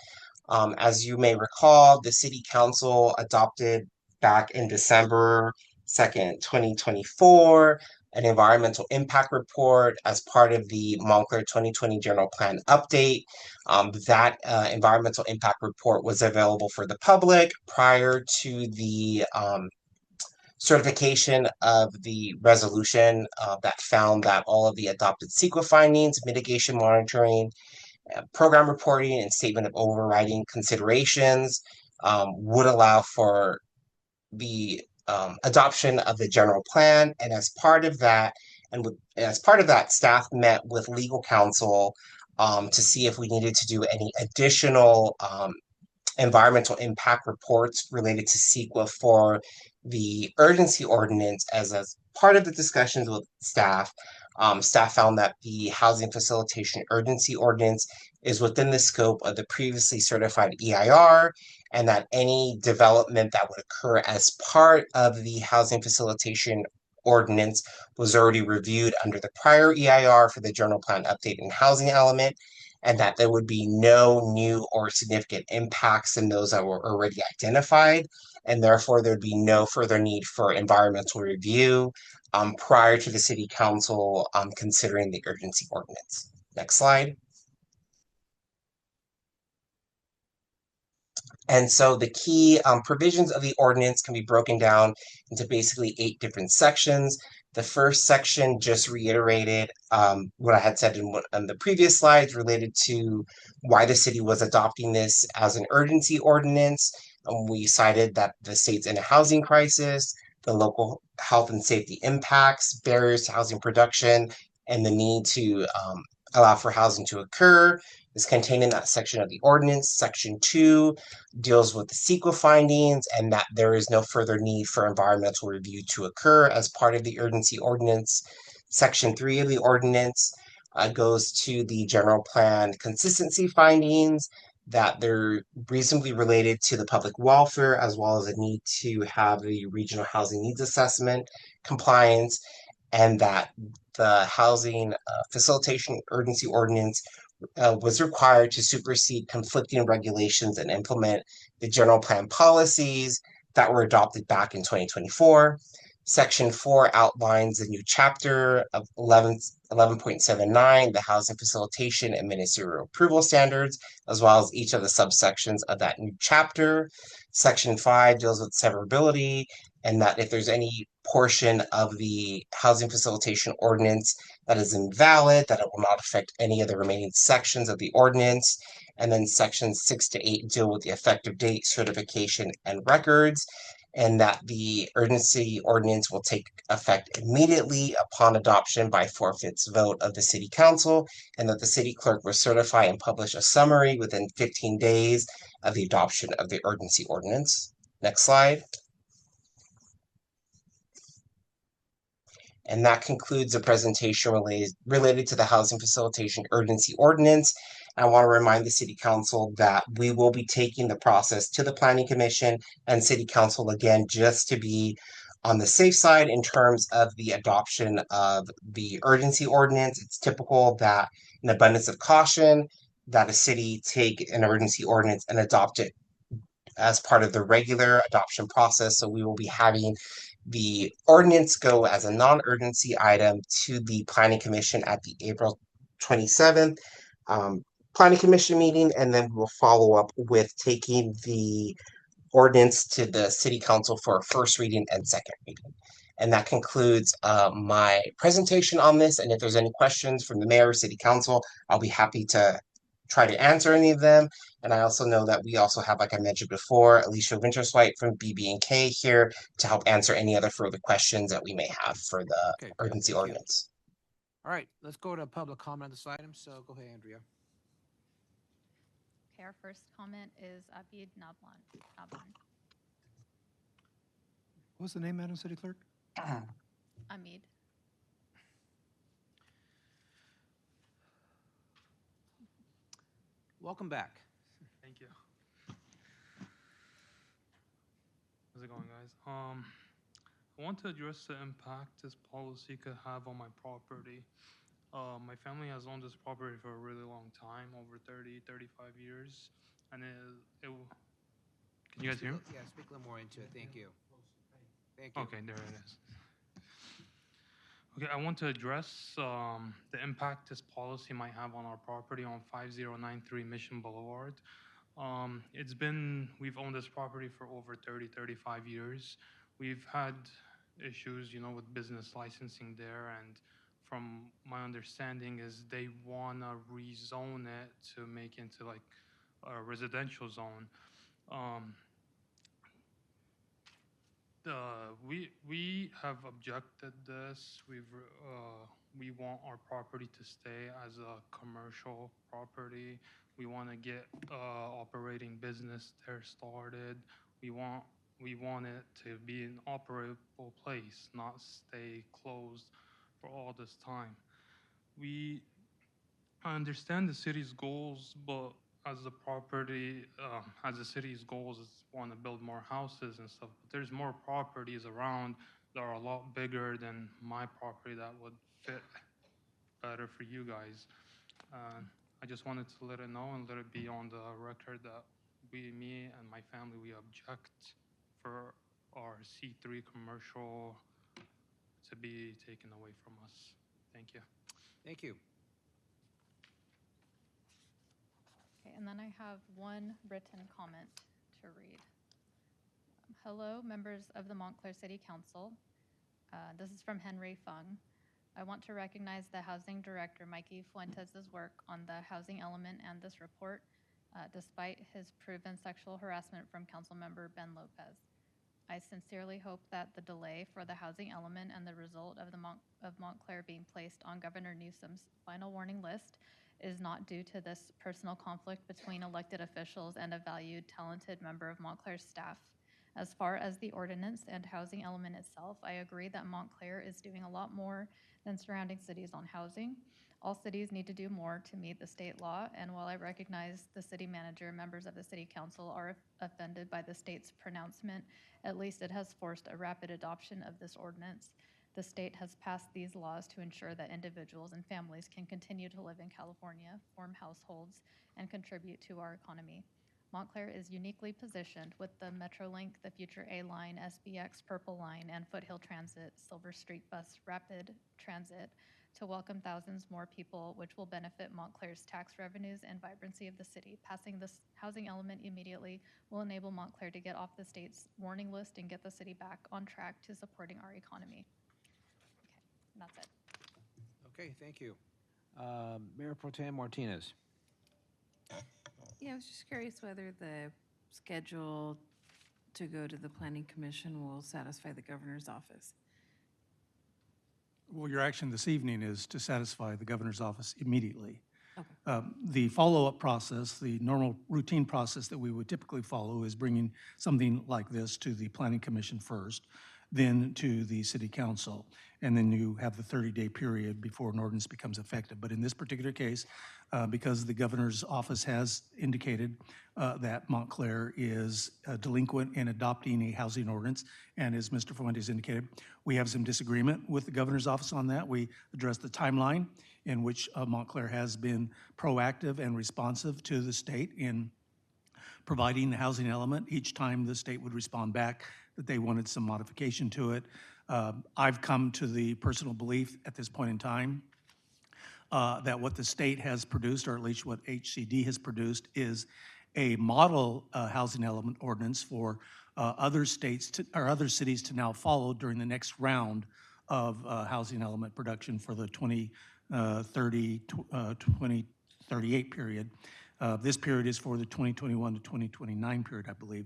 As you may recall, the City Council adopted back in December 2nd, 2024, an environmental impact report as part of the Montclair 2020 General Plan update. That environmental impact report was available for the public prior to the certification of the resolution that found that all of the adopted CEQA findings, mitigation monitoring, program reporting, and statement of overriding considerations would allow for the adoption of the general plan. And as part of that, staff met with legal counsel to see if we needed to do any additional environmental impact reports related to CEQA for the urgency ordinance as part of the discussions with staff. Staff found that the housing facilitation urgency ordinance is within the scope of the previously certified EIR, and that any development that would occur as part of the housing facilitation ordinance was already reviewed under the prior EIR for the general plan update and housing element, and that there would be no new or significant impacts than those that were already identified, and therefore there'd be no further need for environmental review prior to the city council considering the urgency ordinance. Next slide. And so the key provisions of the ordinance can be broken down into basically 8 different sections. The first section just reiterated what I had said in the previous slides related to why the city was adopting this as an urgency ordinance. We cited that the state's in a housing crisis, the local health and safety impacts, barriers to housing production, and the need to allow for housing to occur is contained in that section of the ordinance. Section 2 deals with the CEQA findings and that there is no further need for environmental review to occur as part of the urgency ordinance. Section 3 of the ordinance goes to the general plan consistency findings, that they're reasonably related to the public welfare as well as a need to have the regional housing needs assessment compliance, and that the housing facilitation urgency ordinance was required to supersede conflicting regulations and implement the general plan policies that were adopted back in 2024. Section 4 outlines a new chapter of 11.79, the housing facilitation and ministerial approval standards, as well as each of the subsections of that new chapter. Section 5 deals with severability, and that if there's any portion of the housing facilitation ordinance that is invalid, that it will not affect any of the remaining sections of the ordinance. And then sections 6 to 8 deal with the effective date, certification, and records, and that the urgency ordinance will take effect immediately upon adoption by 4/5 vote of the city council, and that the city clerk will certify and publish a summary within 15 days of the adoption of the urgency ordinance. Next slide. And that concludes the presentation related to the housing facilitation urgency ordinance. I want to remind the city council that we will be taking the process to the planning commission and city council again, just to be on the safe side in terms of the adoption of the urgency ordinance. It's typical that an abundance of caution that a city take an urgency ordinance and adopt it as part of the regular adoption process. So we will be having the ordinance go as a non-urgency item to the planning commission at the April 27th planning commission meeting, and then we'll follow up with taking the ordinance to the city council for a first reading and second reading. And that concludes my presentation on this. And if there's any questions from the mayor or city council, I'll be happy to try to answer any of them. And I also know that we also have, like I mentioned before, Alicia Winterswhite from BB&K here to help answer any other further questions that we may have for the
Okay,
urgency
thank you.
ordinance.
All right, let's go to public comment on this item. So go ahead, Andrea.
Okay, our first comment is Abid Nablan.
What's the name, Madam City Clerk?
Amid.
Welcome back.
Thank you. How's it going, guys? I want to address the impact this policy could have on my property. My family has owned this property for a really long time, over 30, 35 years. And can you guys hear me?
Yeah, speak a little more into it. Thank you. Thank you.
Okay, there it is. Okay, I want to address the impact this policy might have on our property on 5093 Mission Boulevard. We've owned this property for over 30, 35 years. We've had issues, with business licensing there, and from my understanding is they want to rezone it to make into like a residential zone. We have objected this. We want our property to stay as a commercial property. We want to get operating business there started. We we want it to be an operable place, not stay closed for all this time. I understand the city's goals, but as the property, as the city's goals is want to build more houses and stuff, but there's more properties around that are a lot bigger than my property that would fit better for you guys. I just wanted to let it know and let it be on the record that me and my family, we object for our C3 commercial to be taken away from us. Thank you.
Thank you.
Okay, and then I have one written comment to read. Hello, members of the Montclair City Council. This is from Henry Fung. I want to recognize the Housing Director, Mikey Fuentes' work on the housing element and this report, despite his proven sexual harassment from Councilmember Ben Lopez. I sincerely hope that the delay for the housing element and the result of Montclair being placed on Governor Newsom's final warning list is not due to this personal conflict between elected officials and a valued, talented member of Montclair's staff. As far as the ordinance and housing element itself, I agree that Montclair is doing a lot more than surrounding cities on housing. All cities need to do more to meet the state law, and while I recognize the city manager and members of the city council are offended by the state's pronouncement, at least it has forced a rapid adoption of this ordinance. The state has passed these laws to ensure that individuals and families can continue to live in California, form households, and contribute to our economy. Montclair is uniquely positioned with the Metrolink, the Future A-Line, SBX Purple Line, and Foothill Transit, Silver Street Bus Rapid Transit to welcome thousands more people, which will benefit Montclair's tax revenues and vibrancy of the city. Passing this housing element immediately will enable Montclair to get off the state's warning list and get the city back on track to supporting our economy. Okay, and that's it.
Okay, thank you. Mayor Pro Tem Martinez.
Yeah, I was just curious whether the schedule to go to the Planning Commission will satisfy the governor's office.
Well, your action this evening is to satisfy the governor's office immediately.
Okay.
The follow-up process, the normal routine process that we would typically follow is bringing something like this to the Planning Commission first, then to the City Council, and then you have the 30-day period before an ordinance becomes effective. But in this particular case, because the governor's office has indicated that Montclair is delinquent in adopting a housing ordinance, and as Mr. Fuentes indicated, we have some disagreement with the governor's office on that. We addressed the timeline in which Montclair has been proactive and responsive to the state in providing the housing element. Each time the state would respond back that they wanted some modification to it. I've come to the personal belief at this point in time that what the state has produced, or at least what HCD has produced, is a model housing element ordinance for other states or other cities to now follow during the next round of housing element production for the 2038 period. This period is for the 2021 to 2029 period, I believe.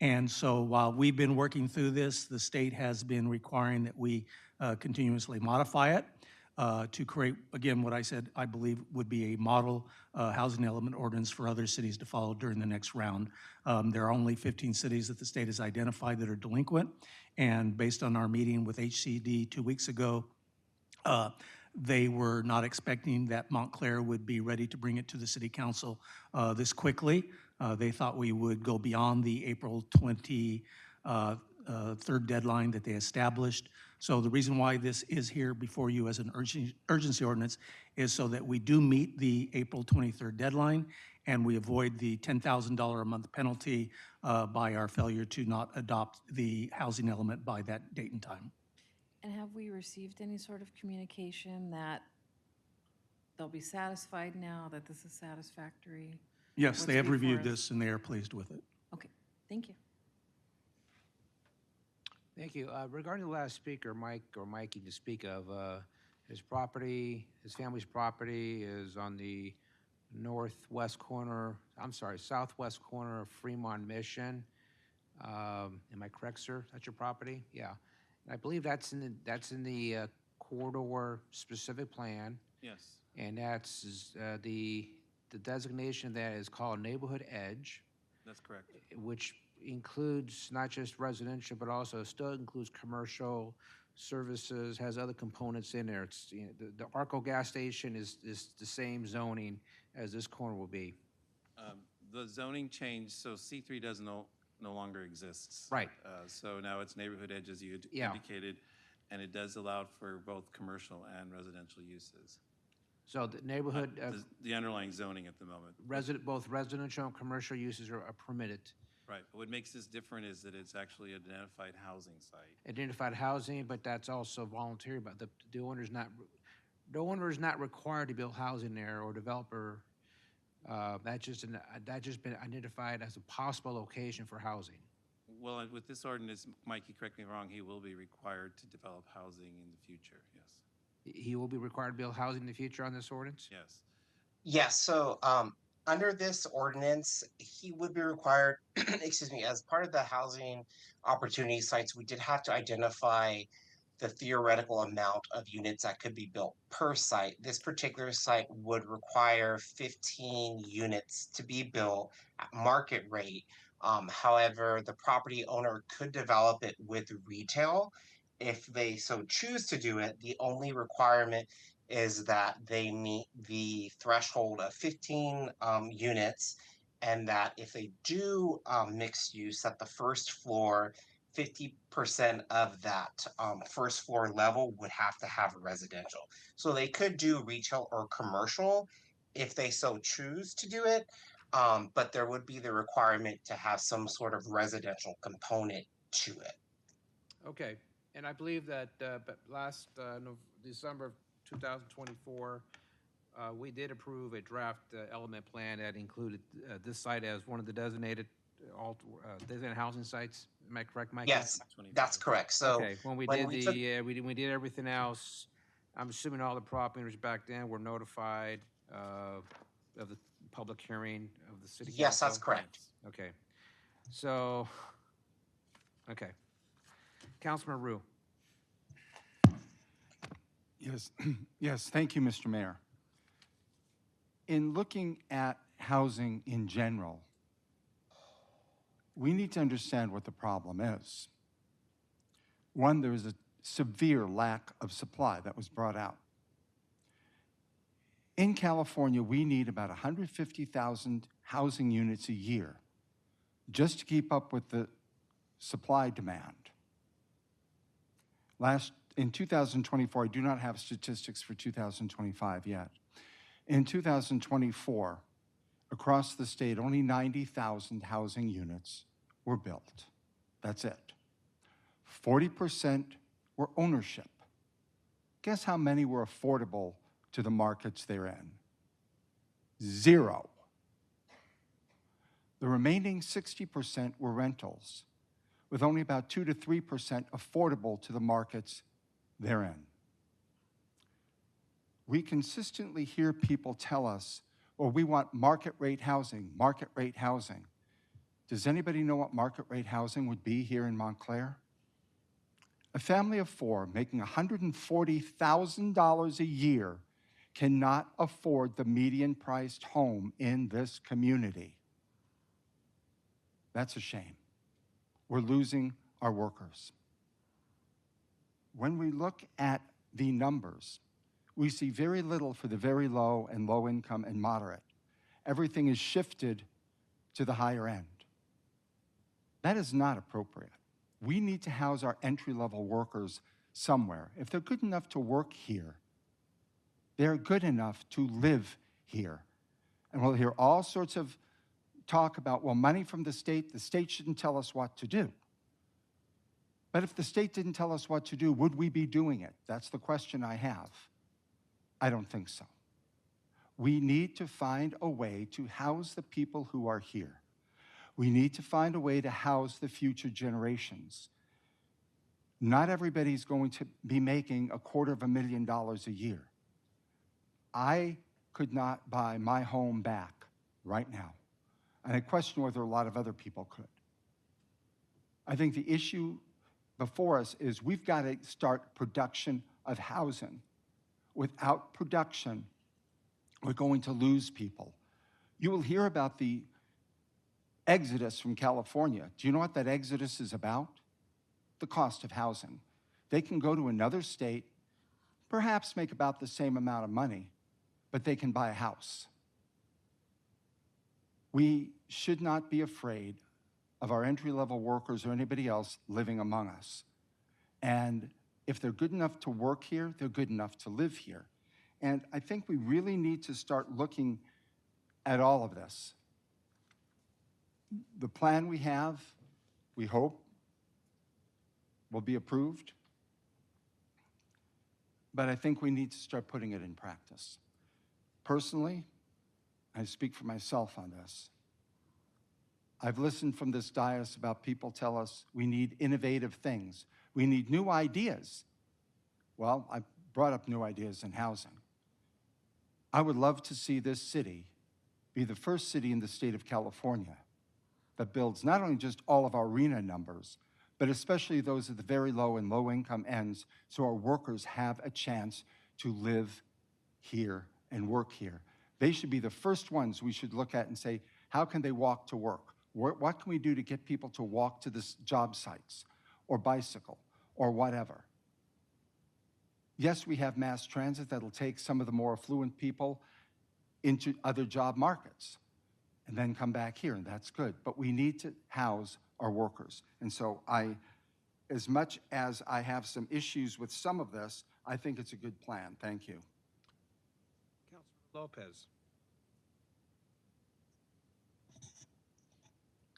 And so while we've been working through this, the state has been requiring that we continuously modify it to create, again, what I said I believe would be a model housing element ordinance for other cities to follow during the next round. There are only 15 cities that the state has identified that are delinquent, and based on our meeting with HCD 2 weeks ago, they were not expecting that Montclair would be ready to bring it to the City Council this quickly. They thought we would go beyond the April 23rd deadline that they established. So the reason why this is here before you as an urgency ordinance is so that we do meet the April 23rd deadline and we avoid the $10,000 a month penalty by our failure to not adopt the housing element by that date and time.
And have we received any sort of communication that they'll be satisfied now, that this is satisfactory?
Yes,
What's
they have
before
reviewed
us?
this and they are pleased with it.
Okay, thank you.
Thank you. Regarding the last speaker, Mike or Mikey to speak of, his property, his family's property is on the southwest corner of Fremont Mission. Am I correct, sir? That's your property? Yeah. And I believe that's in the corridor specific plan.
Yes.
And that's the designation of that is called neighborhood edge,
That's correct.
which includes not just residential, but also still includes commercial services, has other components in there. It's, you know, the Arco gas station is the same zoning as this corner will be.
The zoning changed, so C3 does no longer exists.
Right.
So now it's neighborhood edge, as you had
Yeah.
indicated, and it does allow for both commercial and residential uses.
So the neighborhood,
The underlying zoning at the moment.
both residential and commercial uses are permitted.
Right, but what makes this different is that it's actually an identified housing site.
Identified housing, but that's also voluntary, but the owner's not, the owner is not required to build housing there, or developer. That's just been identified as a possible location for housing.
Well, and with this ordinance, Mike, you correct me if I'm wrong, he will be required to develop housing in the future, yes.
He will be required to build housing in the future on this ordinance?
Yes.
Yes, so under this ordinance, he would be required, excuse me, as part of the housing opportunity sites, we did have to identify the theoretical amount of units that could be built per site. This particular site would require 15 units to be built at market rate. However, the property owner could develop it with retail if they so choose to do it. The only requirement is that they meet the threshold of 15 units, and that if they do mixed use, that the first floor, 50% of that first floor level would have to have residential. So they could do retail or commercial if they so choose to do it, but there would be the requirement to have some sort of residential component to it.
Okay, and I believe that but last December of 2024, we did approve a draft element plan that included this site as one of the designated designated housing sites. Am I correct, Mike?
Yes, that's correct. So
okay, when we did everything else, I'm assuming all the property owners back then were notified of the public hearing of the city council?
Yes, that's correct.
Okay, so, okay. Councilman Rue.
Yes, yes, thank you, Mr. Mayor. In looking at housing in general, we need to understand what the problem is. One, there is a severe lack of supply that was brought out. In California, we need about 150,000 housing units a year just to keep up with the supply demand. In 2024, I do not have statistics for 2025 yet. In 2024, across the state, only 90,000 housing units were built. That's it. 40% were ownership. Guess how many were affordable to the markets they're in? 0. The remaining 60% were rentals, with only about 2 to 3% affordable to the markets they're in. We consistently hear people tell us, well, we want market rate housing, market rate housing. Does anybody know what market rate housing would be here in Montclair? A family of 4 making $140,000 a year cannot afford the median priced home in this community. That's a shame. We're losing our workers. When we look at the numbers, we see very little for the very low and low income and moderate. Everything is shifted to the higher end. That is not appropriate. We need to house our entry-level workers somewhere. If they're good enough to work here, they're good enough to live here. And we'll hear all sorts of talk about, well, money from the state shouldn't tell us what to do. But if the state didn't tell us what to do, would we be doing it? That's the question I have. I don't think so. We need to find a way to house the people who are here. We need to find a way to house the future generations. Not everybody's going to be making $250,000 a year. I could not buy my home back right now. And I question whether a lot of other people could. I think the issue before us is we've got to start production of housing. Without production, we're going to lose people. You will hear about the exodus from California. Do you know what that exodus is about? The cost of housing. They can go to another state, perhaps make about the same amount of money, but they can buy a house. We should not be afraid of our entry-level workers or anybody else living among us. And if they're good enough to work here, they're good enough to live here. And I think we really need to start looking at all of this. The plan we have, we hope, will be approved. But I think we need to start putting it in practice. Personally, I speak for myself on this. I've listened from this dais about people tell us we need innovative things. We need new ideas. Well, I brought up new ideas in housing. I would love to see this city be the first city in the state of California that builds not only just all of our RENA numbers, but especially those at the very low and low income ends, so our workers have a chance to live here and work here. They should be the first ones we should look at and say, how can they walk to work? What can we do to get people to walk to the job sites or bicycle or whatever? Yes, we have mass transit that'll take some of the more affluent people into other job markets and then come back here, and that's good. But we need to house our workers. And so as much as I have some issues with some of this, I think it's a good plan. Thank you.
Councilor Lopez.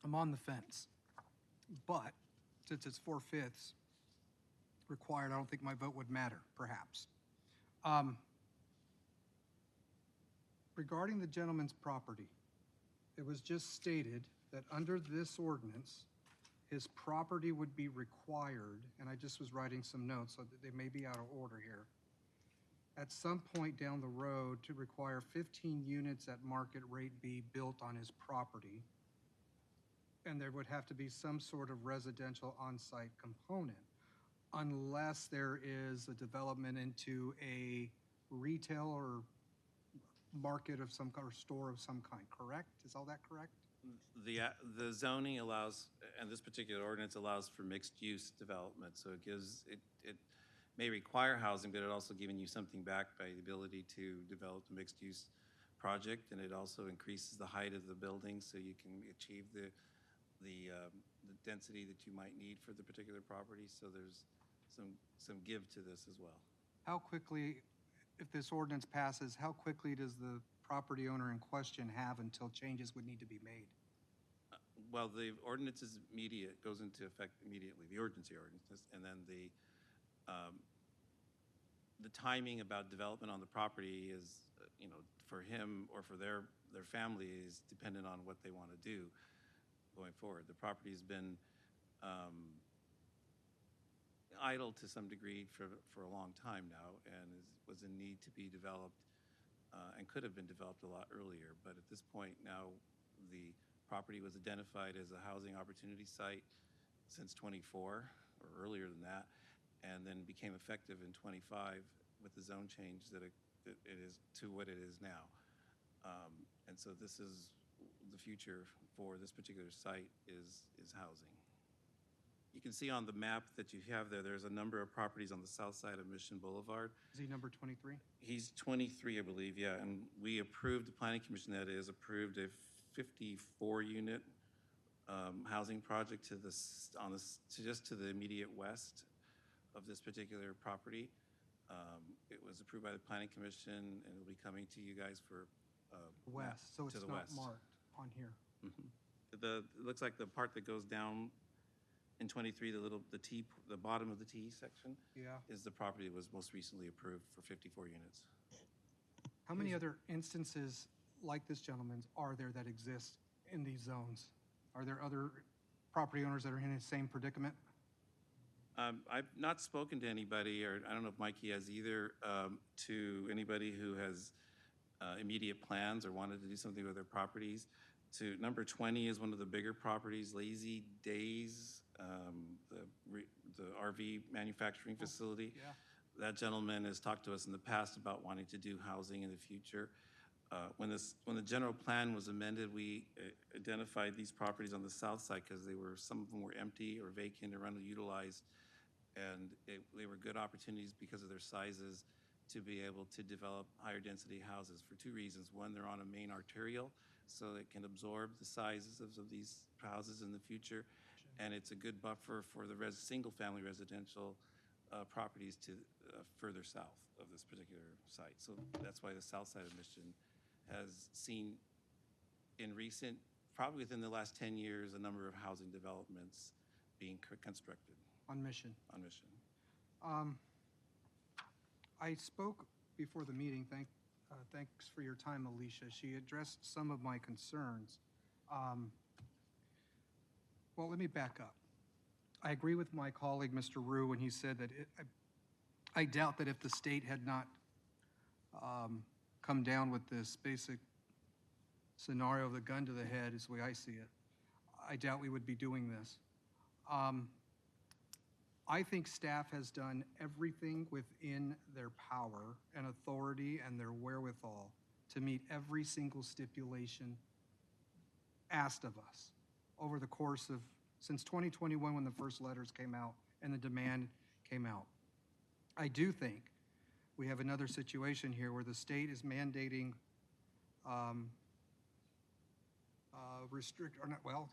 I'm on the fence, but since it's 4/5 required, I don't think my vote would matter, perhaps. Regarding the gentleman's property, it was just stated that under this ordinance, his property would be required, and I just was writing some notes, so that they may be out of order here, at some point down the road to require 15 units at market rate be built on his property. And there would have to be some sort of residential on-site component, unless there is a development into a retail or market of some kind, or store of some kind, correct? Is all that correct?
The zoning allows, and this particular ordinance allows for mixed-use development, so it may require housing, but it also giving you something back by the ability to develop a mixed-use project, and it also increases the height of the building, so you can achieve the density that you might need for the particular property. So there's some give to this as well.
How quickly, if this ordinance passes, how quickly does the property owner in question have until changes would need to be made?
Well, the ordinance is immediate, goes into effect immediately, the urgency ordinance, and then the timing about development on the property is, for him or for their family is dependent on what they want to do going forward. The property's been idle to some degree for a long time now, and was in need to be developed and could have been developed a lot earlier. But at this point now, the property was identified as a housing opportunity site since 24 or earlier than that, and then became effective in 25 with the zone change that it is to what it is now. And so this is the future for this particular site is housing. You can see on the map that you have there, there's a number of properties on the south side of Mission Boulevard.
Is he number 23?
He's 23, I believe, yeah, and we approved, the Planning Commission that is, approved a 54-unit housing project just to the immediate west of this particular property. It was approved by the Planning Commission, and it'll be coming to you guys for
West, so it's
to the
not
west.
marked on here.
It looks like the part that goes down in 23, the bottom of the T section,
Yeah.
is the property that was most recently approved for 54 units.
How many other instances like this gentleman's are there that exist in these zones? Are there other property owners that are in the same predicament?
I've not spoken to anybody, or I don't know if Mikey has either, to anybody who has immediate plans or wanted to do something with their properties. To number 20 is one of the bigger properties, Lazy Days, the RV manufacturing facility.
Yeah.
That gentleman has talked to us in the past about wanting to do housing in the future. When the general plan was amended, we identified these properties on the south side because some of them were empty or vacant or underutilized. And they were good opportunities because of their sizes to be able to develop higher density houses for two reasons. One, they're on a main arterial, so it can absorb the sizes of these houses in the future. And it's a good buffer for the single-family residential properties to further south of this particular site. So that's why the south side of Mission has seen probably within the last 10 years, a number of housing developments being constructed.
On Mission.
On Mission.
I spoke before the meeting. Thanks for your time, Alicia. She addressed some of my concerns. Well, let me back up. I agree with my colleague, Mr. Rue, when he said that I doubt that if the state had not come down with this basic scenario of the gun to the head, is the way I see it, I doubt we would be doing this. I think staff has done everything within their power and authority and their wherewithal to meet every single stipulation asked of us over the course of, since 2021 when the first letters came out and the demand came out. I do think we have another situation here where the state is mandating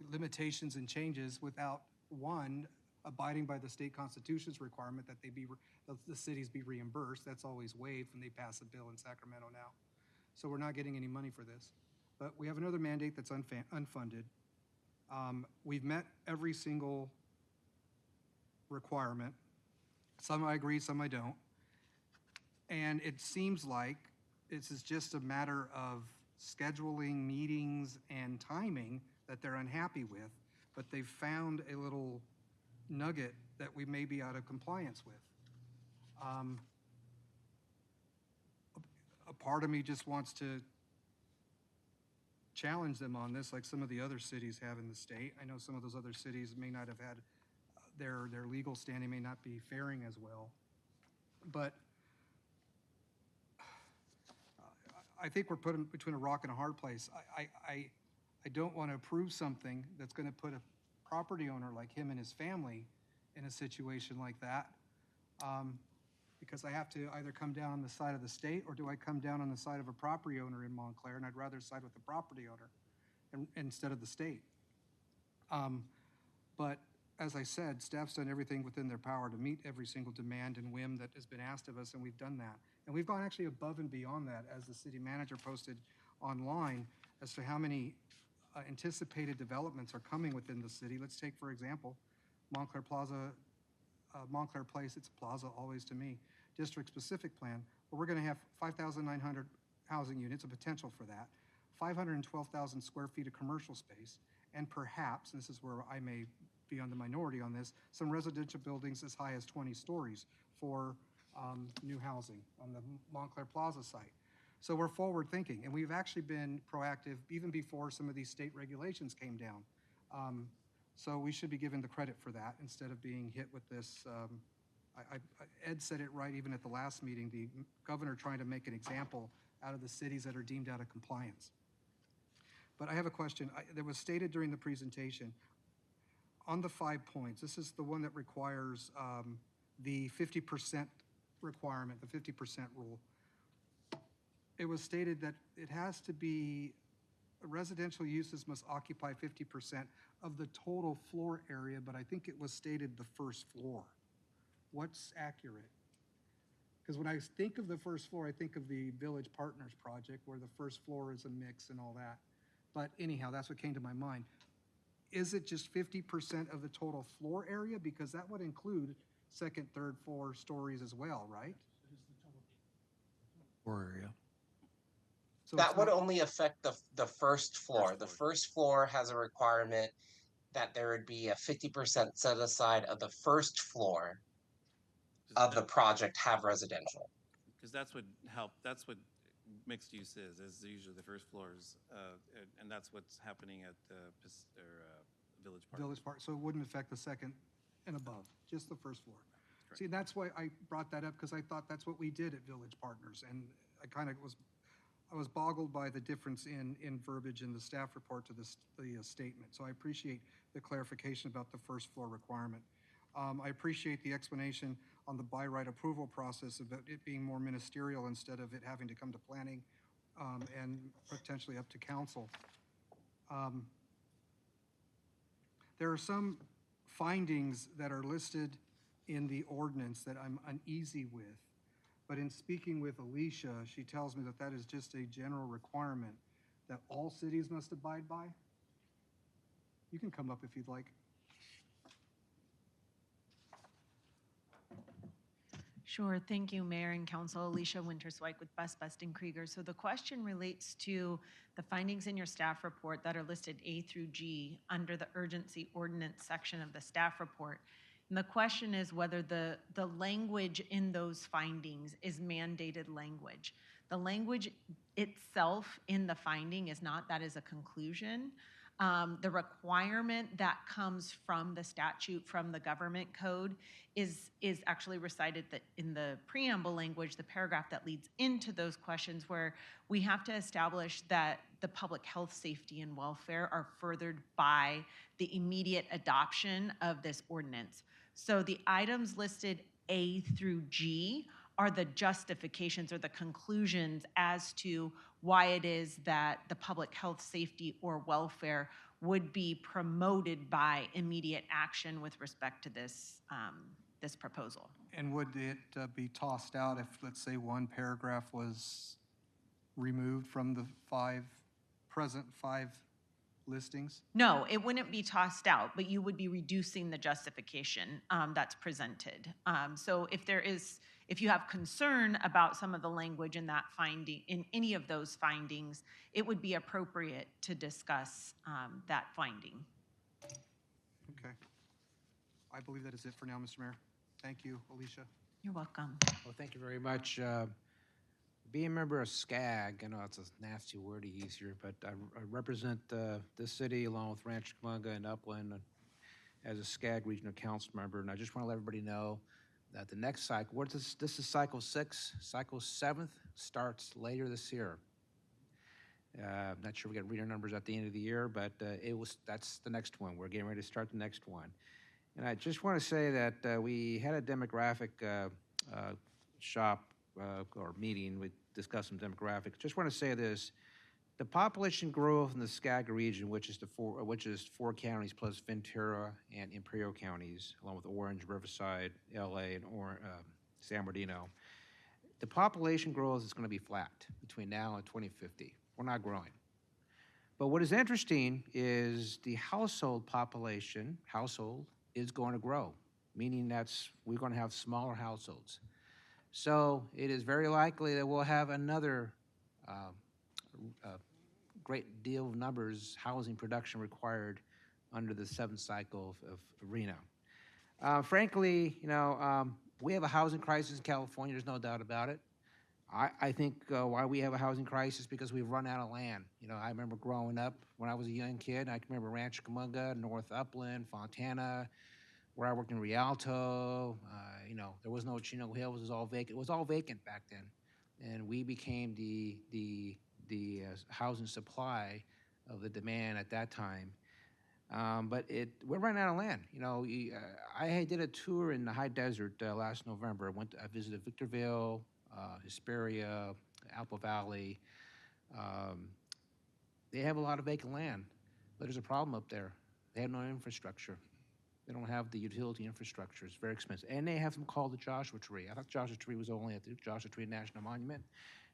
limitations and changes without, one, abiding by the state constitution's requirement that the cities be reimbursed. That's always waived when they pass a bill in Sacramento now. So we're not getting any money for this. But we have another mandate that's unfunded. We've met every single requirement. Some I agree, some I don't. And it seems like this is just a matter of scheduling meetings and timing that they're unhappy with, but they've found a little nugget that we may be out of compliance with. A part of me just wants to challenge them on this, like some of the other cities have in the state. I know some of those other cities may not have had, their legal standing may not be faring as well. But I think we're put between a rock and a hard place. I don't want to approve something that's going to put a property owner like him and his family in a situation like that, because I have to either come down on the side of the state or do I come down on the side of a property owner in Montclair, and I'd rather side with the property owner instead of the state. But as I said, staff's done everything within their power to meet every single demand and whim that has been asked of us, and we've done that. And we've gone actually above and beyond that, as the city manager posted online, as to how many anticipated developments are coming within the city. Let's take, for example, Montclair Plaza, Montclair Place, it's a plaza always to me, district-specific plan, where we're going to have 5,900 housing units, a potential for that, 512,000 square feet of commercial space, and perhaps, and this is where I may be on the minority on this, some residential buildings as high as 20 stories for new housing on the Montclair Plaza site. So we're forward thinking, and we've actually been proactive even before some of these state regulations came down. So we should be given the credit for that instead of being hit with this. Ed said it right even at the last meeting, the governor trying to make an example out of the cities that are deemed out of compliance. But I have a question. That was stated during the presentation. On the 5 points, this is the one that requires the 50% requirement, the 50% rule. It was stated that it has to be, residential uses must occupy 50% of the total floor area, but I think it was stated the first floor. What's accurate? Because when I think of the first floor, I think of the Village Partners project where the first floor is a mix and all that. But anyhow, that's what came to my mind. Is it just 50% of the total floor area? Because that would include second, third, fourth stories as well, right?
Floor area.
So
That would only affect the first floor. The first floor has a requirement that there would be a 50% set aside of the first floor of the project have residential.
Because that's what mixed use is usually the first floors, and that's what's happening at Village Park.
Village Park, so it wouldn't affect the second and above, just the first floor.
Correct.
See, that's why I brought that up, because I thought that's what we did at Village Partners, and I was boggled by the difference in verbiage in the staff report to the statement. So I appreciate the clarification about the first floor requirement. I appreciate the explanation on the by right approval process about it being more ministerial instead of it having to come to planning and potentially up to council. There are some findings that are listed in the ordinance that I'm uneasy with, but in speaking with Alicia, she tells me that that is just a general requirement that all cities must abide by. You can come up if you'd like.
Sure. Thank you, Mayor and Council. Alicia Winterswike with Best and Krieger. So the question relates to the findings in your staff report that are listed A through G under the urgency ordinance section of the staff report. And the question is whether the language in those findings is mandated language. The language itself in the finding is not, that is a conclusion. The requirement that comes from the statute, from the government code, is actually recited in the preamble language, the paragraph that leads into those questions, where we have to establish that the public health, safety, and welfare are furthered by the immediate adoption of this ordinance. So the items listed A through G are the justifications or the conclusions as to why it is that the public health, safety, or welfare would be promoted by immediate action with respect to this, this proposal.
And would it be tossed out if, let's say, one paragraph was removed from the present five listings?
No, it wouldn't be tossed out, but you would be reducing the justification that's presented. So if you have concern about some of the language in that finding, in any of those findings, it would be appropriate to discuss that finding.
Okay. I believe that is it for now, Mr. Mayor. Thank you, Alicia.
You're welcome.
Well, thank you very much. Being a member of SCAG, I know it's a nasty word to use here, but I represent this city along with Rancho Cucamonga and Upland as a SCAG regional council member, and I just want to let everybody know that the next cycle, this is cycle 6, cycle 7th starts later this year. I'm not sure we get reader numbers at the end of the year, but that's the next one. We're getting ready to start the next one. And I just want to say that we had a demographic shop or meeting. We discussed some demographics. Just want to say this: the population growth in the Skagit region, which is 4 counties plus Ventura and Imperial counties, along with Orange, Riverside, LA, and San Bernardino. The population growth is going to be flat between now and 2050. We're not growing. But what is interesting is the household population, is going to grow, meaning we're going to have smaller households. So it is very likely that we'll have another great deal of numbers, housing production required under the 7th cycle of RENA. Frankly, we have a housing crisis in California, there's no doubt about it. I think why we have a housing crisis because we've run out of land. I remember growing up when I was a young kid, I can remember Rancho Cucamonga, North Upland, Fontana, where I worked in Rialto. There was no Chino Hills, it was all vacant. It was all vacant back then. And we became the housing supply of the demand at that time. But we're running out of land. I did a tour in the high desert last November. I visited Victorville, Hesperia, Apple Valley. They have a lot of vacant land, but there's a problem up there. They have no infrastructure. They don't have the utility infrastructure. It's very expensive. And they have something called the Joshua Tree. I thought Joshua Tree was only at the Joshua Tree National Monument.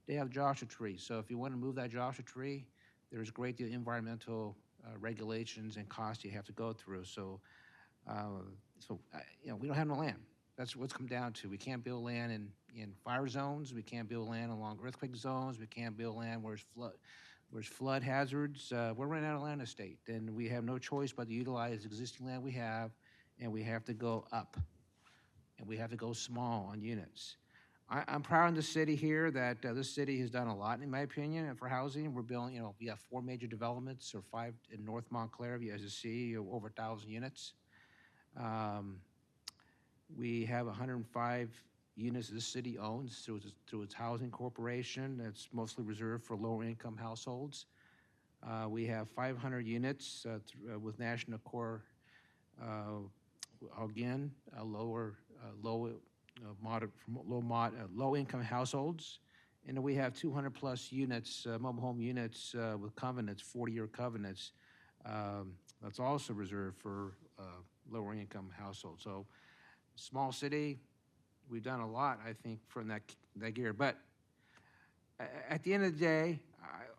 They have Joshua Tree. So if you want to move that Joshua Tree, there's a great deal of environmental regulations and costs you have to go through. So, we don't have no land. That's what's come down to. We can't build land in fire zones. We can't build land along earthquake zones. We can't build land where there's flood hazards. We're running out of land estate, and we have no choice but to utilize existing land we have, and we have to go up, and we have to go small on units. I'm proud of the city here that this city has done a lot, in my opinion, for housing. We're building, we have 4 major developments, or 5 in North Montclair, as you see, over 1,000 units. We have 105 units the city owns through its housing corporation. That's mostly reserved for lower-income households. We have 500 units with National Core, again, low-income households. And then we have 200-plus units, mobile home units with covenants, 40-year covenants. That's also reserved for lower-income households. So, small city, we've done a lot, I think, from that gear. But at the end of the day,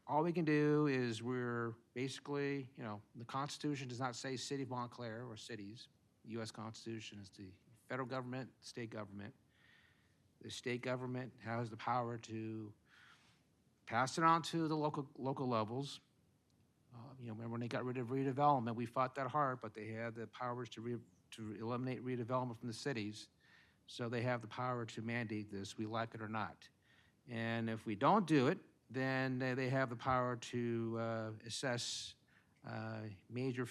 all we can do is we're basically, the Constitution does not say City of Montclair or cities. The U.S. Constitution is the federal government, state government. The state government has the power to pass it on to the local levels. Remember when they got rid of redevelopment, we fought that hard, but they had the powers to eliminate redevelopment from the cities. So they have the power to mandate this, we like it or not. And if we don't do it, then they have the power to assess major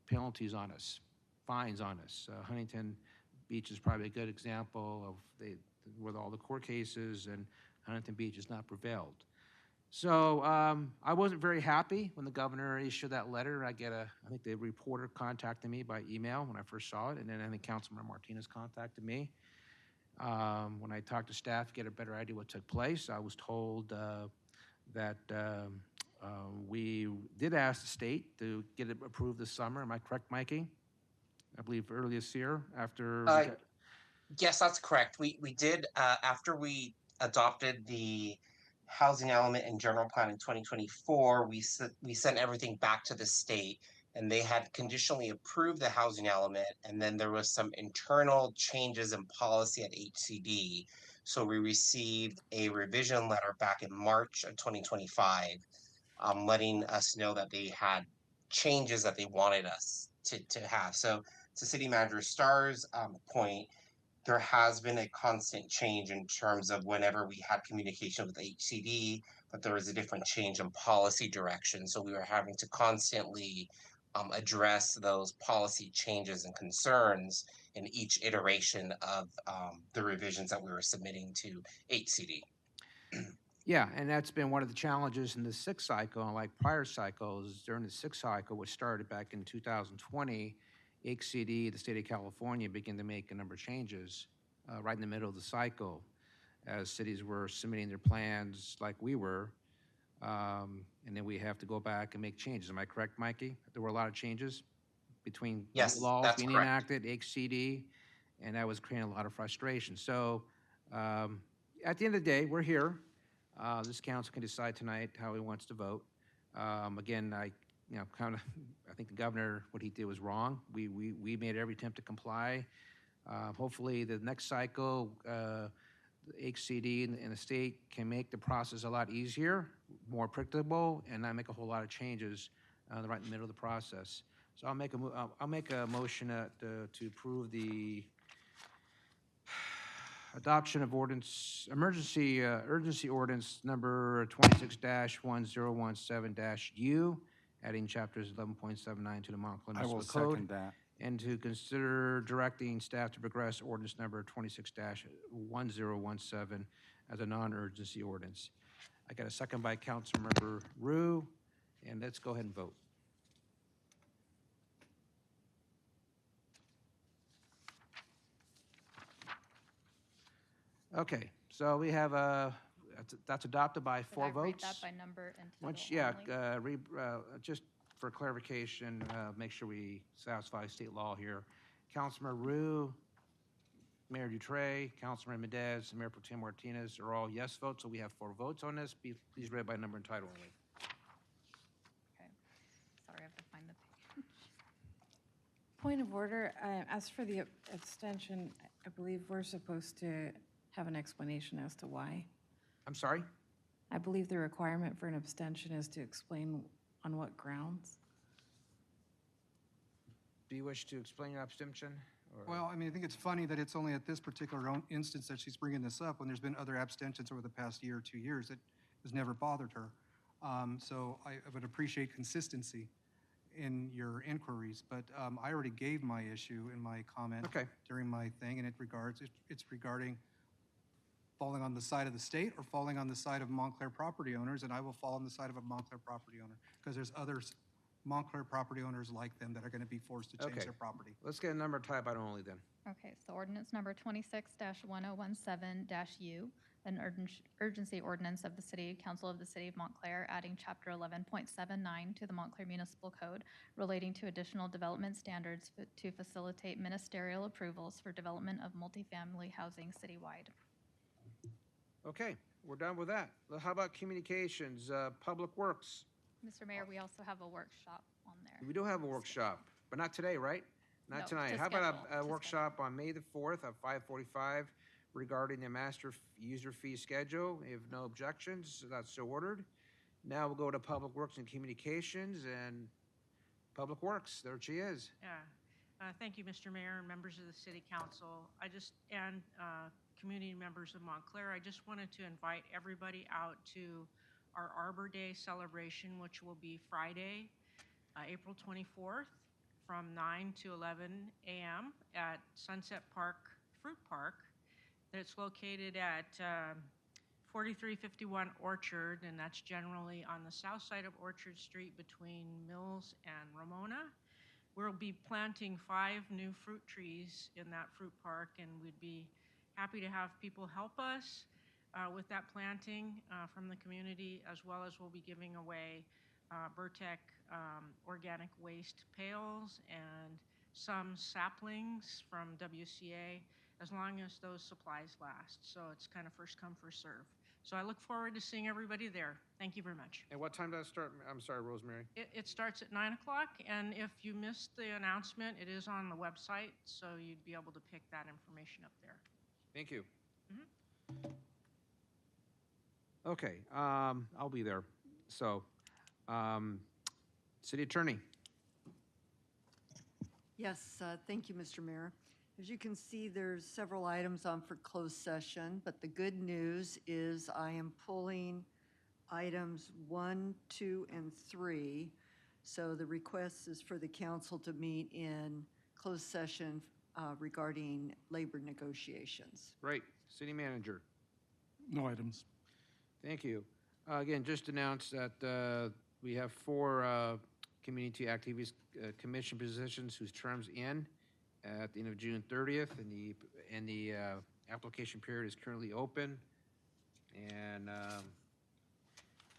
penalties on us, fines on us. Huntington Beach is probably a good example of with all the court cases, and Huntington Beach has not prevailed. So I wasn't very happy when the governor issued that letter. I think the reporter contacted me by email when I first saw it, and then I think Councilman Martinez contacted me. When I talked to staff to get a better idea what took place, I was told that we did ask the state to get it approved this summer. Am I correct, Mikey? I believe early this year after.
Yes, that's correct. We did, after we adopted the housing element in general plan in 2024, we sent everything back to the state, and they had conditionally approved the housing element, and then there was some internal changes in policy at HCD. So we received a revision letter back in March of 2025, letting us know that they had changes that they wanted us to have. So to City Manager Starr's point, there has been a constant change in terms of whenever we had communication with HCD, but there was a different change in policy direction. So we were having to constantly address those policy changes and concerns in each iteration of the revisions that we were submitting to HCD.
Yeah, and that's been one of the challenges in the sixth cycle, unlike prior cycles. During the sixth cycle, which started back in 2020, HCD, the state of California, began to make a number of changes right in the middle of the cycle as cities were submitting their plans like we were. And then we have to go back and make changes. Am I correct, Mikey? There were a lot of changes between laws being enacted, HCD, and that was creating a lot of frustration. So at the end of the day, we're here. This council can decide tonight how he wants to vote. Again, I think the governor, what he did was wrong. We made every attempt to comply. Hopefully, the next cycle, the HCD and the state can make the process a lot easier, more predictable, and not make a whole lot of changes right in the middle of the process. So I'll make a motion to approve the adoption of urgency ordinance number 26-1017-U, adding chapters 11.79 to the Montclair
I will
Municipal Code.
second that.
And to consider directing staff to progress ordinance number 26-1017 as a non-urgency ordinance. I got a second by Councilmember Rue, and let's go ahead and vote. Okay, so we have that's adopted by 4 votes.
Read that by number and title only?
Just for clarification, make sure we satisfy state law here. Councilmember Rue, Mayor Dutray, Councilmember Mendez, and Mayor Pro Tem Martinez are all yes votes, so we have 4 votes on this. Please read by number and title only.
Okay. Sorry, I have to find the page.
Point of order, as for the abstention, I believe we're supposed to have an explanation as to why.
I'm sorry?
I believe the requirement for an abstention is to explain on what grounds.
Do you wish to explain your abstention? Or?
Well, I mean, I think it's funny that it's only at this particular instance that she's bringing this up when there's been other abstentions over the past year or 2 years that has never bothered her. So I would appreciate consistency in your inquiries, but I already gave my issue in my comment during my thing, and it's regarding falling on the side of the state or falling on the side of Montclair property owners, and I will fall on the side of a Montclair property owner, because there's others, Montclair property owners like them that are going to be forced to change
Okay.
their property.
Let's get a number type out only then.
Okay, so ordinance number 26-1017-U, an urgency ordinance of the City Council of the City of Montclair, adding Chapter 11.79 to the Montclair Municipal Code relating to additional development standards to facilitate ministerial approvals for development of multifamily housing citywide.
Okay, we're done with that. Well, how about communications, Public Works?
Mr. Mayor, we also have a workshop on there.
We do have a workshop, but not today, right?
No,
Not tonight.
to
How about
schedule,
a
to
workshop on May the 4th at 5:45 regarding the master user fee schedule? If no objections, that's so ordered. Now we'll go to Public Works and Communications, and Public Works, there she is.
Yeah. Thank you, Mr. Mayor and members of the City Council. And community members of Montclair, I just wanted to invite everybody out to our Arbor Day celebration, which will be Friday, April 24th, from 9 to 11 a.m. at Sunset Park Fruit Park. That's located at 4351 Orchard, and that's generally on the south side of Orchard Street between Mills and Ramona. We'll be planting 5 new fruit trees in that fruit park, and we'd be happy to have people help us with that planting from the community, as well as we'll be giving away Burtec organic waste pails and some saplings from WCA, as long as those supplies last. So it's kind of first come, first serve. So I look forward to seeing everybody there. Thank you very much.
And what time does it start? I'm sorry, Rosemary.
It starts at 9 o'clock, and if you missed the announcement, it is on the website, so you'd be able to pick that information up there.
Thank you.
Mhm.
Okay, I'll be there. So, City Attorney.
Yes, thank you, Mr. Mayor. As you can see, there's several items on for closed session, but the good news is I am pulling items 1, 2, and 3. So the request is for the council to meet in closed session regarding labor negotiations.
Great. City Manager.
No items.
Thank you. Again, just announce that we have 4 Community Activities Commission positions whose terms end at the end of June 30th, and the application period is currently open. And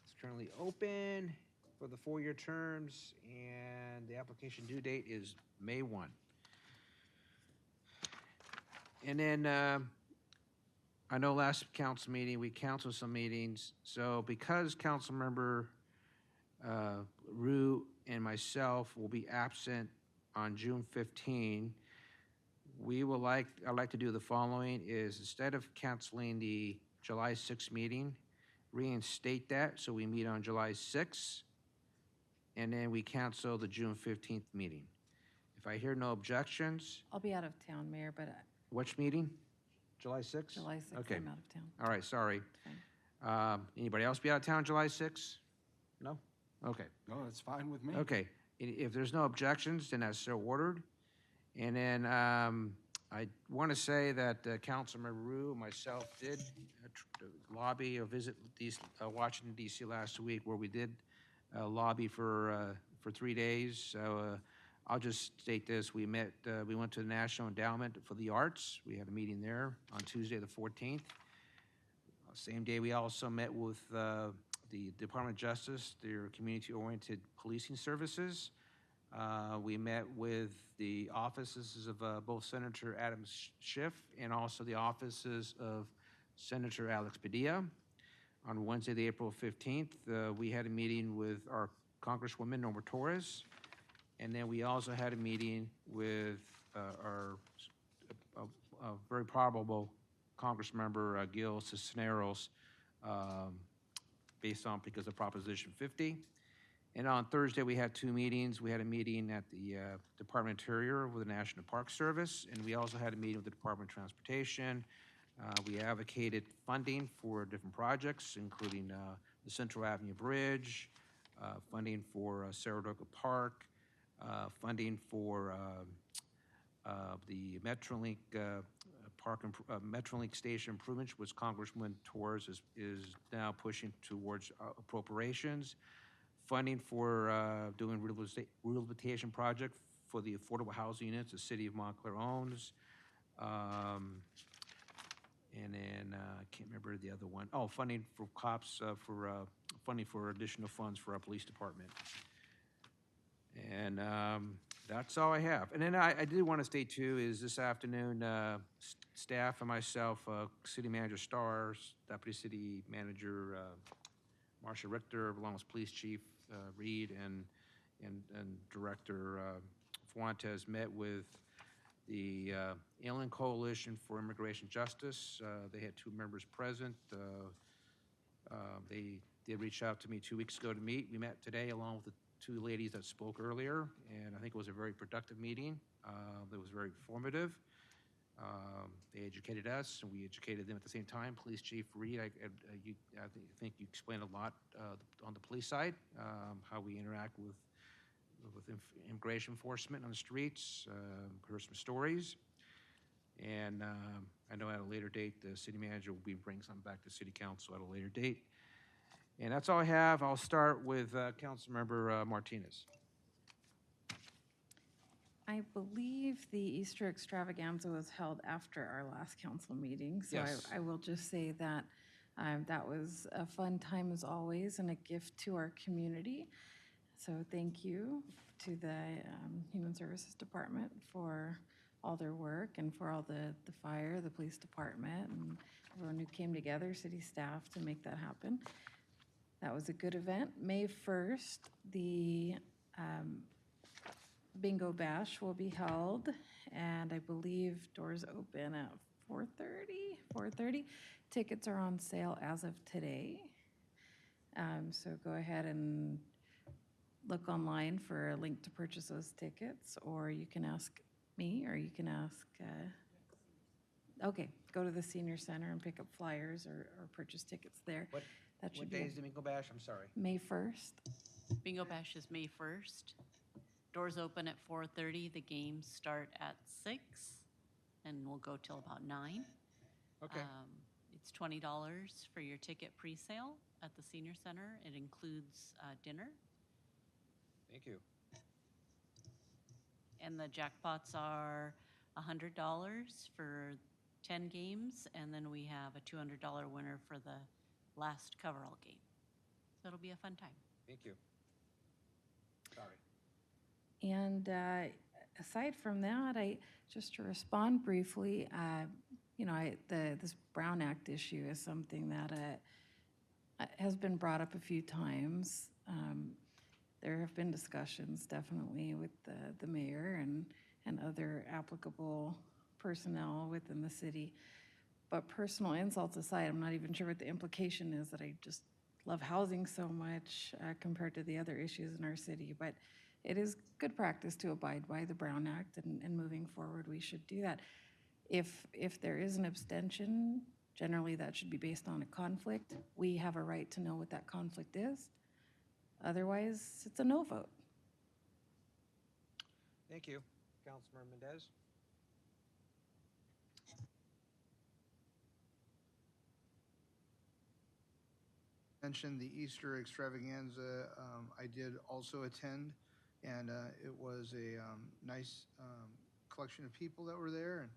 it's currently open for the 4-year terms, and the application due date is May 1. And then I know last council meeting, we canceled some meetings. So because Councilmember Rue and myself will be absent on June 15, I'd like to do the following is instead of canceling the July 6th meeting, reinstate that so we meet on July 6th, and then we cancel the June 15th meeting. If I hear no objections,
I'll be out of town, Mayor, but
which meeting? July 6th?
July 6th,
Okay.
I'm out of town.
All right, sorry. Anybody else be out of town July 6th? No? Okay.
No, it's fine with me.
Okay. If there's no objections, then that's so ordered. And then I want to say that Councilmember Rue and myself did lobby or visit Washington, D.C. last week, where we did lobby for 3 days. So I'll just state this. We went to the National Endowment for the Arts. We had a meeting there on Tuesday, the 14th. Same day, we also met with the Department of Justice, their community-oriented policing services. We met with the offices of both Senator Adam Schiff and also the offices of Senator Alex Padilla. On Wednesday, the April 15th, we had a meeting with our Congresswoman Norma Torres, and then we also had a meeting with our very probable Congressmember Gil Cisneros, because of Proposition 50. And on Thursday, we had 2 meetings. We had a meeting at the Department of Interior with the National Park Service, and we also had a meeting with the Department of Transportation. We advocated funding for different projects, including the Central Avenue Bridge, funding for Saratoga Park, funding for the Metrolink Metrolink station improvements, which Congressman Torres is now pushing towards appropriations. Funding for doing rehabilitation project for the affordable housing units the city of Montclair owns. And then, I can't remember the other one. Oh, funding for cops, funding for additional funds for our police department. And that's all I have. And then I did want to state too, is this afternoon, staff and myself, City Manager Stars, Deputy City Manager Marcia Richter, along with Police Chief Reed and Director Fuentes, met with the Alien Coalition for Immigration Justice. They had 2 members present. They did reach out to me 2 weeks ago to meet. We met today along with the 2 ladies that spoke earlier, and I think it was a very productive meeting. It was very informative. They educated us, and we educated them at the same time. Police Chief Reed, I think you explained a lot on the police side, how we interact with immigration enforcement on the streets, heard some stories. And I know at a later date, the city manager will be bringing something back to city council at a later date. And that's all I have. I'll start with Councilmember Martinez.
I believe the Easter extravaganza was held after our last council meeting. So
Yes.
I will just say that that was a fun time as always and a gift to our community. So thank you to the Human Services Department for all their work and for all the fire, the police department, and everyone who came together, city staff, to make that happen. That was a good event. May 1st, the Bingo Bash will be held, and I believe doors open at 4:30. Tickets are on sale as of today. So go ahead and look online for a link to purchase those tickets, or you can ask me, or you can ask, okay, go to the senior center and pick up flyers or purchase tickets there. That should
What
be
day is the Bingo Bash? I'm sorry.
May 1st.
Bingo Bash is May 1st. Doors open at 4:30. The games start at 6 and will go till about 9.
Okay.
It's $20 for your ticket pre-sale at the senior center. It includes dinner.
Thank you.
And the jackpots are $100 for 10 games, and then we have a $200 winner for the last coverall game. So it'll be a fun time.
Thank you. Sorry.
And aside from that, just to respond briefly, this Brown Act issue is something that has been brought up a few times. There have been discussions definitely with the mayor and other applicable personnel within the city. But personal insults aside, I'm not even sure what the implication is, that I just love housing so much compared to the other issues in our city. But it is good practice to abide by the Brown Act, and moving forward, we should do that. If there is an abstention, generally that should be based on a conflict. We have a right to know what that conflict is. Otherwise, it's a no vote.
Thank you. Councilmember Mendez?
Mentioned the Easter extravaganza. I did also attend, and it was a nice collection of people that were there,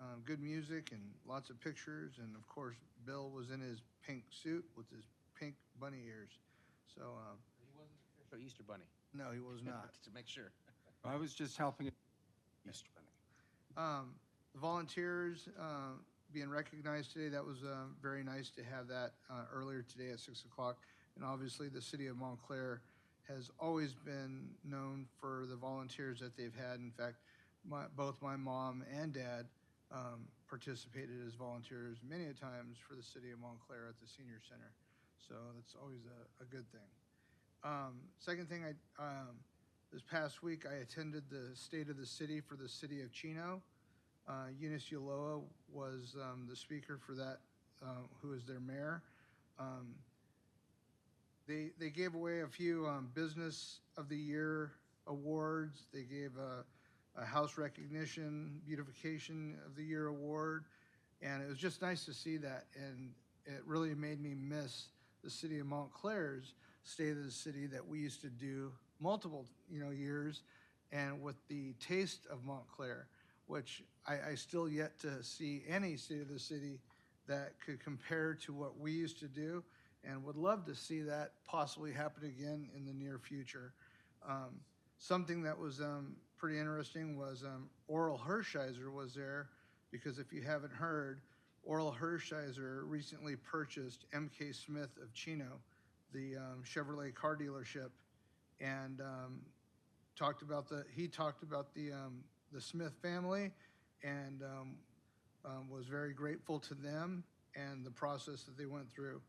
and good music and lots of pictures. And of course, Bill was in his pink suit with his pink bunny ears. So
He wasn't the official Easter Bunny.
no, he was not.
To make sure.
I was just helping Easter Bunny.
The volunteers being recognized today, that was very nice to have that earlier today at 6 o'clock. And obviously, the city of Montclair has always been known for the volunteers that they've had. In fact, both my mom and dad participated as volunteers many a times for the city of Montclair at the senior center. So that's always a good thing. Second thing, this past week, I attended the State of the City for the city of Chino. Eunice Uloa was the speaker for that, who is their mayor. They gave away a few Business of the Year awards. They gave a House Recognition Beautification of the Year award, And it was just nice to see that, and it really made me miss the city of Montclair's State of the City that we used to do multiple, years, and with the taste of Montclair, which I still yet to see any State of the City that could compare to what we used to do, and would love to see that possibly happen again in the near future. Something that was pretty interesting was Oral Hershiser was there, because if you haven't heard, Oral Hershiser recently purchased MK Smith of Chino, the Chevrolet car dealership, and talked about the Smith family, and was very grateful to them and the process that they went through.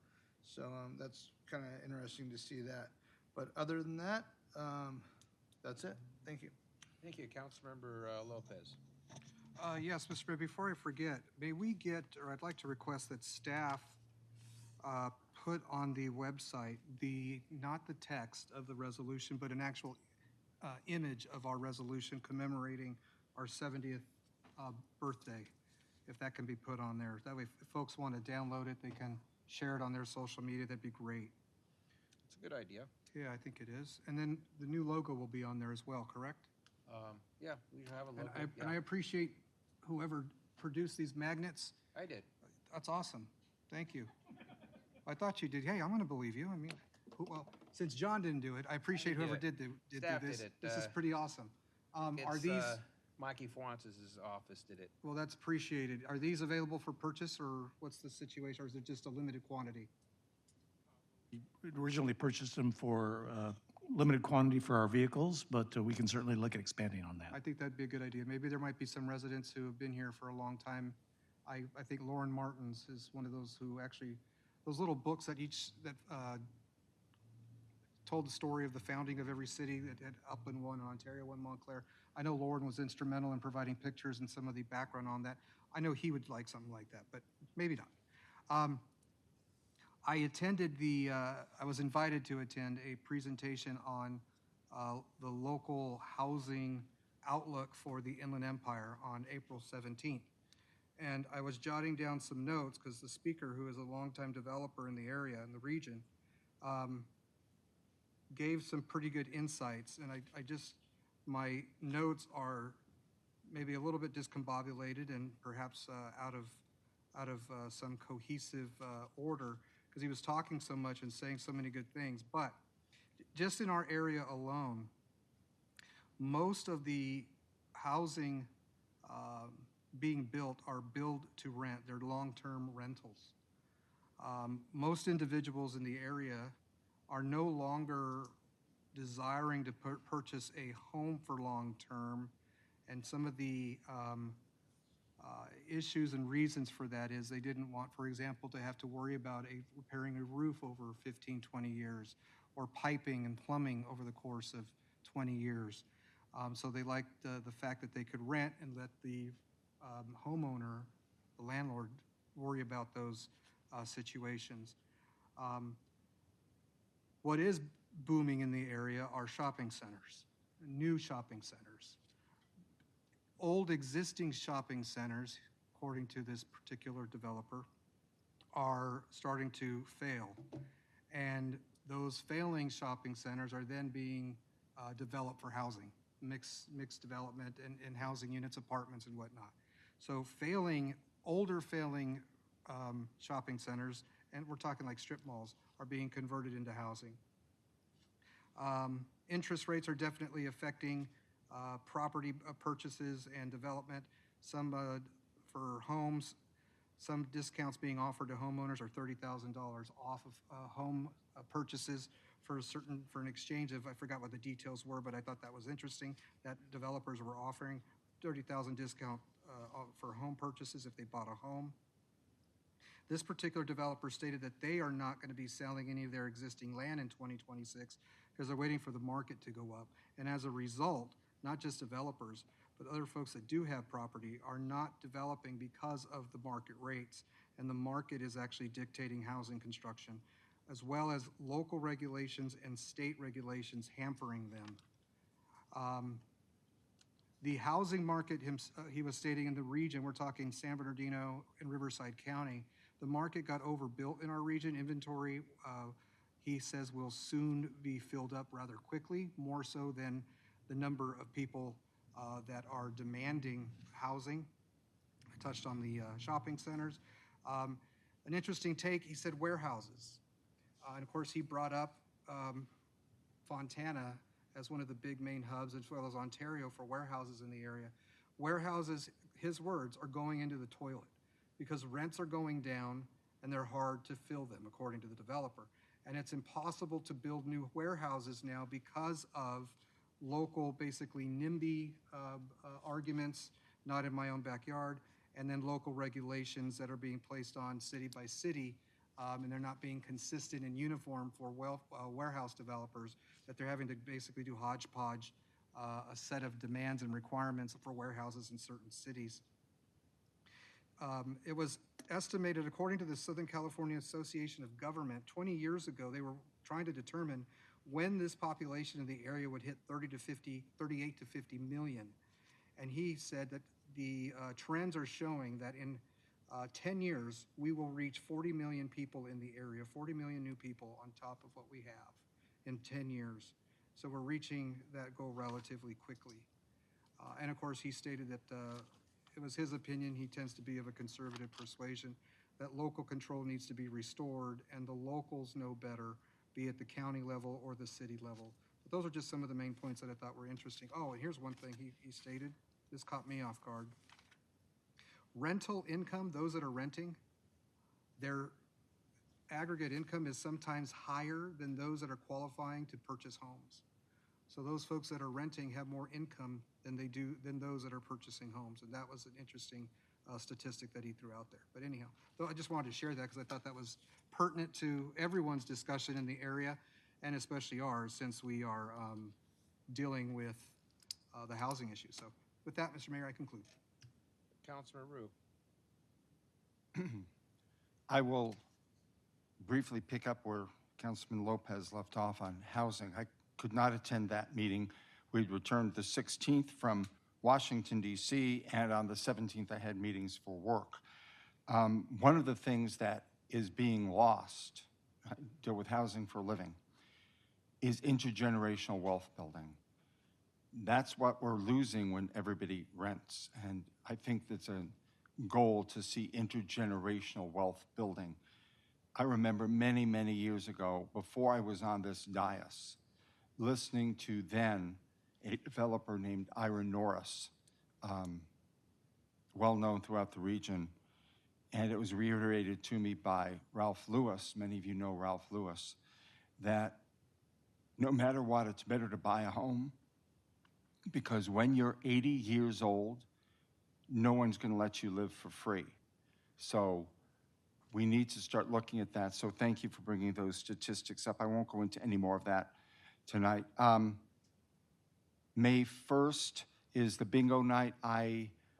So that's kind of interesting to see that. But other than that, that's it. Thank you.
Thank you, Councilmember Lopez.
Yes, Mr. Mayor, before I forget, may we get, or I'd like to request that staff put on the website not the text of the resolution, but an actual image of our resolution commemorating our 70th birthday, if that can be put on there. That way, if folks want to download it, they can share it on their social media. That'd be great.
It's a good idea.
Yeah, I think it is. And then the new logo will be on there as well, correct?
Yeah, we have a logo.
And I appreciate whoever produced these magnets.
I did.
That's awesome. Thank you. I thought you did. Hey, I'm going to believe you. I mean, well, since John didn't do it, I appreciate
didn't do
whoever
it.
did do
Staff
this.
did it.
This is pretty awesome. Are
It's,
these,
Mikey Fuentes' office did it.
well, that's appreciated. Are these available for purchase, or what's the situation, or is it just a limited quantity?
We originally purchased them for limited quantity for our vehicles, but we can certainly look at expanding on that.
I think that'd be a good idea. Maybe there might be some residents who have been here for a long time. I think Lauren Martins is one of those who actually, those little books that told the story of the founding of every city, that had Upland one, Ontario one, Montclair. I know Lauren was instrumental in providing pictures and some of the background on that. I know he would like something like that, but maybe not. I was invited to attend a presentation on the local housing outlook for the Inland Empire on April 17th. And I was jotting down some notes because the speaker, who is a longtime developer in the area, in the region, gave some pretty good insights. And my notes are maybe a little bit discombobulated and perhaps out of some cohesive order, because he was talking so much and saying so many good things. But just in our area alone, most of the housing being built are build to rent. They're long-term rentals. Most individuals in the area are no longer desiring to purchase a home for long-term, and some of the issues and reasons for that is they didn't want, for example, to have to worry about repairing a roof over 15, 20 years, or piping and plumbing over the course of 20 years. So they liked the fact that they could rent and let the homeowner, the landlord, worry about those situations. What is booming in the area are shopping centers, new shopping centers. Old existing shopping centers, according to this particular developer, are starting to fail. And those failing shopping centers are then being developed for housing, mixed development and housing units, apartments and whatnot. So older failing shopping centers, and we're talking like strip malls, are being converted into housing. Interest rates are definitely affecting property purchases and development. Some for homes, some discounts being offered to homeowners are $30,000 off of home purchases for an exchange of, I forgot what the details were, but I thought that was interesting that developers were offering $30,000 discount for home purchases if they bought a home. This particular developer stated that they are not going to be selling any of their existing land in 2026 because they're waiting for the market to go up. And as a result, not just developers, but other folks that do have property are not developing because of the market rates. And the market is actually dictating housing construction, as well as local regulations and state regulations hampering them. The housing market, he was stating in the region, we're talking San Bernardino and Riverside County, the market got overbuilt in our region. Inventory, he says, will soon be filled up rather quickly, more so than the number of people that are demanding housing. I touched on the shopping centers. An interesting take, he said warehouses. And of course, he brought up Fontana as one of the big main hubs, as well as Ontario, for warehouses in the area. Warehouses, his words, are going into the toilet because rents are going down and they're hard to fill them, according to the developer. And it's impossible to build new warehouses now because of local, basically NIMBY arguments, not in my own backyard, and then local regulations that are being placed on city by city, and they're not being consistent and uniform for warehouse developers, that they're having to basically do hodgepodge, a set of demands and requirements for warehouses in certain cities. It was estimated, according to the Southern California Association of Government, 20 years ago, they were trying to determine when this population in the area would hit 38 to 50 million. And he said that the trends are showing that in 10 years, we will reach 40 million people in the area, 40 million new people on top of what we have in 10 years. So we're reaching that goal relatively quickly. And of course, he stated that it was his opinion, he tends to be of a conservative persuasion, that local control needs to be restored and the locals know better, be it the county level or the city level. But those are just some of the main points that I thought were interesting. Oh, and here's one thing he stated. This caught me off guard. Rental income, those that are renting, their aggregate income is sometimes higher than those that are qualifying to purchase homes. So those folks that are renting have more income than those that are purchasing homes. And that was an interesting statistic that he threw out there. But anyhow, I just wanted to share that because I thought that was pertinent to everyone's discussion in the area, and especially ours, since we are dealing with the housing issue. So with that, Mr. Mayor, I conclude.
Councilor Rue.
I will briefly pick up where Councilman Lopez left off on housing. I could not attend that meeting. We'd returned the 16th from Washington, D.C., and on the 17th I had meetings for work. One of the things that is being lost, I deal with housing for a living, is intergenerational wealth building. That's what we're losing when everybody rents. And I think that's a goal to see intergenerational wealth building. I remember many, many years ago, before I was on this dais, listening to then a developer named Ira Norris, well known throughout the region. And it was reiterated to me by Ralph Lewis, many of you know Ralph Lewis, that no matter what, it's better to buy a home, because when you're 80 years old, no one's going to let you live for free. So we need to start looking at that. So thank you for bringing those statistics up. I won't go into any more of that tonight. May 1st is the bingo night.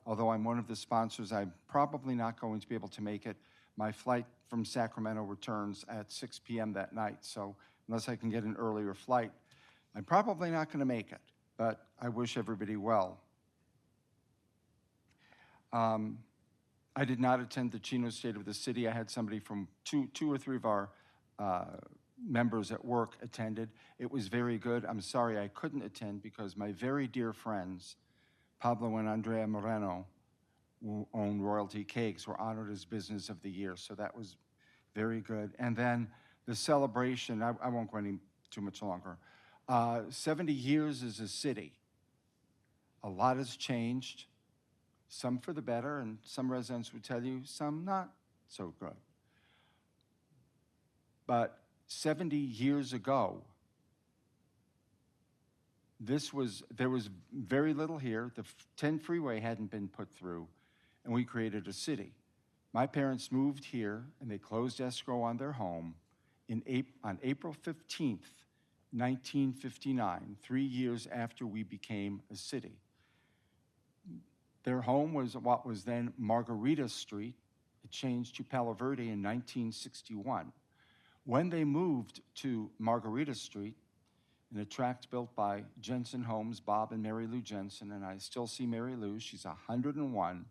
Although I'm one of the sponsors, I'm probably not going to be able to make it. My flight from Sacramento returns at 6 p.m. that night. So unless I can get an earlier flight, I'm probably not going to make it. But I wish everybody well. I did not attend the Chino State of the City. I had somebody from two or three of our members at work attended. It was very good. I'm sorry I couldn't attend because my very dear friends, Pablo and Andrea Moreno, who own Royalty Cakes, were honored as Business of the Year. So that was very good. And then the celebration, I won't go any too much longer. 70 years as a city. A lot has changed, some for the better, and some residents would tell you some not so good. But 70 years ago, there was very little here. The 10 freeway hadn't been put through, and we created a city. My parents moved here, and they closed escrow on their home on April 15th, 1959, 3 years after we became a city. Their home was what was then Margarita Street. It changed to Palo Verde in 1961. When they moved to Margarita Street, in a tract built by Jensen Homes, Bob and Mary Lou Jensen, and I still see Mary Lou, she's 101.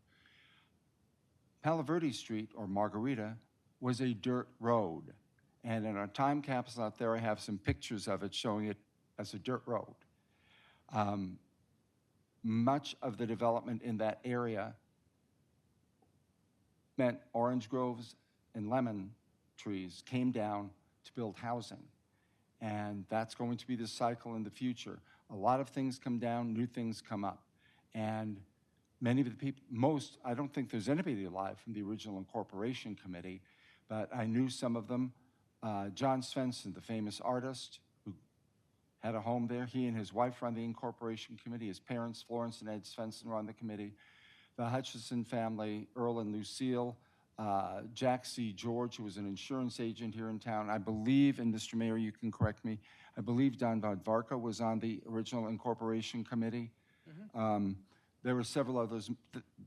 Palo Verde Street, or Margarita, was a dirt road. And in our time capsule out there, I have some pictures of it showing it as a dirt road. Much of the development in that area meant orange groves and lemon trees came down to build housing. And that's going to be the cycle in the future. A lot of things come down, new things come up. And many of the people, I don't think there's anybody alive from the original incorporation committee, but I knew some of them. John Svensson, the famous artist who had a home there, he and his wife were on the incorporation committee. His parents, Florence and Ed Svensson, were on the committee. The Hutchison family, Earl and Lucille, Jack C. George, who was an insurance agent here in town. I believe, and Mr. Mayor, you can correct me, I believe Don Vodvarka was on the original incorporation committee. There were several others.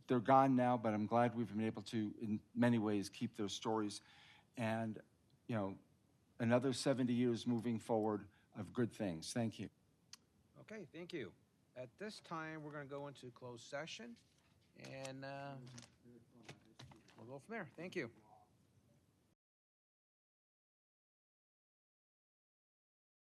They're gone now, but I'm glad we've been able to, in many ways, keep their stories. And, you know, another 70 years moving forward of good things. Thank you.
Okay, thank you. At this time, we're going to go into closed session, and we'll go from there. Thank you.